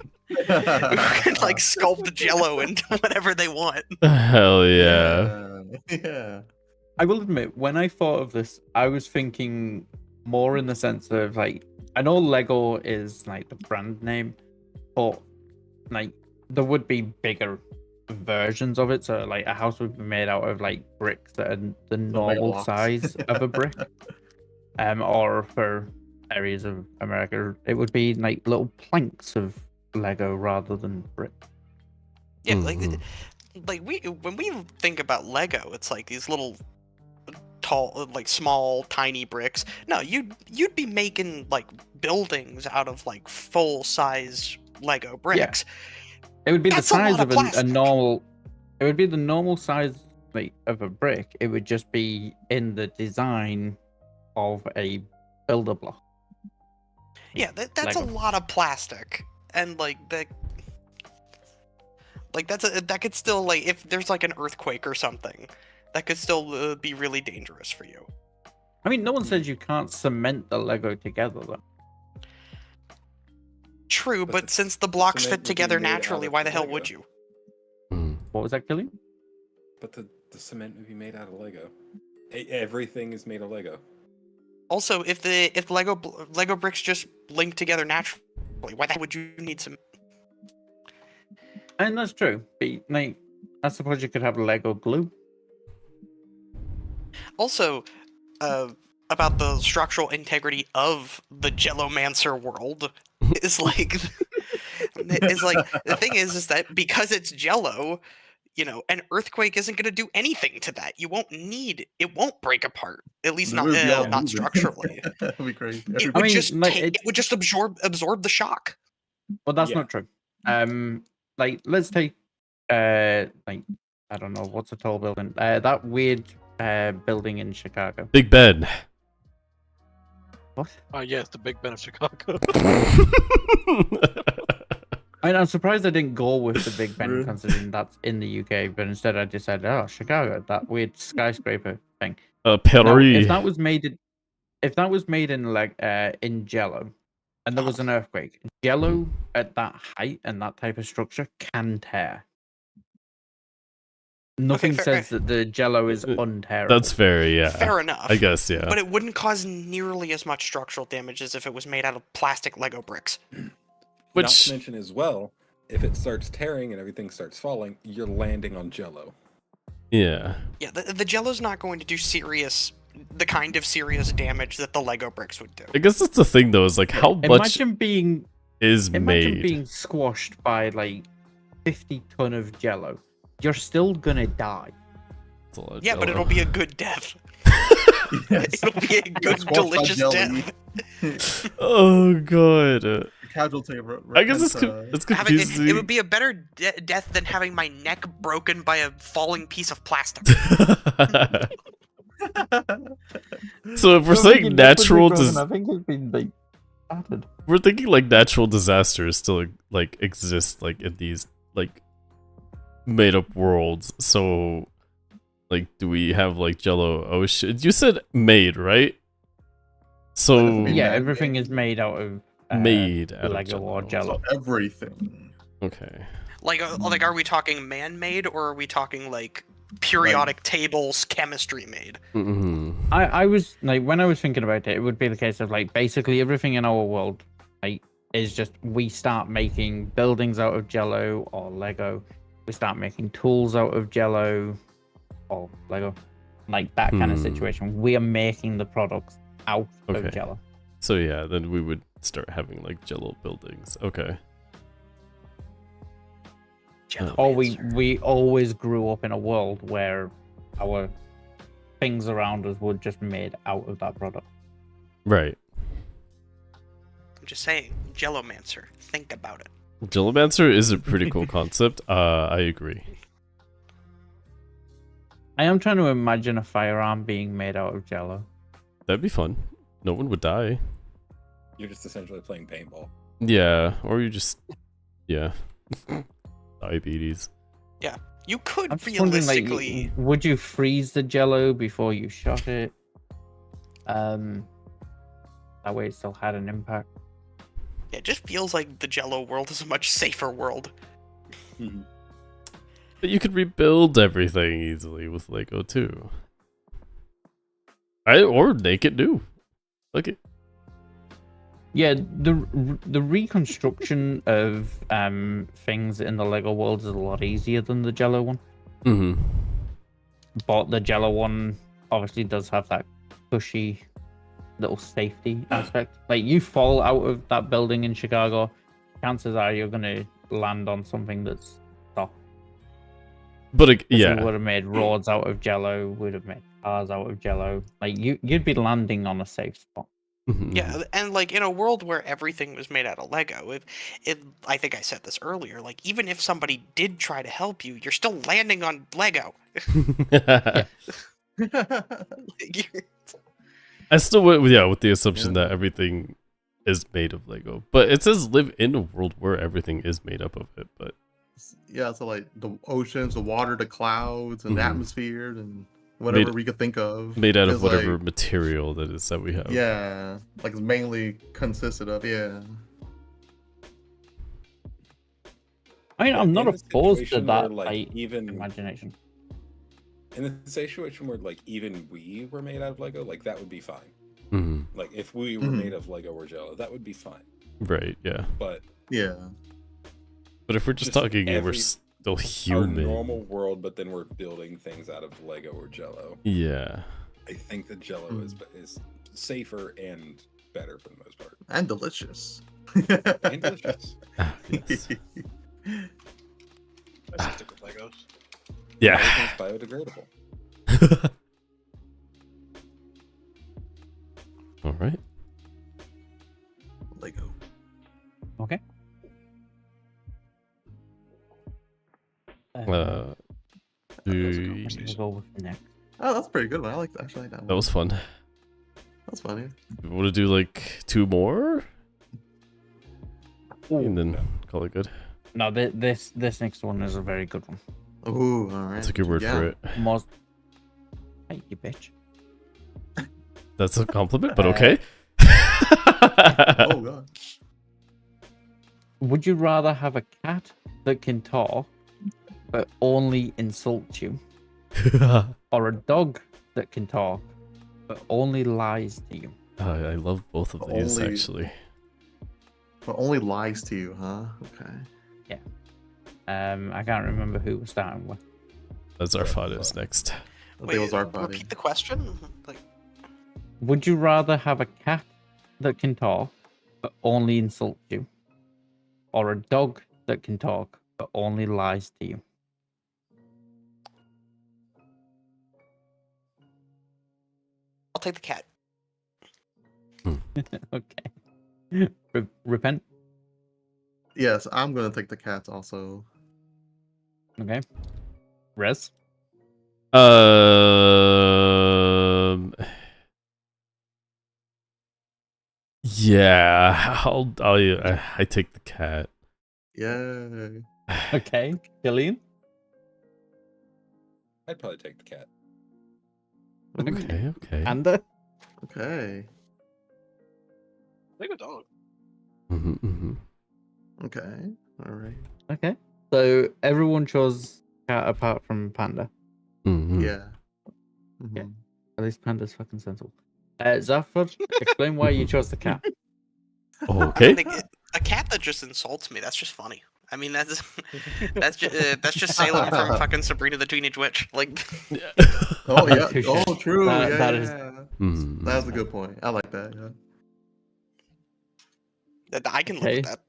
like sculpt Jello into whatever they want. Hell yeah. Yeah. I will admit, when I thought of this, I was thinking more in the sense of like, I know Lego is like the brand name, but like there would be bigger versions of it. So like a house would be made out of like bricks that are the normal blocks. size of a brick. Or for areas of America, it would be like little planks of Lego rather than brick. Yeah, Mhm. like when we think about Lego, it's like these little tall, like small, tiny bricks. No, you'd be making like buildings out of like full size Lego bricks. It would be That's the a size lot of of a plastic. normal. It would be the normal size like of a brick. It would just be in the design of a builder block. Yeah, that's a Lego. lot of plastic, and like that. Like that could still like if there's like an earthquake or something, that could still be really dangerous for you. I mean, no one says you can't cement the Lego together though. True, But but the since the blocks cement fit would be together made out naturally, of why the hell Lego. would you? Mm. What was that, Killian? But the cement would be made out of Lego. Everything is made of Lego. Also, if Lego bricks just link together naturally, why the hell would you need some? And that's true. But, like, I suppose you could have Lego glue. Also, about the structural integrity of the Jello-mancer world is like the thing is that because it's Jello, you know, an earthquake isn't going to do anything to that. It won't break apart. At least not Literally all not moving. structurally. That'd be crazy. It Everybody- would mean, just like, it would just absorb the shock. Well, that's Yeah. not true. Like, let's take, like, I don't know, what's a tall building? That weird building in Chicago. Big Ben. What? Yes, the Big Ben of Chicago. I mean, I'm surprised I didn't go with the Big Ben, True. considering that's in the UK, but instead I just said, oh, Chicago, that weird skyscraper thing. Now, Paris. if that was made in like in Jello, and there was an earthquake, Jello at that height and that type of structure can tear. Nothing fair- says that the Jello is Uh, untearable. That's fair, yeah. Fair enough. I guess, yeah. But it wouldn't cause nearly as much structural damage as if it was made out of plastic Lego bricks. Not Which to mention as well, if it starts tearing and everything starts falling, you're landing on Jello. Yeah. Yeah, the Jello's not going to do the kind of serious damage that the Lego bricks would do. I guess that's the thing though, is like how much Imagine being is imagine made. being squashed by like 50 ton of Jello. You're still gonna die. It's a lot of Yeah, but Jell-O. it'll be a good death. Yes. It'll be a good, Squashed by delicious jelly. death. Oh god. Casualty. I guess it's it's confusing. It would be a better death than having my neck broken by a falling piece of plastic. So if we're saying natural, I think it's been like battered. we're thinking like natural disasters still like exist like in these like made up worlds. So like, do we have like Jello? Oh shit! You said made, right? So Yeah, everything is made out of made out Lego of or Jell-O. Jello. So everything. Okay. Like, are we talking man-made or are we talking like periodic tables chemistry made? Mm-hmm. I was like, when I was thinking about it, it would be the case of like basically everything in our world, like, is just we start making buildings out of Jello or Lego. We start making tools out of Jello or Lego, like that kind of situation. We are making the products out Okay. of Jello. So yeah, then we would start having like Jello buildings. Okay. Jello Or Mancer. we always grew up in a world where our things around us were just made out of that product. Right. I'm just saying, Jello Mancer. Think about it. Jellomancer is a pretty cool concept. I agree. I am trying to imagine a firearm being made out of Jello. That'd be fun. No one would die. You're just essentially playing paintball. Yeah, or you just yeah. Diabetes. You could I'm just wondering, like, realistically. would you freeze the Jello before you shot it? That way it still had an impact. It just feels like the Jello world is a much safer world. But you could rebuild everything easily with Lego too. Or make it new. Look it. Yeah, the reconstruction of things in the Lego world is a lot easier than the Jello one. Mm-hmm. But the Jello one obviously does have that cushy little safety aspect. Like, you fall out of that building in Chicago, chances are you're gonna land on something that's soft. But We yeah, would have made roads out of Jello. Would have made cars out of Jello. Like, you'd be landing on a safe spot. Mhm. Yeah, and like in a world where everything was made out of Lego, I think I said this earlier, like even if somebody did try to help you, you're still landing on Lego. I still went with with the assumption that everything is made of Lego, but it says live in a world where everything is made up of it. But Yeah, so like the oceans, the water, the clouds, and the Mhm. atmosphere, and whatever Made- we could think of. made out is, of whatever like, material that is that we have. yeah, like it's mainly consisted of. Yeah. I mean, I'm not In the opposed to situation that, where, like, even imagination. in the situation where like even we were made out of Lego, like that would be fine. Mhm. Like if we were Mhm. made of Lego or Jello, that would be fine. Right. Yeah. But Yeah. But if we're just Just talking and we're every- still our human. normal world, but then we're building things out of Lego or Jello. Yeah. I think the Jello is safer and better for the most part. And delicious. And delicious. Ah, yes. I should stick with Legos. Yeah. Everything's biodegradable. All right. Lego. Okay. Do we'll go with the next. Oh, that's a pretty good one. I like actually like that one. that was fun. That's funny. We want to do like 2 more, and then No. call it good. No, this next one is a very good one. Ooh, all right. That's a good word for it. Most. Hey, you bitch. That's a compliment, but okay. Oh god. Would you rather have a cat that can talk but only insults you, or a dog that can talk but only lies to you? I love both of these Only- actually. But only lies to you, huh? Okay. I can't remember who we're starting with. Zarfad is next. I think it was our repeat the question. Like, Would you rather have a cat that can talk but only insults you, or a dog that can talk but only lies to you? I'll take the cat. Okay. Repent. Yes, I'm gonna take the cat also. Okay. Res. Yeah, I take the cat. Yay. Okay. Killian. I'd probably take the cat. Okay, okay. Panda. Okay. Take a dog. Okay. All right. Okay. So everyone chose cat apart from Panda. Yeah. Yeah. Mhm. At least Panda's fucking sensible. Zafra, explain why you chose the cat. Okay. Like, a cat that just insults me. That's just funny. I mean, that's just Salem from fucking Sabrina the Teenage Witch. Like, Oh yeah. Touche. Oh, true. That- yeah, that yeah, is- yeah. That's a good point. I like that. Yeah. I can live Okay. with that.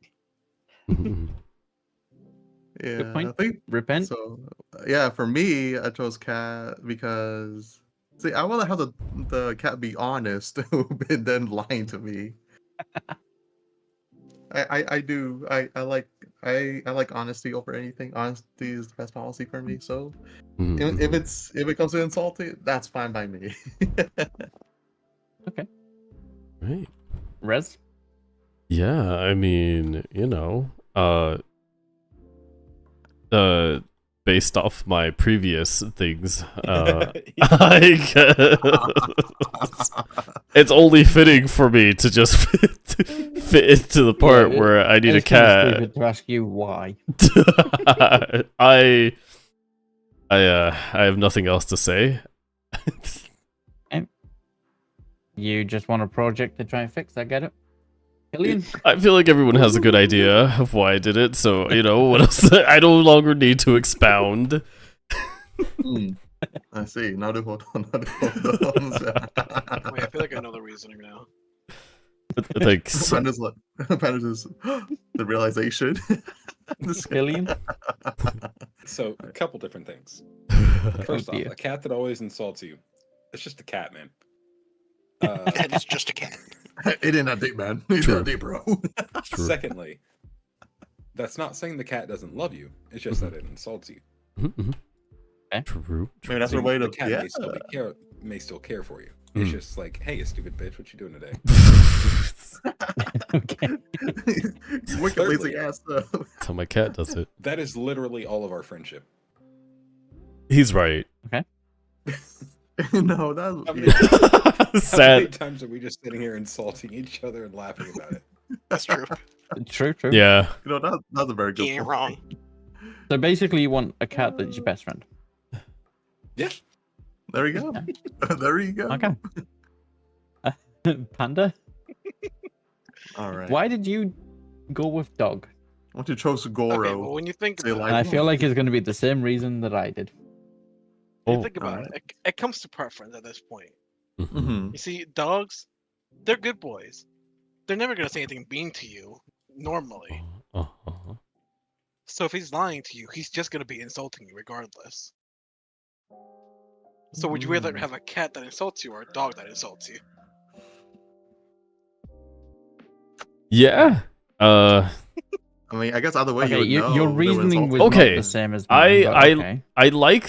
Yeah. point. I think Repent. so. Yeah. For me, I chose cat because see, I want to have the cat be honest and then lying to me. I do. I like honesty over anything. Honesty is the best policy for me. So if it comes to insulting, that's fine by me. Okay. Right. Res. Yeah, I mean, based off my previous things, it's only fitting for me to just fit into the part where I need a It's kinda cat. stupid to ask you why. I have nothing else to say. You just want a project to try and fix. I get it. Killian. I feel like everyone has a good idea of why I did it, so what else? I no longer need to expound. I see. Now do hold on. Wait, I feel like I know the reasoning now. Thanks. Panda's is the realization. Killian. So, a couple different things. First off, dear. a cat that always insults you. It's just a cat, man. That is just a cat. It ain't that deep, man. It's True. not deep, bro. True. Secondly, that's not saying the cat doesn't love you. It's just that it insults you. True. Maybe that's So a way to. the cat Yeah. may still care for you. It's just like, hey, you stupid bitch, what you doing today? Okay. You wicked lazy ass stuff. That's how my cat does it. That is literally all of our friendship. He's right. No, that's How many, how many Sad. times are we just sitting here insulting each other and laughing about it? That's true. True. Yeah. that's a very good He ain't point. wrong. So basically, you want a cat that's your best friend. There you go. There you go. Okay. Panda. All right. Why did you go with dog? Once you chose Okay, Goro, well, when you think Say about like- And I feel like it's going to be the same reason that I did. it, Oh, you think about alright. it comes to preference at this point. Mhm. You see, dogs, they're good boys. They're never gonna say anything mean to you normally. So if he's lying to you, he's just gonna be insulting you regardless. So would you rather have a cat that insults you or a dog that insults you? Yeah. I mean, I guess either way, Okay, you would know. your they were reasoning was insulting not Okay, the same as mine. but okay. I like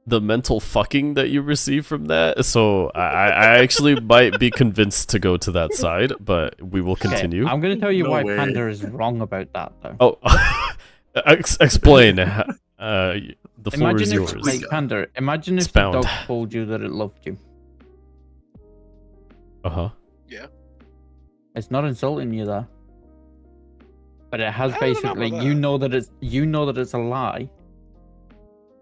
the mental fucking that you receive from that. So I actually might be convinced to go to that side, but we will Okay, continue. I'm going to tell you No why way. Panda is wrong about that, though. Oh, explain. The floor is Imagine if, yours. like, Panda, imagine if Expound. the dog told you that it loved you. It's not insulting you there. But it has I don't know basically about you that. know that it's a lie.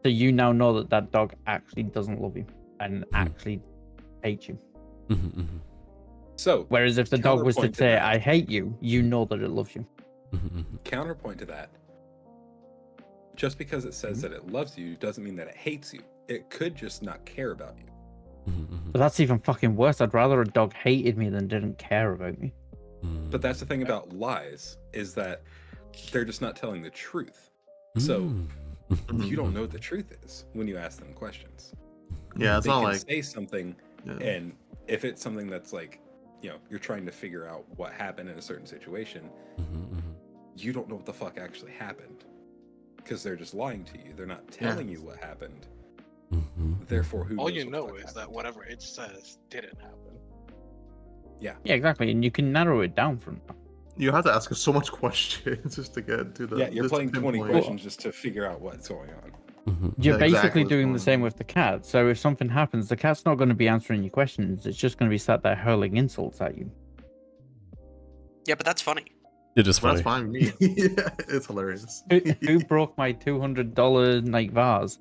So you now know that that dog actually doesn't love you and actually hates you. So, Whereas if the dog was to Counterpoint to say, that. I hate you, you know that it loves you. counterpoint to that. just because it says that it loves you doesn't mean that it hates you. It could just not care about you. But that's even fucking worse. I'd rather a dog hated me than didn't care about me. But that's the thing about lies, is that they're just not telling the truth. So you don't know what the truth is when you ask them questions. Yeah, it's They not can like say something, yeah. and if it's something that's like, you know, you're trying to figure out what happened in a certain situation, you don't know what the fuck actually happened, because they're just lying to you. They're not telling you what happened. Therefore, who All knows you what know the fuck is that happened. whatever it says didn't happen. Yeah, exactly. And you can narrow it down from that. You have to ask so much questions just to get to the. Yeah, you're just to playing 20 pinpoint. questions just to figure out what's going on. You're Yeah, basically exactly what's doing the going same on. with the cat. So if something happens, the cat's not going to be answering your questions. It's just going to be sat there hurling insults at you. Yeah, but that's funny. It is That's funny. fine with me. Yeah, it's hilarious. Who broke my $200 like vase?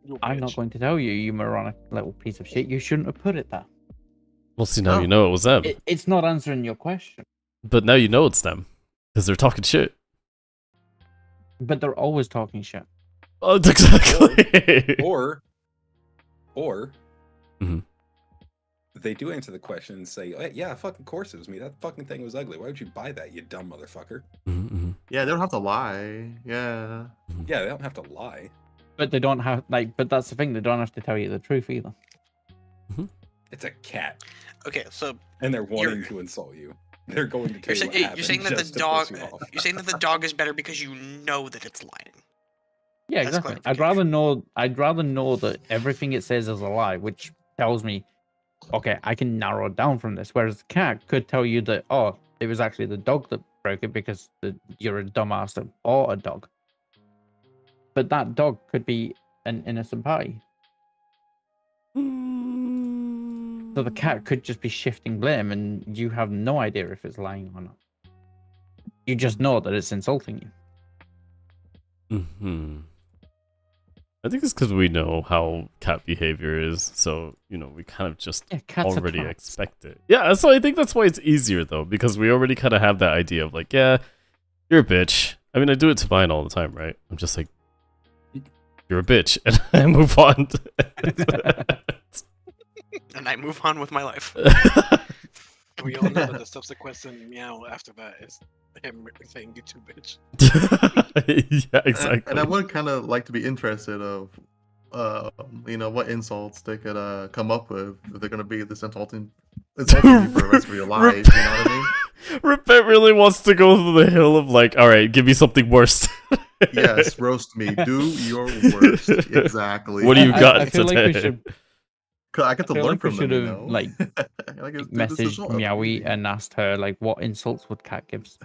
You I'm not bitch. going to tell you, you moronic little piece of shit. You shouldn't have put it there. Well, see, now Oh. you know it was them. It's not answering your question. But now you know it's them. Because they're talking shit. But they're always talking shit. Oh, exactly. Or Mhm. they do answer the question and say, "Oh, yeah, fucking course it was me. That fucking thing was ugly. Why would you buy that, you dumb motherfucker?" Yeah, they don't have to lie. Yeah. Yeah, they don't have to lie. But they don't have, but that's the thing, they don't have to tell you the truth either. It's a cat, Okay, so and they're wanting You're- to insult you. They're going to tell you're, you say- what you're happened saying that the just to dog. piss you off. You're saying that the dog is better because you know that it's lying. Yeah, That's exactly. I'd rather know that everything it says is a lie, which tells me, okay, I can narrow it down from this. Whereas the cat could tell you that, oh, it was actually the dog that broke it because you're a dumbass that bought a dog. But that dog could be an innocent party. So the cat could just be shifting blame, and you have no idea if it's lying or not. You just know that it's insulting you. I think it's because we know how cat behavior is, so you know we kind of just Yeah, cats are already cats. expect it. Yeah, so I think that's why it's easier though, because we already kind of have that idea of like, yeah, you're a bitch. I mean, I do it to mine all the time, right? I'm just like, you're a bitch, and I move on. And I move on with my life. We all know that the subsequent meow after that is him saying you too bitch. Yeah, exactly. And I would kind of like to be interested of, what insults they could come up with if they're gonna be this insulting you for the rest of your life. You know what I mean? Repet really wants to go to the hill of like, all right, give me something worse. Yes, roast me. Do your worst. Exactly. What do you got I feel like we today? should 'Cause I get to feel learn like we from should them. have, You know? like, Like, let's do this as messaged well. Meowie and asked her like what insults would cat gives.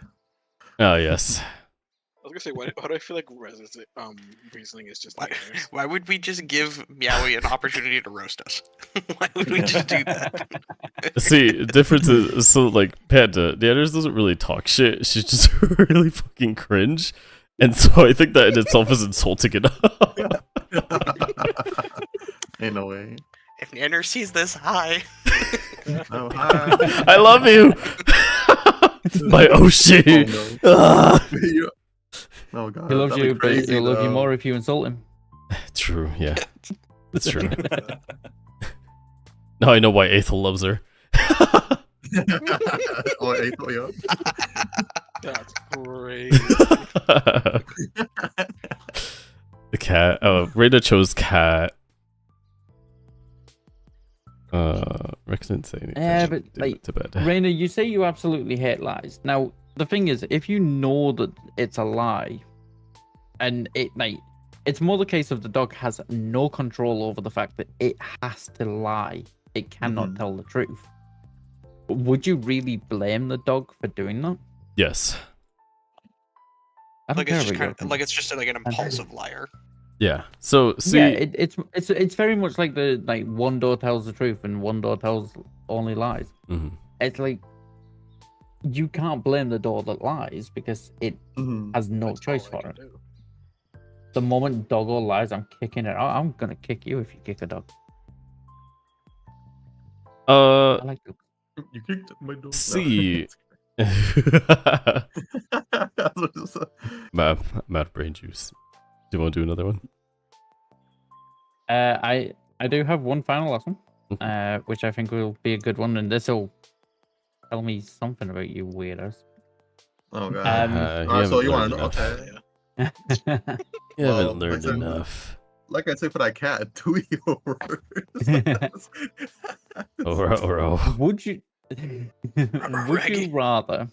Oh yes. I was gonna say, why do I feel like Riesling is just Why, nightmares? why would we just give Meowie an opportunity to roast us? Why would we just do that? See, the difference is so like Panda, Nanners doesn't really talk shit. She's just really fucking cringe. And so I think that in itself is insulting enough. Ain't no way. If Nanner sees this, hi. Oh, hi. I love you. My Oshi. Oh, Ah. no. Oh god. He loves that'd be you, but crazy, he'll love you though. more if you insult him. True, yeah. That's true. Now I know why Aethel loves her. Oh, April, yeah. That's crazy. The cat. Oh, Rada chose cat. Rex didn't say anything. Yeah, She but, did like, it to bed. Raina, you say you absolutely hate lies. Now, the thing is, if you know that it's a lie, and it's more the case of the dog has no control over the fact that it has to lie. It cannot tell the truth. Would you really blame the dog for doing that? Yes. I don't Like care it's just about your kind of, opinion. like it's just like an impulsive liar. Yeah. So see. Yeah, it's very much like the one door tells the truth and one door tells only lies. Mhm. It's like you can't blame the door that lies because it has no That's choice all I for it. can do. The moment doggo lies, I'm kicking it. I'm gonna kick you if you kick a dog. I like to. You kicked my door. No. See. Mad brain juice. Do you want to do another one? I do have one final last one, which I think will be a good one, and this will tell me something about you weirdos. Oh god. You Alright, so haven't you learned want enough. okay. You Well, haven't learned like I said- enough. Like I say for that cat, do yours. Or Would you would you rather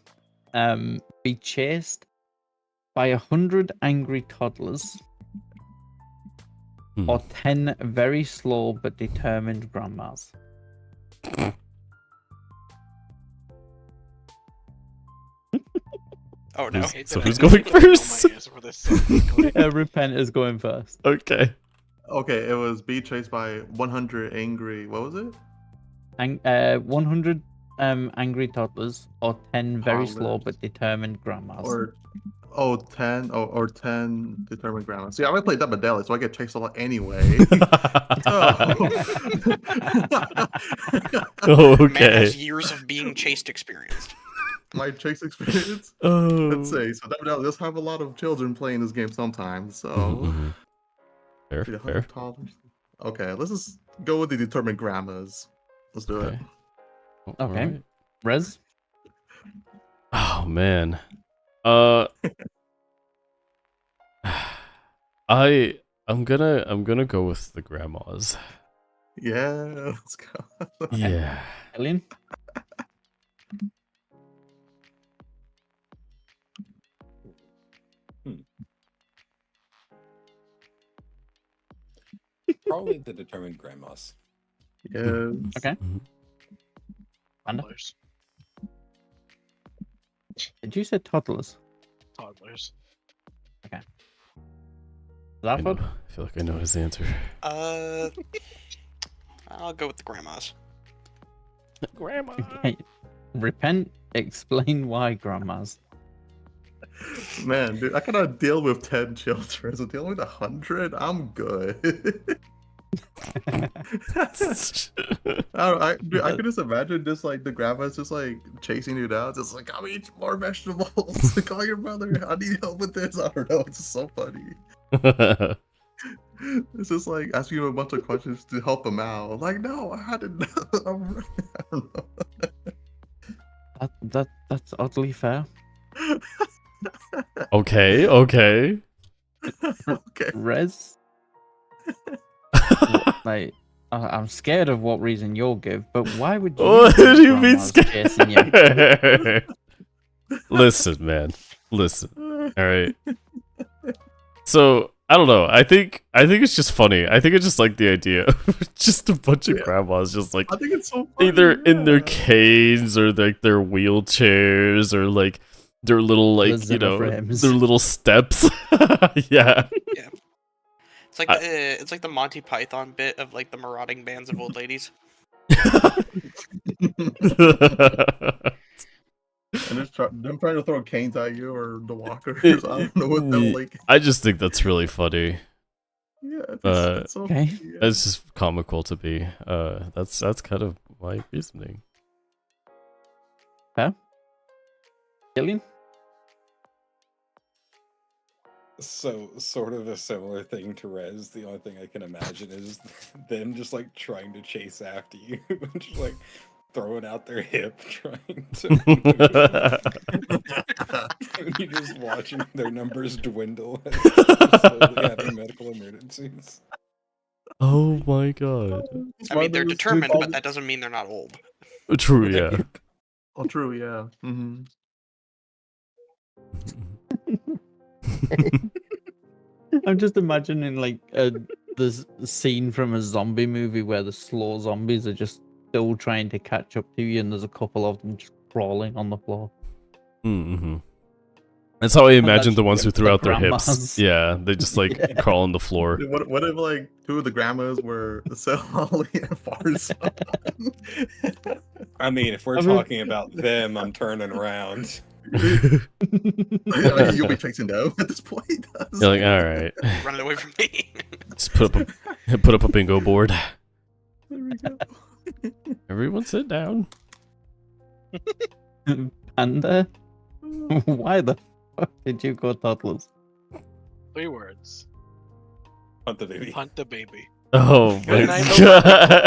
be chased by 100 angry toddlers or 10 very slow but determined grandmas? Oh no. So who's going first? Repent is going first. Okay. Okay, it was be chased by 100 angry. What was it? 100 angry toddlers or 10 very slow Toddlers. but determined grandmas. Or 10 or 10 determined ground. See, I already played Double Daily, so I get chased a lot anyway. Man has Okay. years of being chased experience. My chase experience. Oh. Let's say so. Double Daily does have a lot of children playing this game sometimes. So Mhm. Fair, See, fair. toddlers. Okay, let's just go with the determined grandmas. Let's do it. Okay. Oh, Okay. alright. Rez? Oh man. I'm gonna go with the grandmas. Yeah, let's go. Yeah. Alien? Probably the determined grandmas. Yes. Okay. Mhm. Panda? Toddlers. Did you say toddlers? Toddlers. Is I that know. what? I feel like I know his answer. I'll go with the grandmas. Grandma. Okay. Repent, explain why grandmas. Man, dude, I cannot deal with 10 children. So dealing with 100, I'm good. Dude, I could just imagine just like the grandma's just like chasing you down, just like, I'll eat more vegetables. Call your brother. I need help with this. I don't know. It's just so funny. It's just like asking him a bunch of questions to help him out. Like, no, I didn't know. I don't know. That's oddly fair. Okay, okay. Okay. Rez? Like, I'm scared of what reason you'll give, but why would you? What think do you mean grandma's chasing you? scared? Listen, man. Listen. All right. So I don't know. I think it's just funny. I think it's just like the idea of just a bunch of grandmas just like I think it's so funny. either in their yeah. canes or like their wheelchairs or like their little like Zimmer frames. their little steps. Yeah. It's like the Monty Python bit of like the marauding bands of old ladies. And them trying to throw canes at you or the walkers. I don't know what they'll like. I just think that's really funny. Yeah, it's so Okay. funny, yeah. It's just comical to be. That's kind of my reasoning. Gillian? So, sort of a similar thing to Rez. The only thing I can imagine is them just like trying to chase after you, just like throwing out their hip, trying to. And you're just watching their numbers dwindle as they're slowly having medical emergencies. Oh my god. I mean, they're determined, but that doesn't mean they're not old. True, yeah. Oh, true, yeah. Mm-hmm. I'm just imagining like this scene from a zombie movie where the slow zombies are just still trying to catch up to you, and there's a couple of them just crawling on the floor. Mm-hmm. That's how I imagined the ones who that's threw the out their hips. grandmas. Yeah, they just like Yeah. crawl on the floor. Dude, what if like two of the grandmas were Holly and Farsa? I mean, if we're I mean- talking about them, I'm turning around. You'll be chasing down at this point. You're like, all right, Running away from me. just put up a bingo board. There we go. Everyone sit down. Panda? Why the fuck did you go toddlers? 3 words. Punt the baby. Punt the baby. Oh my Good night, god.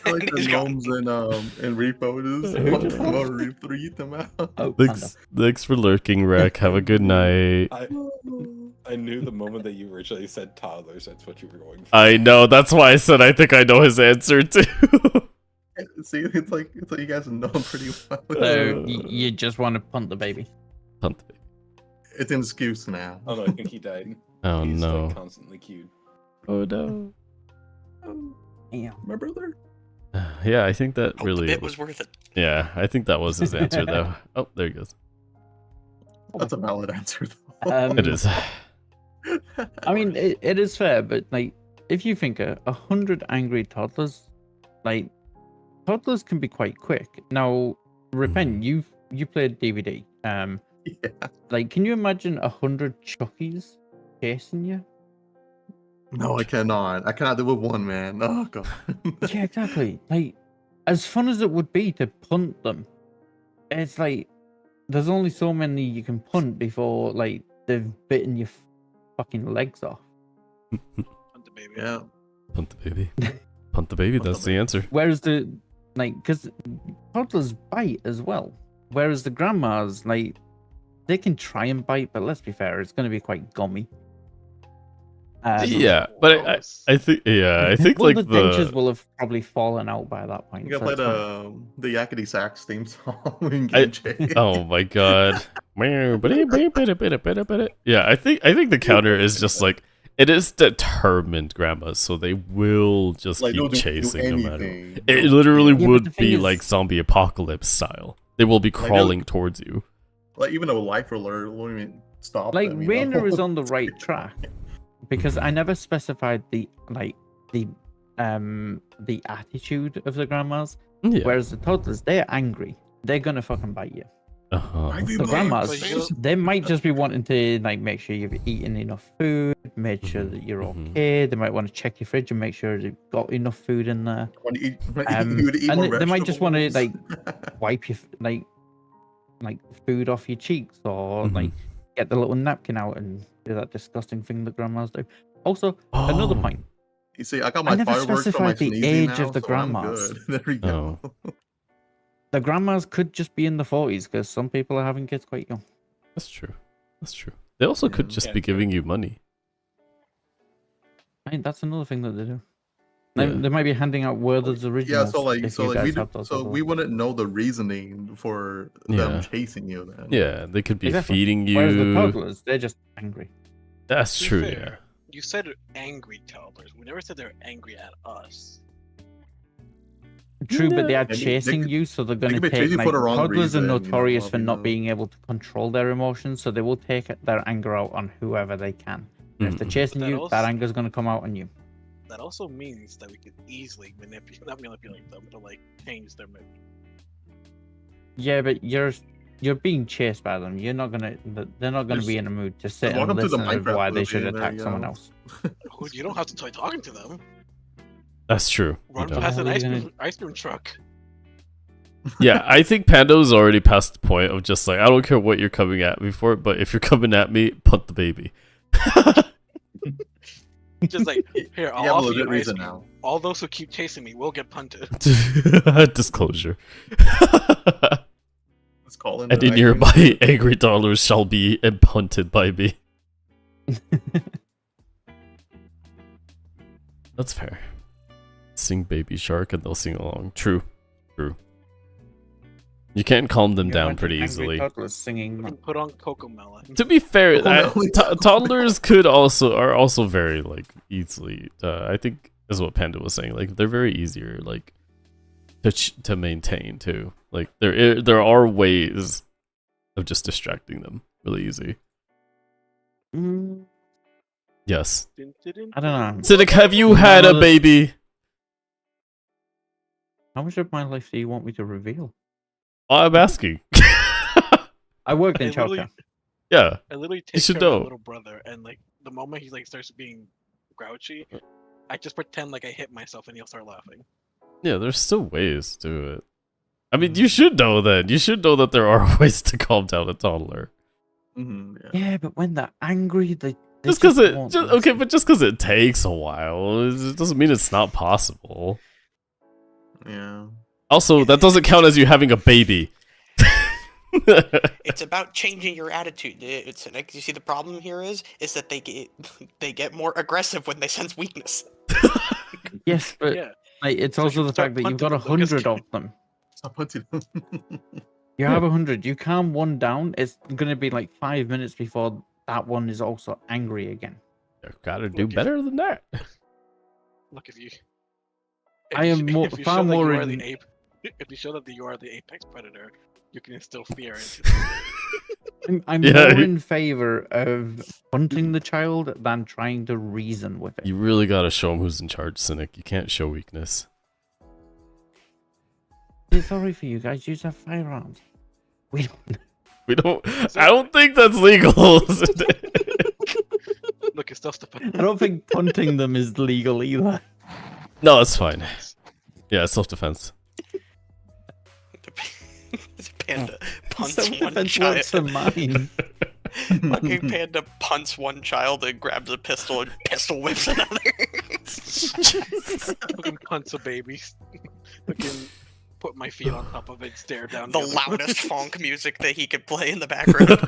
Like the gnomes in Repo just Who punch just them lost? or eat them out. Oh, panda. Thanks for lurking, Rec. Have a good night. I knew the moment that you originally said toddlers, that's what you were going for. I know, that's why I said I think I know his answer too. See, it's like you guys know him pretty well. So you just want to punt the baby. Punt the baby. It's an excuse now. Oh no, I think he died. Oh He's no. like constantly queued. Oh no. Damn. My brother. Yeah, I think that Hope the really. bit was worth it. Yeah, I think that was his answer though. Oh, there he goes. That's a valid answer, though. It is. I mean, it is fair, but like, if you think 100 angry toddlers, like, toddlers can be quite quick. Now, Repent, you played DVD. Yeah. Like, can you imagine 100 Chuckies chasing you? No, I cannot. I cannot do it with one man. Oh god. Yeah, exactly. Like, as fun as it would be to punt them, it's like there's only so many you can punt before like they've bitten your fucking legs off. Punt the baby. Yeah. Punt the baby. Punt the baby, Punt the that's the baby. answer. Whereas the because toddlers bite as well. Whereas the grandmas, like, they can try and bite, but let's be fair, it's going to be quite gummy. Yeah, but I think I think well, like the dentures will have probably fallen out by that point. You gotta so play it's fine. the Yakety Sax theme song in Game Chase. Oh my god. Yeah, I think the counter is just like it is determined grandmas, so they will just Like, they'll keep do chasing no matter. anything. It literally Yeah, but would the thing be is- like zombie apocalypse style. They will be they'll- crawling towards you. Like even a life alert won't even stop. Like, them, you know? Rainer is on the right track because I never specified the attitude of the grandmas. Yeah. Whereas the toddlers, they're angry. They're gonna fucking bite you. Why we The bite? grandmas, But you- they might just be wanting to like make sure you've eaten enough food, made sure that you're okay. They might want to check your fridge and make sure you've got enough food in there. When you eat, And they might just want to like wipe your like food off your cheeks or like get the little napkin out and do that disgusting thing that grandmas do. Also, another Oh. point. You see, I got I my never fireworks from my specified the sneezing age now, of the so I'm grandmas. good. There we go. The grandmas could just be in the 40s because some people are having kids quite young. That's true. That's true. They also could Yeah. just Yeah, be true. giving you money. I mean, that's another thing that they do. Yeah. They might be handing out Werther's originals. Yeah, so like, if you guys have those as we well. wouldn't know the reasoning for Yeah. them chasing you. Then, Yeah, they could be Exactly. feeding Whereas the you. toddlers, they're just angry. That's To be true, fair, yeah. You said angry toddlers. We never said they're angry at us. True, but they are They chasing could- you, so they're going could to be chasing take. for Like, the wrong toddlers are reason, notorious for not know. being able to control their emotions, so they will take their anger out on whoever they can. And if they're Mhm. chasing That you, also- that anger is going to come out on you. That also means that we could easily not manipulate them to like change their mood. Yeah, but you're being chased by them. You're not gonna. They're not gonna be in a mood to sit and welcome to the listen to Minecraft why they movie, should there attack you someone go. else. You don't have to try talking to them. That's true. You Run don't. past an What are ice you cream, gonna- ice cream truck. Yeah, I think Pando's already past the point of just like, I don't care what you're coming at me for, but if you're coming at me, punt the baby. Just like, here, I'll You have a offer you legit ice reason cream. now. All those who keep chasing me will get punted. Disclosure. Let's call in. And the in ice nearby, cream. angry dollars shall be punted by me. That's fair. Sing Baby Shark and they'll sing along. True. True. You can't calm them You down imagine pretty angry easily. toddlers singing. And put on Coco Melon. To be fair, Melon. toddlers are also very like easily. I think is what Panda was saying. Like they're very easier like to maintain too. Like there are ways of just distracting them really easy. Mm, Yes. I don't know. Siddiq, have you had a baby? How much of my life do you want me to reveal? I'm asking. I worked in I literally- childcare. Yeah. I literally take should care of my know. little brother, and like the moment he like starts being grouchy, I just pretend like I hit myself, and he'll start laughing. Yeah, there's still ways to do it. I mean, you should know then. You should know that there are ways to calm down a toddler. Mhm, yeah. Yeah, but when they're angry, they Just because but just because it takes a while, it doesn't mean it's not possible. Yeah. Also, that doesn't count as you having a baby. It's about changing your attitude. It's you see the problem here is that they get more aggressive when they sense weakness. Yes, but Yeah. like, it's So also you the start fact that you've punting got them, Lucas. 100 of them. Stop punting them. You have 100. You calm one down. It's gonna be like 5 minutes before that one is also angry again. You gotta do Look, better than that. Look, if you Far show that more you are in- the ape, if you show that you are the apex predator, you can instill fear into I'm Yeah, more you- in favor of punting the child than trying to reason with it. You really gotta show him who's in charge, Cynic. You can't show weakness. I'm sorry for you guys. You have firearms. We don't. We don't. I don't think that's legal. Look, it's self-defense. I don't think punting them is legal either. No, it's fine. Yeah, it's self-defense. The panda punts Self-defense one works child. for mine. Fucking panda punts one child and grabs a pistol and pistol whips another. Fucking punts a baby. Fucking put my feet on top of it, stare down. The other one. loudest funk music that he could play in the background.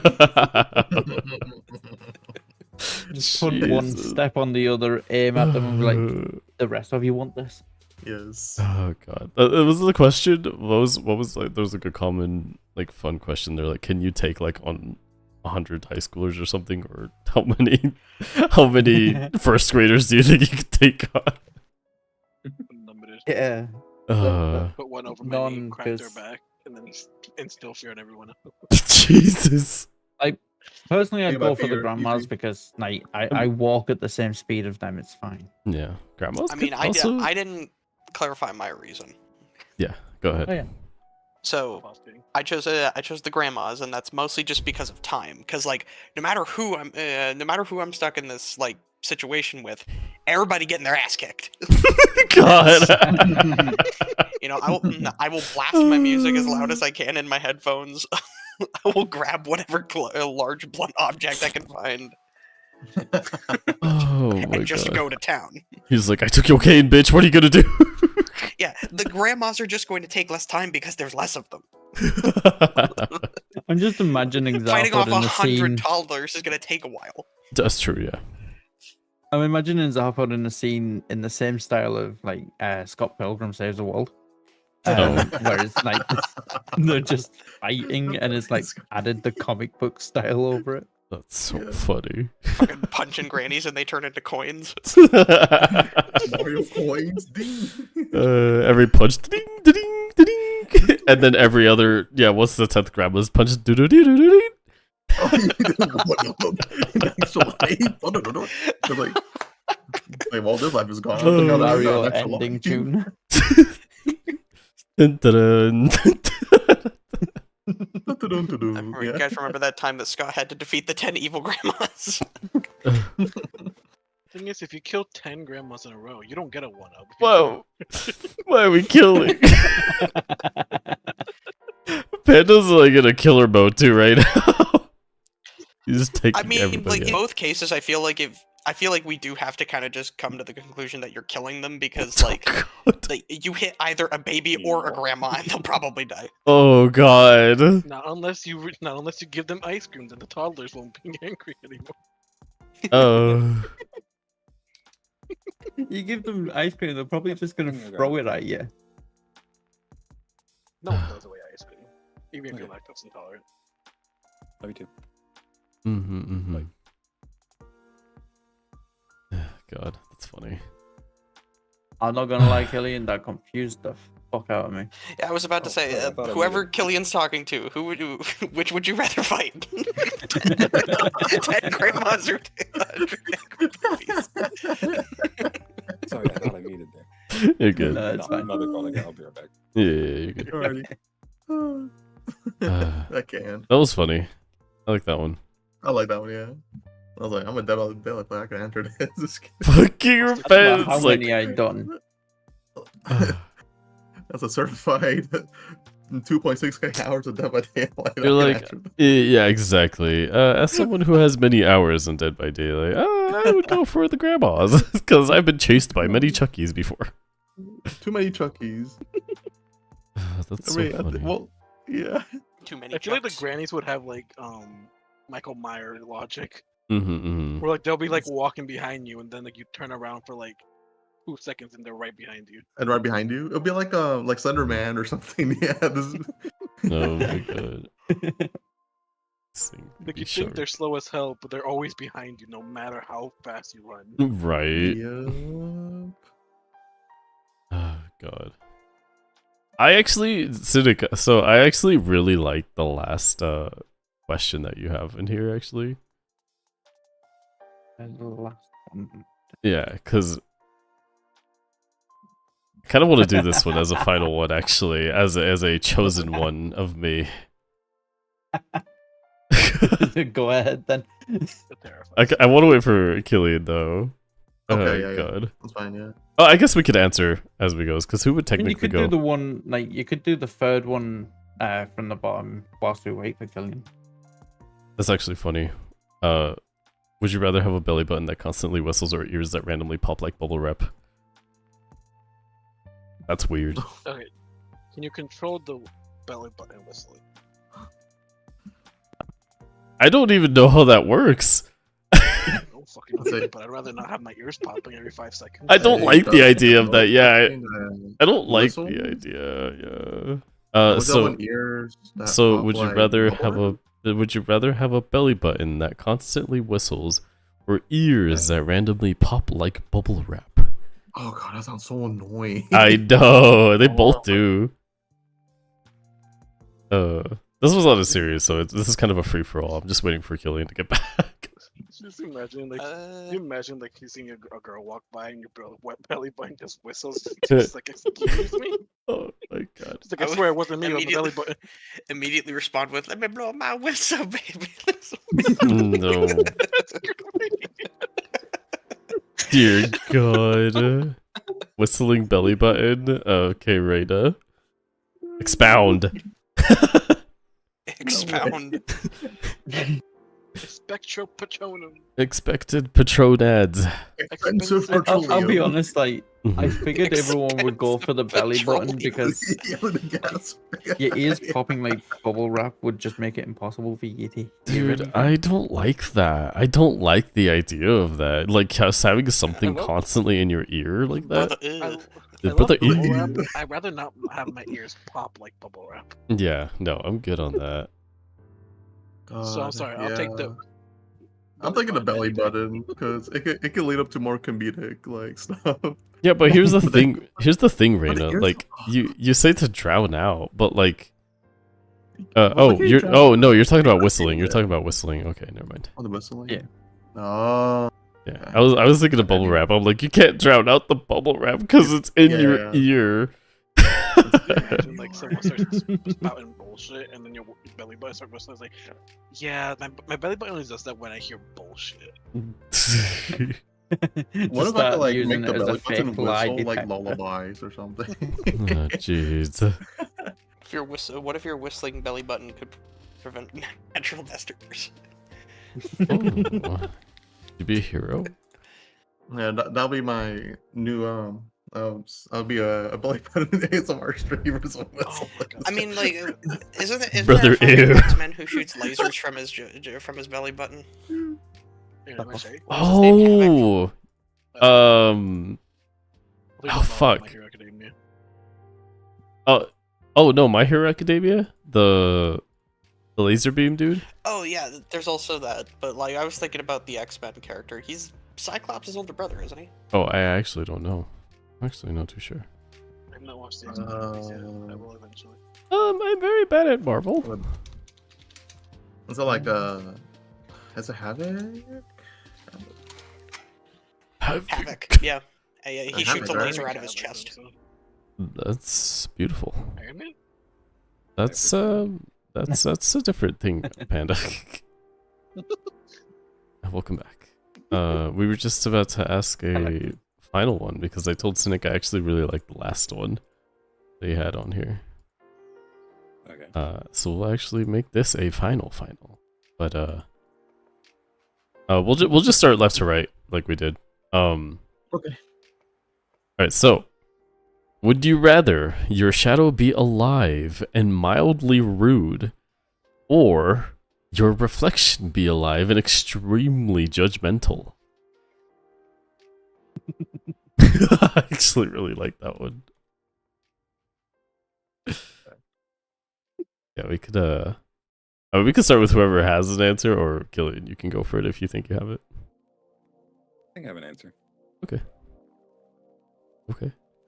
Just put one Jesus. step on the other, aim at them, and be like, the rest of you want this. Yes. Oh god, it was the question. What was like? There was like a common like fun question. They're like, can you take like on 100 high schoolers or something, or how many first graders do you think you could take on? Unlimited. Yeah. Put one over my knee, None, crack their 'cause- back, and then instill fear in everyone else. Jesus. Personally, I'd Think go about for the fear, grandmas easy. because like I walk at the same speed of them. It's fine. Yeah, grandma's. I mean, good also. I didn't clarify my reason. Yeah, go ahead. Oh yeah. So I chose the grandmas, and that's mostly just because of time. Because like no matter who I'm stuck in this like situation with, everybody getting their ass kicked. God. You know, I will blast my music as loud as I can in my headphones. I will grab whatever large blunt object I can find Oh my and just god. go to town. He's like, I took your cane, bitch. What are you gonna do? Yeah, the grandmas are just going to take less time because there's less of them. I'm just imagining Fighting off Zarford in the 100 scene. toddlers is going to take a while. That's true. Yeah. I'm imagining Zarford in the scene in the same style of like Scott Pilgrim Saves the World. Oh. Where it's like they're just fighting and it's like added the comic book style over it. That's so Yeah. funny. Fucking punching grannies and they turn into coins. Mario coins. Ding. Every punch, ding, ding, ding, and then every other, yeah. What's the 10th grandma's punch? Do do do do do. Oh, so like, wait, well, this life is gone. Oh, No, Mario that's a lot. ending tune. Dun, dun, dun. You guys remember that time that Scott had to defeat the 10 evil grandmas? Thing is, if you kill 10 grandmas in a row, you don't get a 1-up. Whoa! Why are we killing? Panda's like in a killer mode too right now. He's taking I mean, everybody like in out. both cases, I feel like we do have to kind of just come to the conclusion that you're killing them because like you hit either a baby or a grandma and they'll probably die. Oh god. Not unless you give them ice cream, then the toddlers won't be angry anymore. Oh. You give them ice cream, they're probably just gonna throw it at you. No one throws away ice cream, even if you're Okay. lactose intolerant. Love you too. Mm-hmm. God, that's funny. I'm not gonna lie, Killian, that confused the fuck out of me. Yeah, I was about to Oh, say, sorry, I thought I whoever muted. Killian's talking to, which would you rather fight? 10 grandmas or 200 babies? Sorry, I thought I muted there. You're good. No, it's fine. Mother calling. I'll be right back. Yeah, you're good. Alrighty. I can. That was funny. I like that one. I like that one, yeah. I was like, I'm a devil, but I can answer this. Just kidding. Fucking About repent. how It's like, many I done? That's a certified 2.6k hours of Dead by Daylight. You're like, yeah, exactly. As someone who has many hours in Dead by Daylight, I would go for the grandmas because I've been chased by many Chuckies before. too many Chuckies. That's so funny. Well, yeah. Too many. I feel like the chucks. grannies would have like Michael Myers logic, Mm-hmm. where like they'll be like walking behind you, and then like you turn around for like 2 seconds, and they're right behind you. And right behind you, it'll be like Slender Man or something. Yeah. This is... Oh my god. Like you think they're slow as hell, but they're always behind you, no matter how fast you run. Right. Yep. Oh god. I actually, Cynic, so I actually really like the last question that you have in here, actually. And the last one. Yeah, because I kind of want to do this one as a final one, actually, as a chosen one of me. Go ahead then. I want to wait for Killian, though. Okay, Oh, yeah, god. That's fine, yeah. Oh, I guess we could answer as we go, because who would I mean, technically you could go? do the one, like, you could do the third one from the bottom whilst we wait for Killian. That's actually funny. Would you rather have a belly button that constantly whistles or ears that randomly pop like bubble wrap? That's weird. Okay, can you control the belly button whistling? I don't even know how that works. No fucking That's idea, it. but I'd rather not have my ears popping every 5 seconds. I don't Hey, like the that's- idea of that. Yeah, I don't like Whistle? the idea. Yeah. Was that So one ears that so pop would you like rather bubble have wrap? would you rather have a belly button that constantly whistles or ears that randomly pop like bubble wrap? Oh god, that sounds so annoying. I know they both do. This was not a series, so this is kind of a free for all. I'm just waiting for Killian to get back. Just imagine, like, can you imagine, like, you seeing a girl walk by and your wet belly button just whistles. Just like, excuse me? Oh my god. It's like, I swear it wasn't me on the belly button. Immediately respond with, "Let me blow my whistle, baby." No. Dear God. Whistling belly button. Okay, Rada. Expound. Expound. Spectro Patronum. Expected Patron ads. Expensive I'll I'll be petroleum. honest, like, I figured everyone would go for the belly button because Yeah, the gas. your ears popping like bubble wrap would just make it impossible for you to hear Dude, anything. I don't like that. I don't like the idea of that. Like, just having something love- constantly in your ear like that. Brother, The I brother love bubble ew. wrap. I'd rather not have my ears pop like bubble wrap. Yeah, no, I'm good on that. So I'm God, sorry, I'll take the. I'm thinking the belly button because it could lead up to more comedic like stuff. Yeah, but here's the But thing. Here's the thing, but the Reina. ears- Like, you say to drown out, but like, Well, oh, okay, you're drown oh out. no, you're talking about Yeah. whistling. You're talking about whistling. Okay, never mind. Oh, the whistling. Yeah. Oh. Yeah, I was thinking of bubble wrap. I'm like, you can't drown out the bubble wrap because it's in your Yeah. ear. Imagine, like, someone starts spouting bullshit, and then your belly button starts whistling. It's like, yeah, my belly button only does that when I hear bullshit. What if I could like make the belly button whistle like detector. lullabies or something? Oh, jeez. what if your whistling belly button could prevent natural disasters? Oh, you be a hero. Yeah, that'll be my new I'll be a belly button ASMR streamer. So Oh my God. I mean, like, isn't Brother, there ew. a X-Men who shoots lasers from his belly button? Yeah, am I sorry? What's his name? Oh, um, I think oh, it's fuck. My Hero Academia. oh no, My Hero Academia, the laser beam dude. Oh yeah, there's also that. But like, I was thinking about the X-Men character. He's Cyclops' older brother, isn't he? Oh, I actually don't know. I'm actually not too sure. I've not watched the X-Men movies yet. I will eventually. I'm very bad at Marvel. Is it like has it Havoc? Havoc. Yeah. He Havoc, shoots a right? laser out of his chest. That's beautiful. Iron Man? That's a different thing, Panda. Welcome back. We were just about to ask a final one because I told Cynic I actually really liked the last one they had on here. Okay. So we'll actually make this a final. But we'll just start left to right like we did. Okay. All right. So, would you rather your shadow be alive and mildly rude, or your reflection be alive and extremely judgmental? I actually really like that one. Yeah, we could we could start with whoever has an answer, or Killian, you can go for it if you think you have it. I think I have an answer. Okay.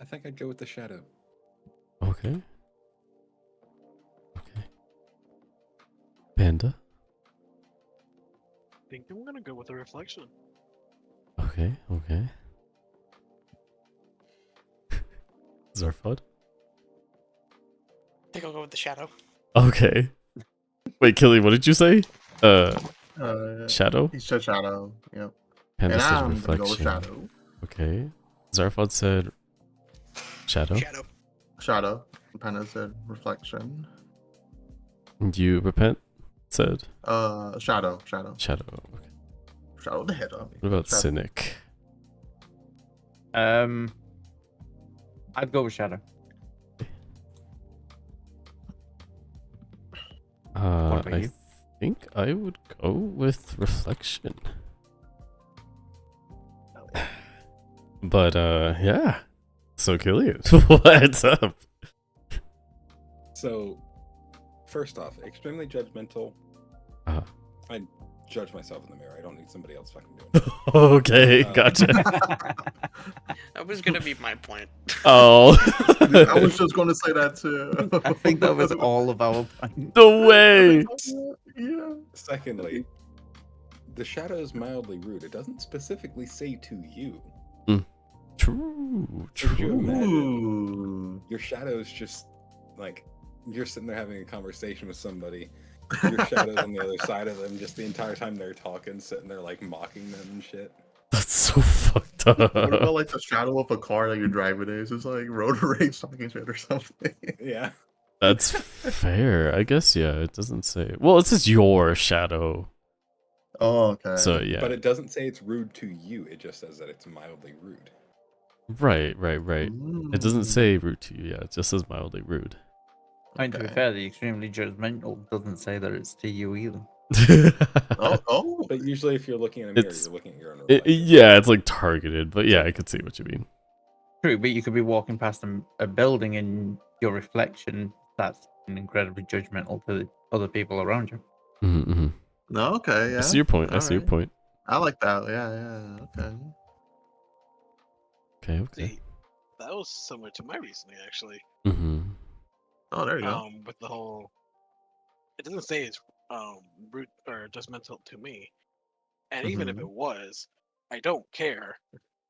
I think I'd go with the shadow. Okay. Panda. I think I'm gonna go with the reflection. Okay. Zarfod. I think I'll go with the shadow. Okay. Wait, Killian, what did you say? Shadow? He said shadow. Yep. Panda And says I'm gonna reflection. go with shadow. Okay. Zarfod said shadow. Shadow. Shadow. Panda said reflection. And you repent said Shadow. shadow. Okay. Shadow the head on me. What about Shadow. cynic? I'd go with shadow. What about I you? think I would go with reflection. But yeah. So Killian, what's up? So, first off, extremely judgmental. Uh-huh. I judge myself in the mirror. I don't need somebody else fucking doing it. Okay, Um, gotcha. That was gonna be my point. Oh. I was just going to say that too. I think that was all of our points. No way. Yeah. Secondly, the shadow is mildly rude. It doesn't specifically say to you. True. Could you imagine? Ooh. Your shadow is just like you're sitting there having a conversation with somebody. Your shadow's on the other side of them just the entire time they're talking, sitting there like mocking them and shit. That's so fucked up. What about like the shadow of a car that you're driving is? It's like road rage talking shit or something. Yeah. That's fair. I guess, yeah, it doesn't say. Well, it says your shadow. Oh, okay. So, yeah. But it doesn't say it's rude to you. It just says that it's mildly rude. Right. It doesn't say rude to you. Yeah, it just says mildly rude. And to be Okay. fair, the extremely judgmental doesn't say that it's to you either. Oh. But usually, if you're looking at a mirror, It's- you're looking at your own reflection. Yeah, it's like targeted, but yeah, I could see what you mean. True, but you could be walking past a building and your reflection, that's incredibly judgmental to the other people around you. Mm-hmm. No, okay, yeah. I see your point. Alright. I like that. Yeah, okay. Okay. See, that was similar to my reasoning actually. Mm-hmm. Oh, there you go. With the whole, it doesn't say it's rude or judgmental to me, and even if Mhm. it was, I don't care.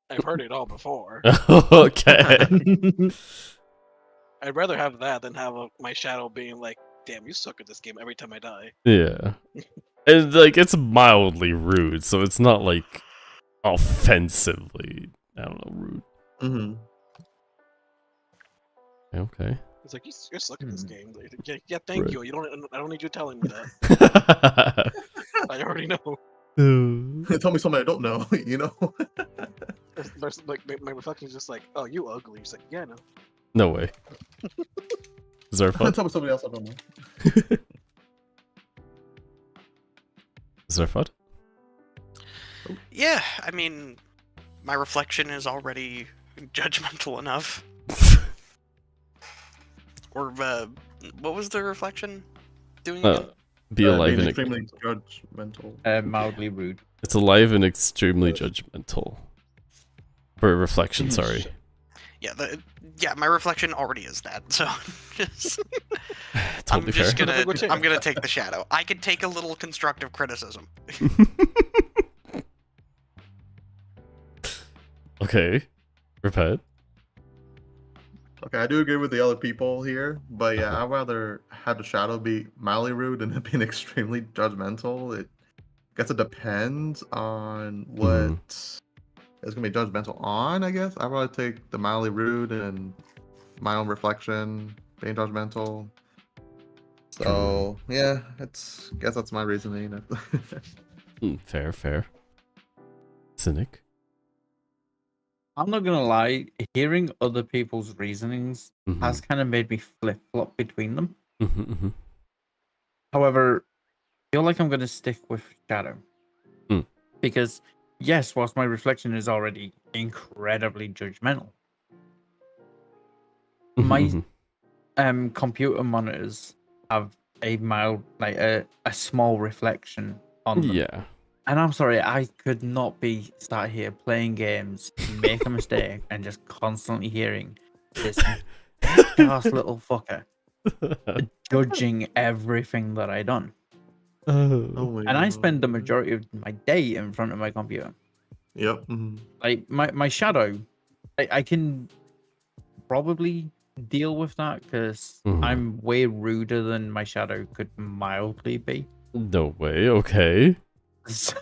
I've heard it all before. Okay. I'd rather have that than have my shadow being like, "Damn, you suck at this game every time I die." Yeah. And like it's mildly rude, so it's not like offensively, I don't know, rude. Mm-hmm. Okay. It's like you're suck at this game. Like, yeah, thank Right. you. You don't. I don't need you telling me that. I already know. Tell me something I don't know, you know? There's, like my reflection is just like, "Oh, you ugly." It's like, yeah, no. No way. Zarfod? Tell me somebody else I don't know. Zarfod? Yeah, I mean, my reflection is already judgmental enough. Or what was the reflection doing again? Be alive Being and extremely judgmental. Mildly rude. it's alive and extremely judgmental. For reflection, sorry. Yeah, my reflection already is that. So just, Totally I'm just fair. I'm gonna take the shadow. I could take a little constructive criticism. Okay. Repent. Okay, I do agree with the other people here, but yeah, I'd rather have the shadow be mildly rude and it being extremely judgmental. I guess it depends on what it's gonna be judgmental on, I guess. I'd rather take the mildly rude and my own reflection being judgmental. So yeah, guess that's my reasoning. Fair, fair. Cynic. I'm not gonna lie, hearing other people's reasonings Mhm. has kind of made me flip-flop between them. Mhm, mhm. However, I feel like I'm gonna stick with Shadow. Mm. Because yes, whilst my reflection is already incredibly judgmental, Mhm, my mhm. computer monitors have a mild, like a small reflection on them. Yeah. And I'm sorry, I could not be sat here playing games, make a mistake, and just constantly hearing this ass little fucker judging everything that I done. Oh my And I spend the God. majority of my day in front of my computer. Yep. Mhm. Like my shadow, I can probably deal with that because Mhm. I'm way ruder than my shadow could mildly be. No way. Okay. So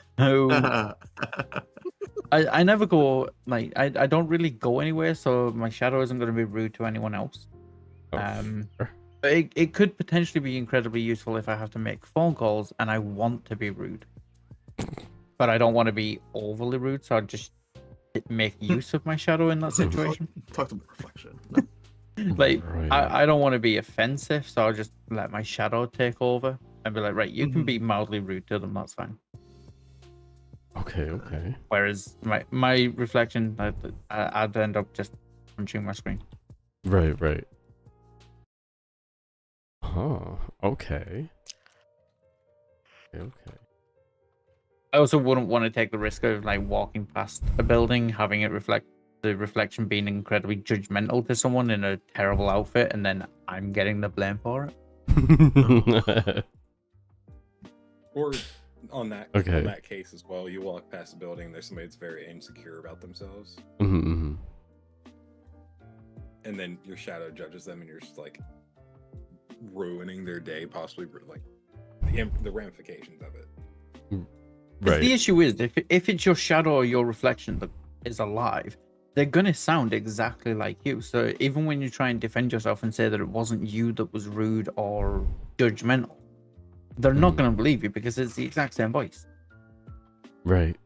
I never go like I don't really go anywhere, so my shadow isn't going to be rude to anyone else. Oh, fair. But it could potentially be incredibly useful if I have to make phone calls and I want to be rude, but I don't want to be overly rude, so I just make use of my shadow in that situation. Talk about reflection. No. Like Right. I don't want to be offensive, so I'll just let my shadow take over and be like, right, you can Mhm. be mildly rude to them, that's fine. Okay, okay. Whereas my reflection, I'd end up just punching my screen. Right, right. Huh. Okay. Okay. I also wouldn't want to take the risk of like walking past a building, having it reflect the reflection being incredibly judgmental to someone in a terrible outfit, and then I'm getting the blame for it. Or on that case as well, you walk past a building, there's somebody that's very insecure about themselves, Mm-hmm. and then your shadow judges them, and you're just like ruining their day, possibly like the ramifications of it. Right. The issue is if it's your shadow or your reflection that is alive, they're gonna sound exactly like you. So even when you try and defend yourself and say that it wasn't you that was rude or judgmental, they're not gonna believe you because it's the exact same voice. Right.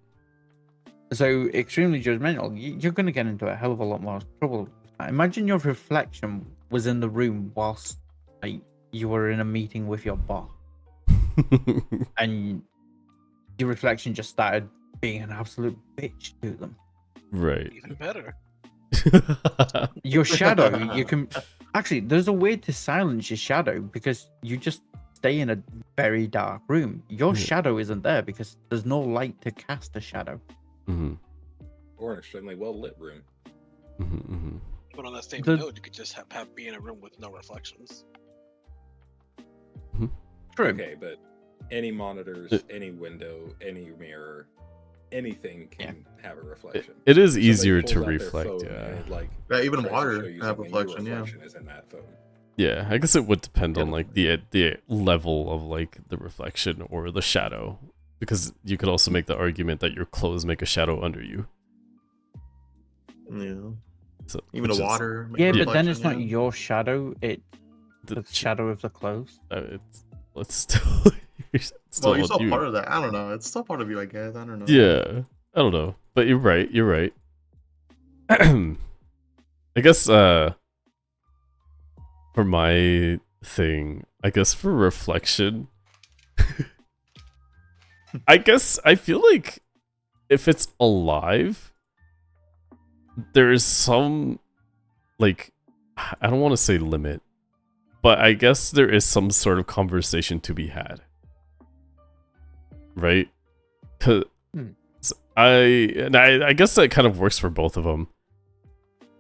So extremely judgmental, you're gonna get into a hell of a lot more trouble. Imagine your reflection was in the room whilst like you were in a meeting with your boss, and your reflection just started being an absolute bitch to them. Right. Even better. Your shadow, you can actually, there's a way to silence your shadow because you just stay in a very dark room. Your shadow isn't there because there's no light to cast a shadow. Mm-hmm. Or an extremely well lit room. Mm-hmm. But on that same note, you could just have be in a room with no reflections. True. Okay, but any monitors, any window, any mirror, anything can have a reflection. It is Somebody easier pulls to out their reflect, phone yeah. and, like, Even tries to water show you can have something, your reflection, yeah. is in that phone. Yeah, I guess it would depend on like the level of like the reflection or the shadow, because you could also make the argument that your clothes make a shadow under you. Yeah. So, Even the water. Yeah, but then it's not your shadow; it's the shadow of the clothes. It's still. Well, you're still part of that. I don't know. It's still part of you, I guess. I don't know. Yeah, I don't know, but you're right. You're right. I guess for my thing, I guess for reflection, I guess I feel like if it's alive, there is some like I don't want to say limit, but I guess there is some sort of conversation to be had. Right? Cause I guess that kind of works for both of them.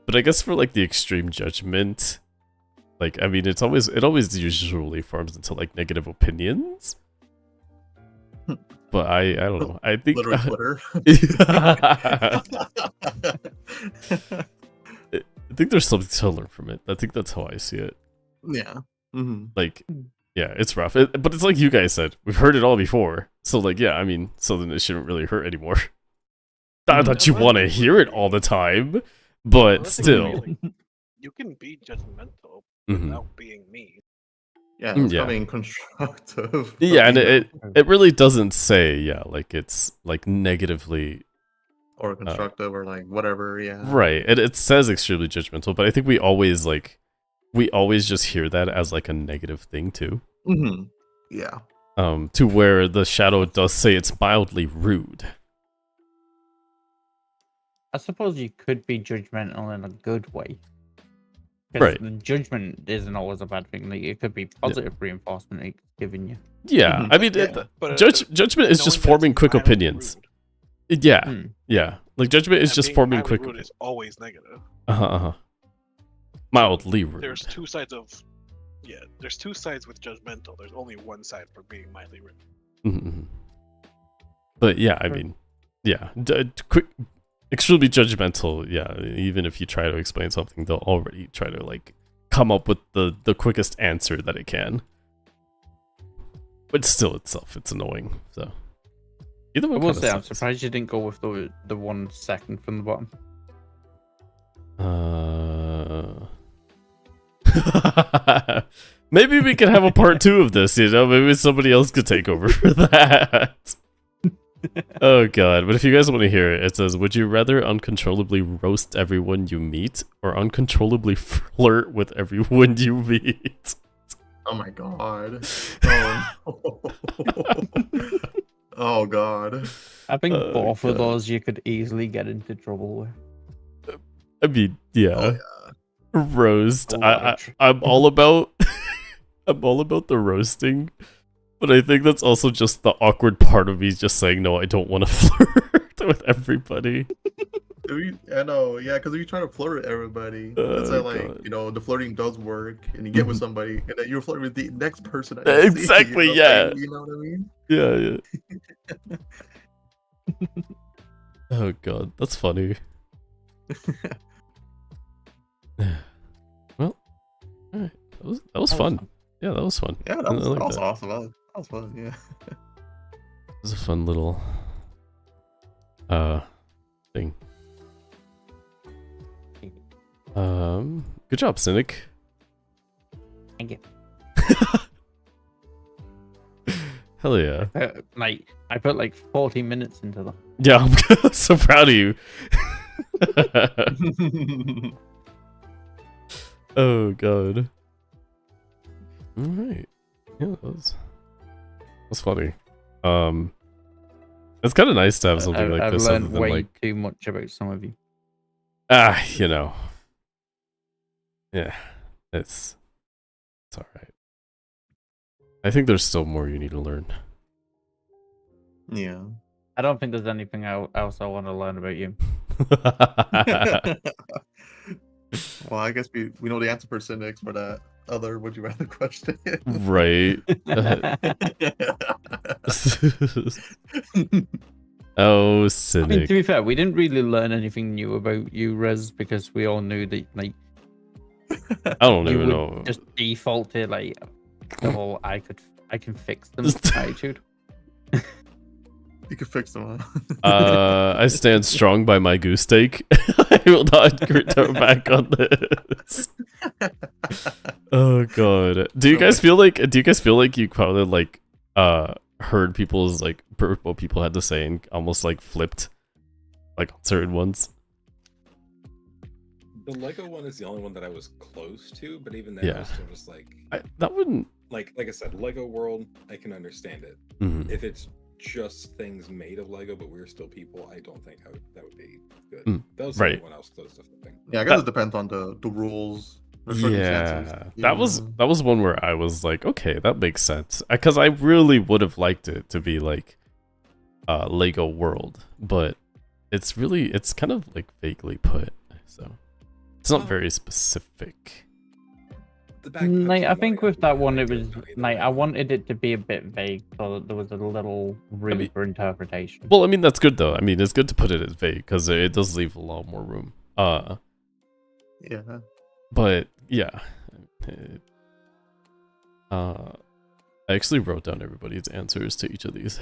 But I guess for like the extreme judgment, like I mean, it always usually forms into like negative opinions. But I don't know. I think literally Twitter. I think there's something to learn from it. I think that's how I see it. Yeah. Mm-hmm. Like, yeah, it's rough. But it's like you guys said, we've heard it all before. So like, yeah, I mean, so then it shouldn't really hurt anymore. Not that you want to hear it all the time, but still. You can be judgmental without being mean. Yeah, it's Yeah. coming constructive. Yeah, and feedback it really doesn't say, yeah, like it's like negatively or constructive or like whatever. Yeah. right. It says extremely judgmental, but I think we always just hear that as like a negative thing too. Hmm. Yeah. To where the shadow does say it's mildly rude. I suppose you could be judgmental in a good way. 'Cause Right. the judgment isn't always a bad thing. Like, it could be positive reinforcement it's giving you. Yeah, Mhm. I mean, Yeah. But judgment is just knowing that forming it's quick mildly opinions. rude, Yeah, Hmm. yeah. Like judgment is and just being forming mildly quick. rude is always negative. Mildly rude. There's two sides of, there's two sides with judgmental. There's only one side for being mildly rude. Mhm. But yeah, I Sure. mean, yeah, quick, extremely judgmental. Yeah, even if you try to explain something, they'll already try to like come up with the quickest answer that it can. But still, itself, it's annoying. So either I one. will kinda say, I'm sucks. surprised you didn't go with the 1 second from the bottom. Maybe we could have a part 2 of this, you know? Maybe somebody else could take over for that. Oh god, but if you guys want to hear it, it says, would you rather uncontrollably roast everyone you meet or uncontrollably flirt with everyone you meet? Oh my god. Oh, no. Oh god. I think Oh, both of God. those you could easily get into trouble with. I mean, yeah. Oh yeah. Roast. A lot of I'm all about I'm all about the roasting. But I think that's also just the awkward part of me just saying, no, I don't want to flirt with everybody. I know, yeah, because you try to flirt with everybody. Let's say, like, God. you know, the flirting does work, and you get with Mhm. somebody, and then you're flirting with the next person. That you see, Exactly, you know, yeah. like, you know what I mean? Yeah, yeah. Oh god, that's funny. Well, alright. That was fun. Yeah, that was fun. Yeah, I that was like that. awesome. That was fun, yeah. It was a fun little thing. Good job, Cynic. Thank you. Hell yeah. I put like 40 minutes into them. Yeah, I'm so proud of you. Oh god. Alright. Yeah, that was funny. It's kind of nice to have something like I've this other learned than way like too much about some of you. you know. Yeah. It's alright. I think there's still more you need to learn. Yeah. I don't think there's anything else I want to learn about you. Well, I guess we know the answer for Cynics for that other would you rather question. Right. Oh, I mean, Cynic. to be fair, we didn't really learn anything new about you, Rez, because we all knew that like I don't you even would know. just default to like the whole I can fix them attitude. You can fix them. I stand strong by my goose steak. I will not return back on this. Oh god. Do you guys feel like you probably like heard people's like what people had to say and almost like flipped like on certain ones? The Lego one is the only one that I was close to, but even then, I Yeah. was still just like, That wouldn't. like I said, Lego World, I can understand it. Mhm. If it's just things made of Lego, but we're still people, I don't think that would be good. Mm, That was right. the one I was close to flipping. Yeah, I guess it depends on the rules. The circumstances, Yeah, that was one where I was like, okay, that makes sense, because I really would have liked it to be like Lego World, but it's kind of like vaguely put, so it's not very specific. Like, I think with that one, it was like I wanted it to be a bit vague, so that there was a little room for interpretation. Well, I mean that's good though. I mean it's good to put it as vague because it does leave a lot more room. Yeah. But yeah, I actually wrote down everybody's answers to each of these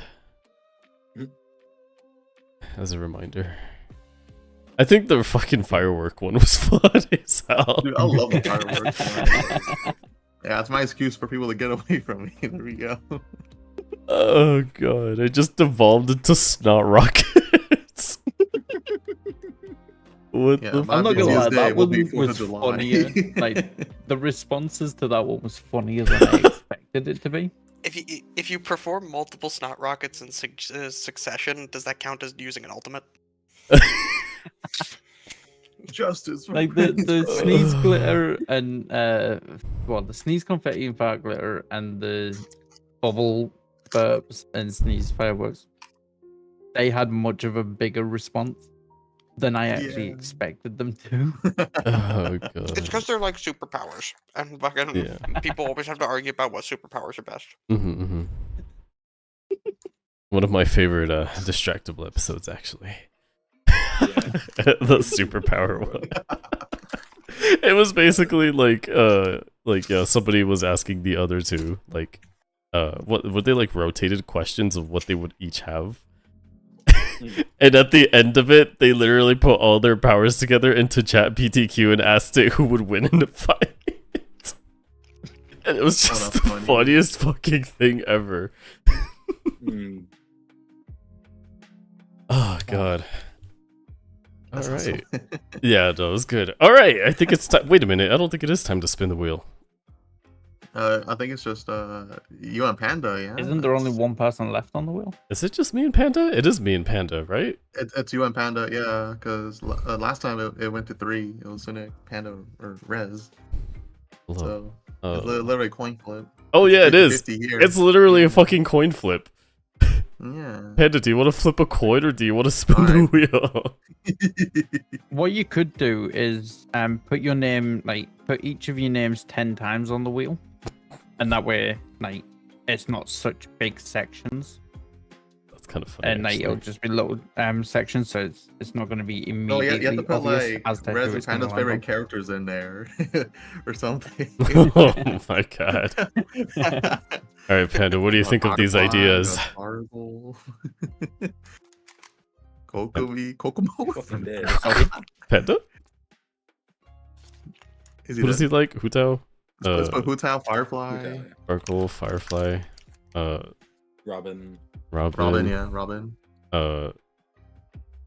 as a reminder. I think the fucking firework one was fun as hell. Dude, I love the fireworks. Yeah, that's my excuse for people to get away from me. There we go. Oh god, I just devolved into snot rockets. What Yeah, the my I'm not gonna busiest lie, day that will be one 4th of was July. funnier. Like the responses to that one was funnier than I expected it to be. If you perform multiple snot rockets in succession, does that count as using an ultimate? Justice. for Like the Prince. sneeze glitter and the sneeze confetti and fire glitter and the bubble burps and sneeze fireworks. They had much of a bigger response than I actually Yeah. expected them to. Oh It's god. because they're like superpowers, and fucking Yeah. people always have to argue about what superpowers are best. Mm-hmm. One of my favorite distractible episodes, actually. The superpower one. It was basically like somebody was asking the other two what they like rotated questions of what they would each have. And at the end of it, they literally put all their powers together into chat PTQ and asked it who would win in the fight. And it was just the funniest fucking thing ever. Oh god. All right. Yeah, no, it was good. All right, I think it's time. Wait a minute, I don't think it is time to spin the wheel. I think it's just you and Panda, yeah. Isn't there only one person left on the wheel? Is it just me and Panda? It is me and Panda, right? It's you and Panda, yeah. Because last time it went to 3. It was Cynic, Panda, or Rez. Hello. So it's literally a coin flip. Oh yeah, it is. Here. It's literally a fucking coin flip. Yeah. Panda, do you want to flip a coin or do you want to spin the wheel? What you could do is put your name, put each of your names 10 times on the wheel. And that way, it's not such big sections. That's kind of funny. And it'll just be little sections, so it's not going to be Oh immediately yeah, you have to put obvious as to Rez who and it's gonna Panda's land favorite on. characters in there, or something. Oh my god. All right, Panda, what do you think of these ideas? Kokomo. Fucking dead. Panda? Is What does he like? Hutao? Let's put Hutao, Firefly, Hutao, Sparkle, Firefly, Robin. Robin, yeah, Robin.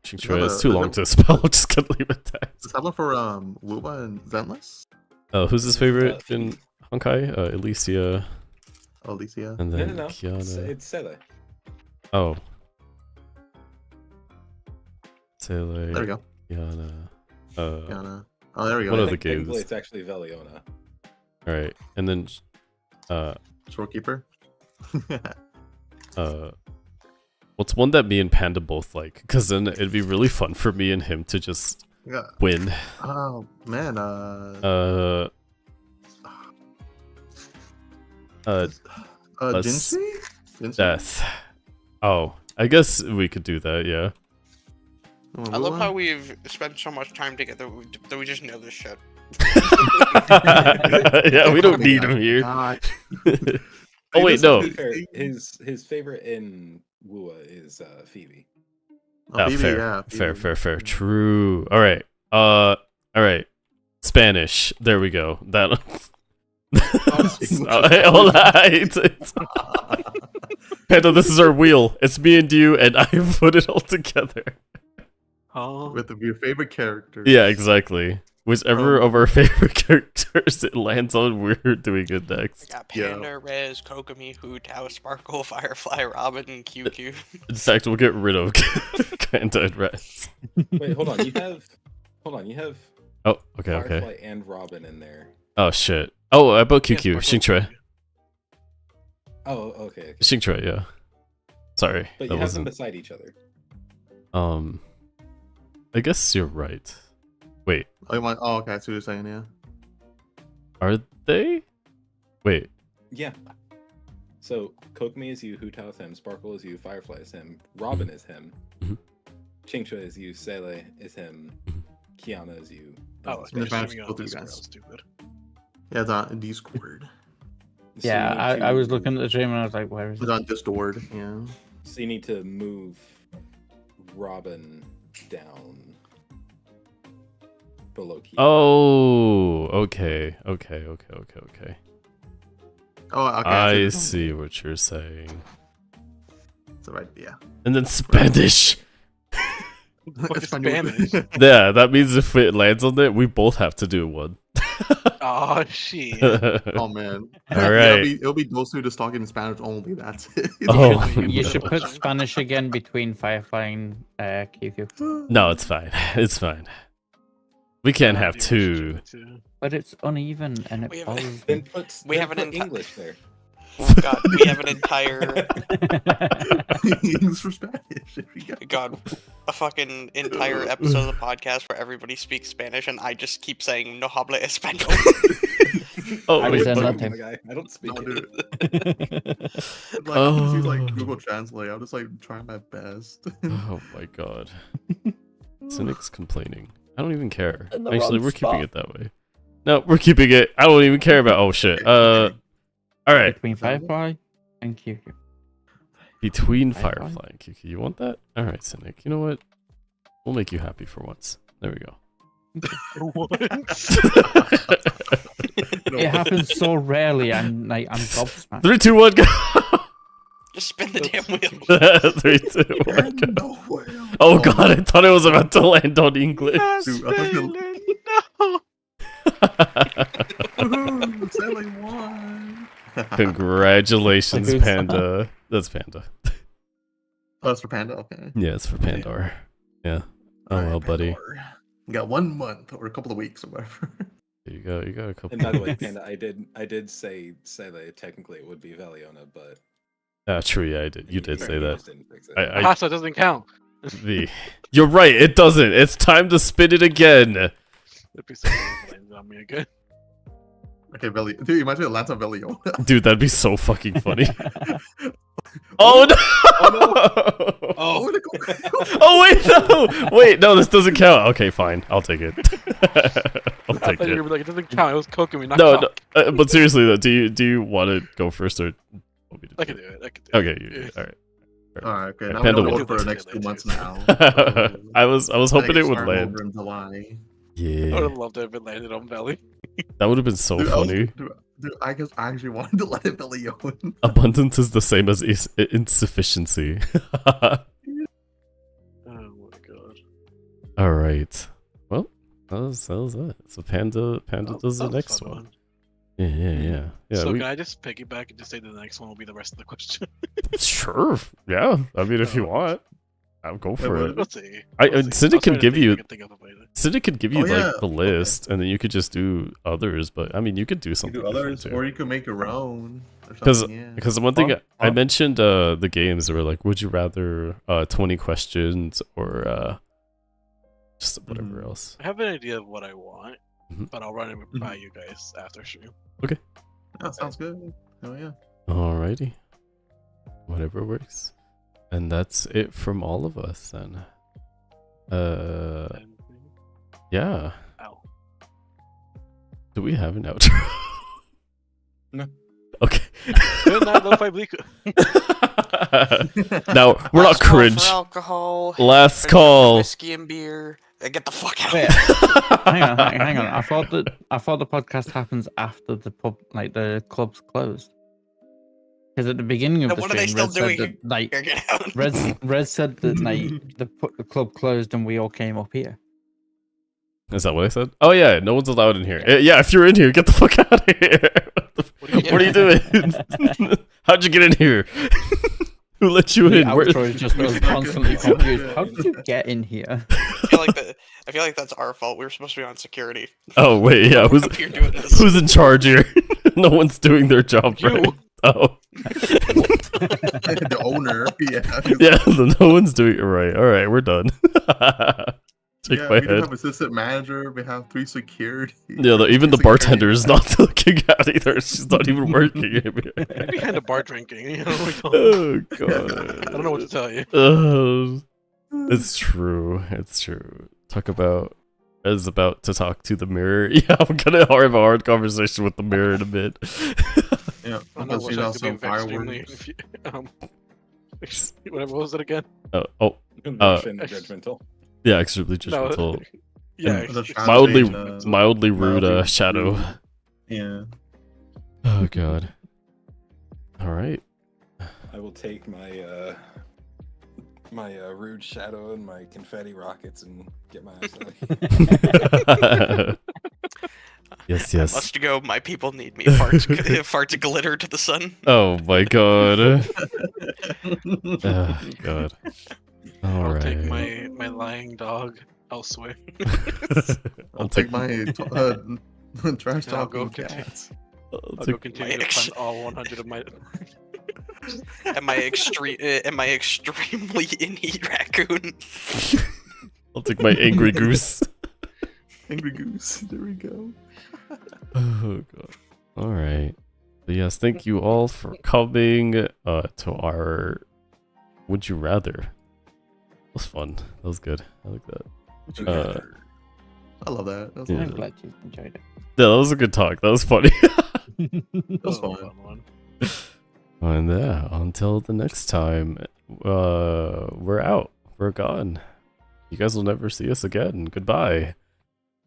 Chingchua is too long to spell. I'm just gonna leave it there. Is that one for Wuba and Zenless? Who's his favorite in Honkai? Alicia. Alicia. And then No. Kiana. It's Sele. Oh. Sele. There we go. Kiana. Kiana. Oh, there we go. One I of the think technically games. it's actually Veliona. Alright. And then Shorekeeper. what's one that me and Panda both like? Because then it'd be really fun for me and him to just Yeah. win. Oh man. Let's- Jinxie? Death. Oh, I guess we could do that, yeah. I love how we've spent so much time together that we just know this shit. Yeah, we don't need him here. God. Oh wait, no. To be fair, his favorite in Wua is Phoebe. Oh, Phoebe, fair, yeah, fair, Phoebe. fair. True. All right. All right. Spanish. There we go. That. Hold on. Panda, this is our wheel. It's me and you, and I put it all together. Oh, With your favorite characters. Yeah, exactly. Whichever of our favorite characters it lands on, we're doing it I next. got Panda, Rez, Kokomi, Hutao, Sparkle, Firefly, Robin, and QQ. In fact, we'll get rid of Panda and Rez. Wait, hold on. You have Oh, okay, Firefly okay. and Robin in there. Oh shit. Oh, about QQ. yeah, Xingchue. Oh, okay. Xingchue, yeah. Sorry. But that you have them wasn't. beside each other. I guess you're right. Wait, Oh, okay, I see what you're saying, yeah. are they? Wait. Yeah. So Kokomi is you, Hutao is him, Sparkle is you, Firefly is him, Robin is him, Mhm. Chingchua is you, Sele is him, Kiana is you. oh, and the especially Spanish when you're both on of you Discord, guys. that's stupid. Yeah, it's on Discord. So Yeah, you need I was to- looking at the stream and I was like, where is It's it? on Discord, yeah. So you need to move Robin down below Kiana. Oh, okay. Oh, okay. I see what you're saying. So right, yeah. And then Spanish. Fucking Espanol. Spanish. Yeah, that means if it lands on it, we both have to do one. Oh shit. Oh man. All Yeah, right. it'll be those two just talking in Spanish only. That's it. Oh. You should put Spanish again between Firefly and QQ. No, it's fine. It's fine. We can't have two. But it's uneven and We it have- bothers Then me. put, We then have an put enti- English there. Oh God, we have an entire English for Spanish. There we go. God, a fucking entire episode of the podcast where everybody speaks Spanish, and I just keep saying "No habla español." Oh, I wait, was in fuck. that My guy, I don't speak No, it. dude. Like, I just use like Oh. Google Translate. I'm just like trying my best. Oh my god. Cynic's complaining. I don't even care. In the Actually, wrong we're keeping spot. it that way. No, we're keeping it. I don't even care about. Oh shit. All right. Between Firefly and QQ. Between Firefly? Firefly and Kiki, you want that? All right, Cynic. You know what? We'll make you happy for once. There we go. It happens so rarely. I'm gobsmacked. 3, 2, 1, go. Just spin the damn wheel. 3, 2, 1, go. No way. Oh god, I thought it was about to land on English. Dude, I thought No. Woohoo, Sailing one. Congratulations, Like, who's Panda. That's Panda. Oh, that's for Panda. Okay. Yeah, it's for Pandor. Yeah. Oh well, buddy. Pandora. You got 1 month or a couple of weeks or whatever. There you go. You got a couple. And by the way, points. Panda, I did say that technically it would be Valiona, but True. Yeah, I did. You did say you that. just didn't fix it. I Pasta doesn't count. You're right. It doesn't. It's time to spin it again. That'd be so funny on me again. Okay, dude, imagine Atlanta Valiona. Dude, that'd be so fucking funny. Oh no! Oh, Oh wait, no! Wait, no, this doesn't count. Okay, fine. I'll take it. I'll I take thought you it. were like, it doesn't count. It was Kokomi, not No, cock. no. But seriously though, do you want to go first or want me to I do can do it. I can do Okay, it. all right. Alright, okay. Now Panda we're will. going for the next 2 months now. I was hoping it would Start land. over in July. I would Yeah, have loved it if it landed on Belly. that would have been so Dude, funny. Dude, I guess I actually wanted to let it Valiona. Abundance is the same as insufficiency. Oh my god. All right. Well, that was that. So Panda does the That was next fun one. Yeah. So we- can I just piggyback and just say the next one will be the rest of the question? Sure. Yeah. I mean, if you want, I'll go for but- it. Let's see. I We'll see. Cynic I was trying could to give think if you I could think of a way to- Cynic could give you Oh, yeah, like the okay. list, and then you could just do others. But I mean, you could do You something do others, different, too. or you could make your own. or Because something, yeah. because the one thing I Huh? mentioned the games that were like, would you rather 20 questions or just whatever Mhm. else. I have an idea of what I want, Mhm. but I'll run it by you guys after stream. That sounds good. Oh yeah. Alrighty. Whatever works. And that's it from all of us then. And- Yeah. Ow. Do we have an outro? No. Okay. Good night, Lo-Fi Bleak. Now we're not Last call cringe. For alcohol. Last Finish call. Whiskey and beer. Get the fuck out. Wait, hang on. I thought the podcast happens after the pub, like the club's closed. Because at the beginning of And the what are they stream, still Red said doing? that like Here, get out. Red said that like the club closed and we all came up here. Is that what I said? Oh yeah, no one's allowed in here. Yeah, if you're in here, get the fuck out of here. What are you doing? How'd you get in here? Who let you The in? Where- outro is just us constantly confused. How did you get in here? I feel like that's our fault. We were supposed to be on security. Oh wait, yeah, We're up here doing this. who's in charge here? No one's doing their job You. right. Oh The owner. Yeah. yeah, no one's doing it right. All right, we're done. Shake Yeah, my we do head. have assistant manager. We have 3 security. Yeah, even the Security. bartender is not looking out either. She's not even working. I'm behind a bar drinking. You know, Oh I god. don't know what to tell you. It's true. It's true. Talk about is about to talk to the mirror. Yeah, I'm gonna have a hard conversation with the mirror in a bit. Yeah, I'm because not she's wish I could also be extremely. fireworks. What was it again? judgmental. Yeah, extremely No, judgmental. yeah. The shadow Mildly, age, mildly rude mildly shadow. Yeah. Oh god. All right. I will take my my rude shadow and my confetti rockets and get my ass out of here. Yes, I yes. must go. My people need me. Farts glitter to the sun. Oh my god. God. All I'll right. take my lying dog elsewhere. I'll take my trash And I'll go talking continue- cats. I'll go continue to find all 100 of my. Am I extremely in heat raccoon? I'll take my angry goose. Angry goose. There we go. Oh god. All right. But yes, thank you all for coming to our Would You Rather. That was fun. That was good. I like that. I love that. That was, Yeah. I'm glad you enjoyed it. Yeah, that was a good talk. That was funny. that was fun. one. And yeah, until the next time, we're out. We're gone. You guys will never see us again. Goodbye.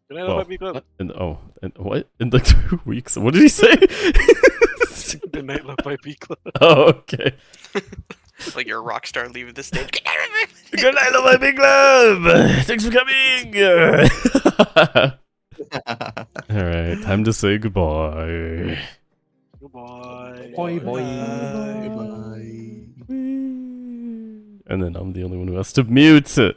Good night, Well, LofiPodcast. And what? In like 2 weeks? What did he say? Good night, LofiPodcast. Oh, okay. Like you're a rock star leaving the stage. Good night, my big club. Thanks for coming. All right, time to say goodbye. Goodbye. Bye, bye. Goodbye. And then I'm the only one who has to mute it.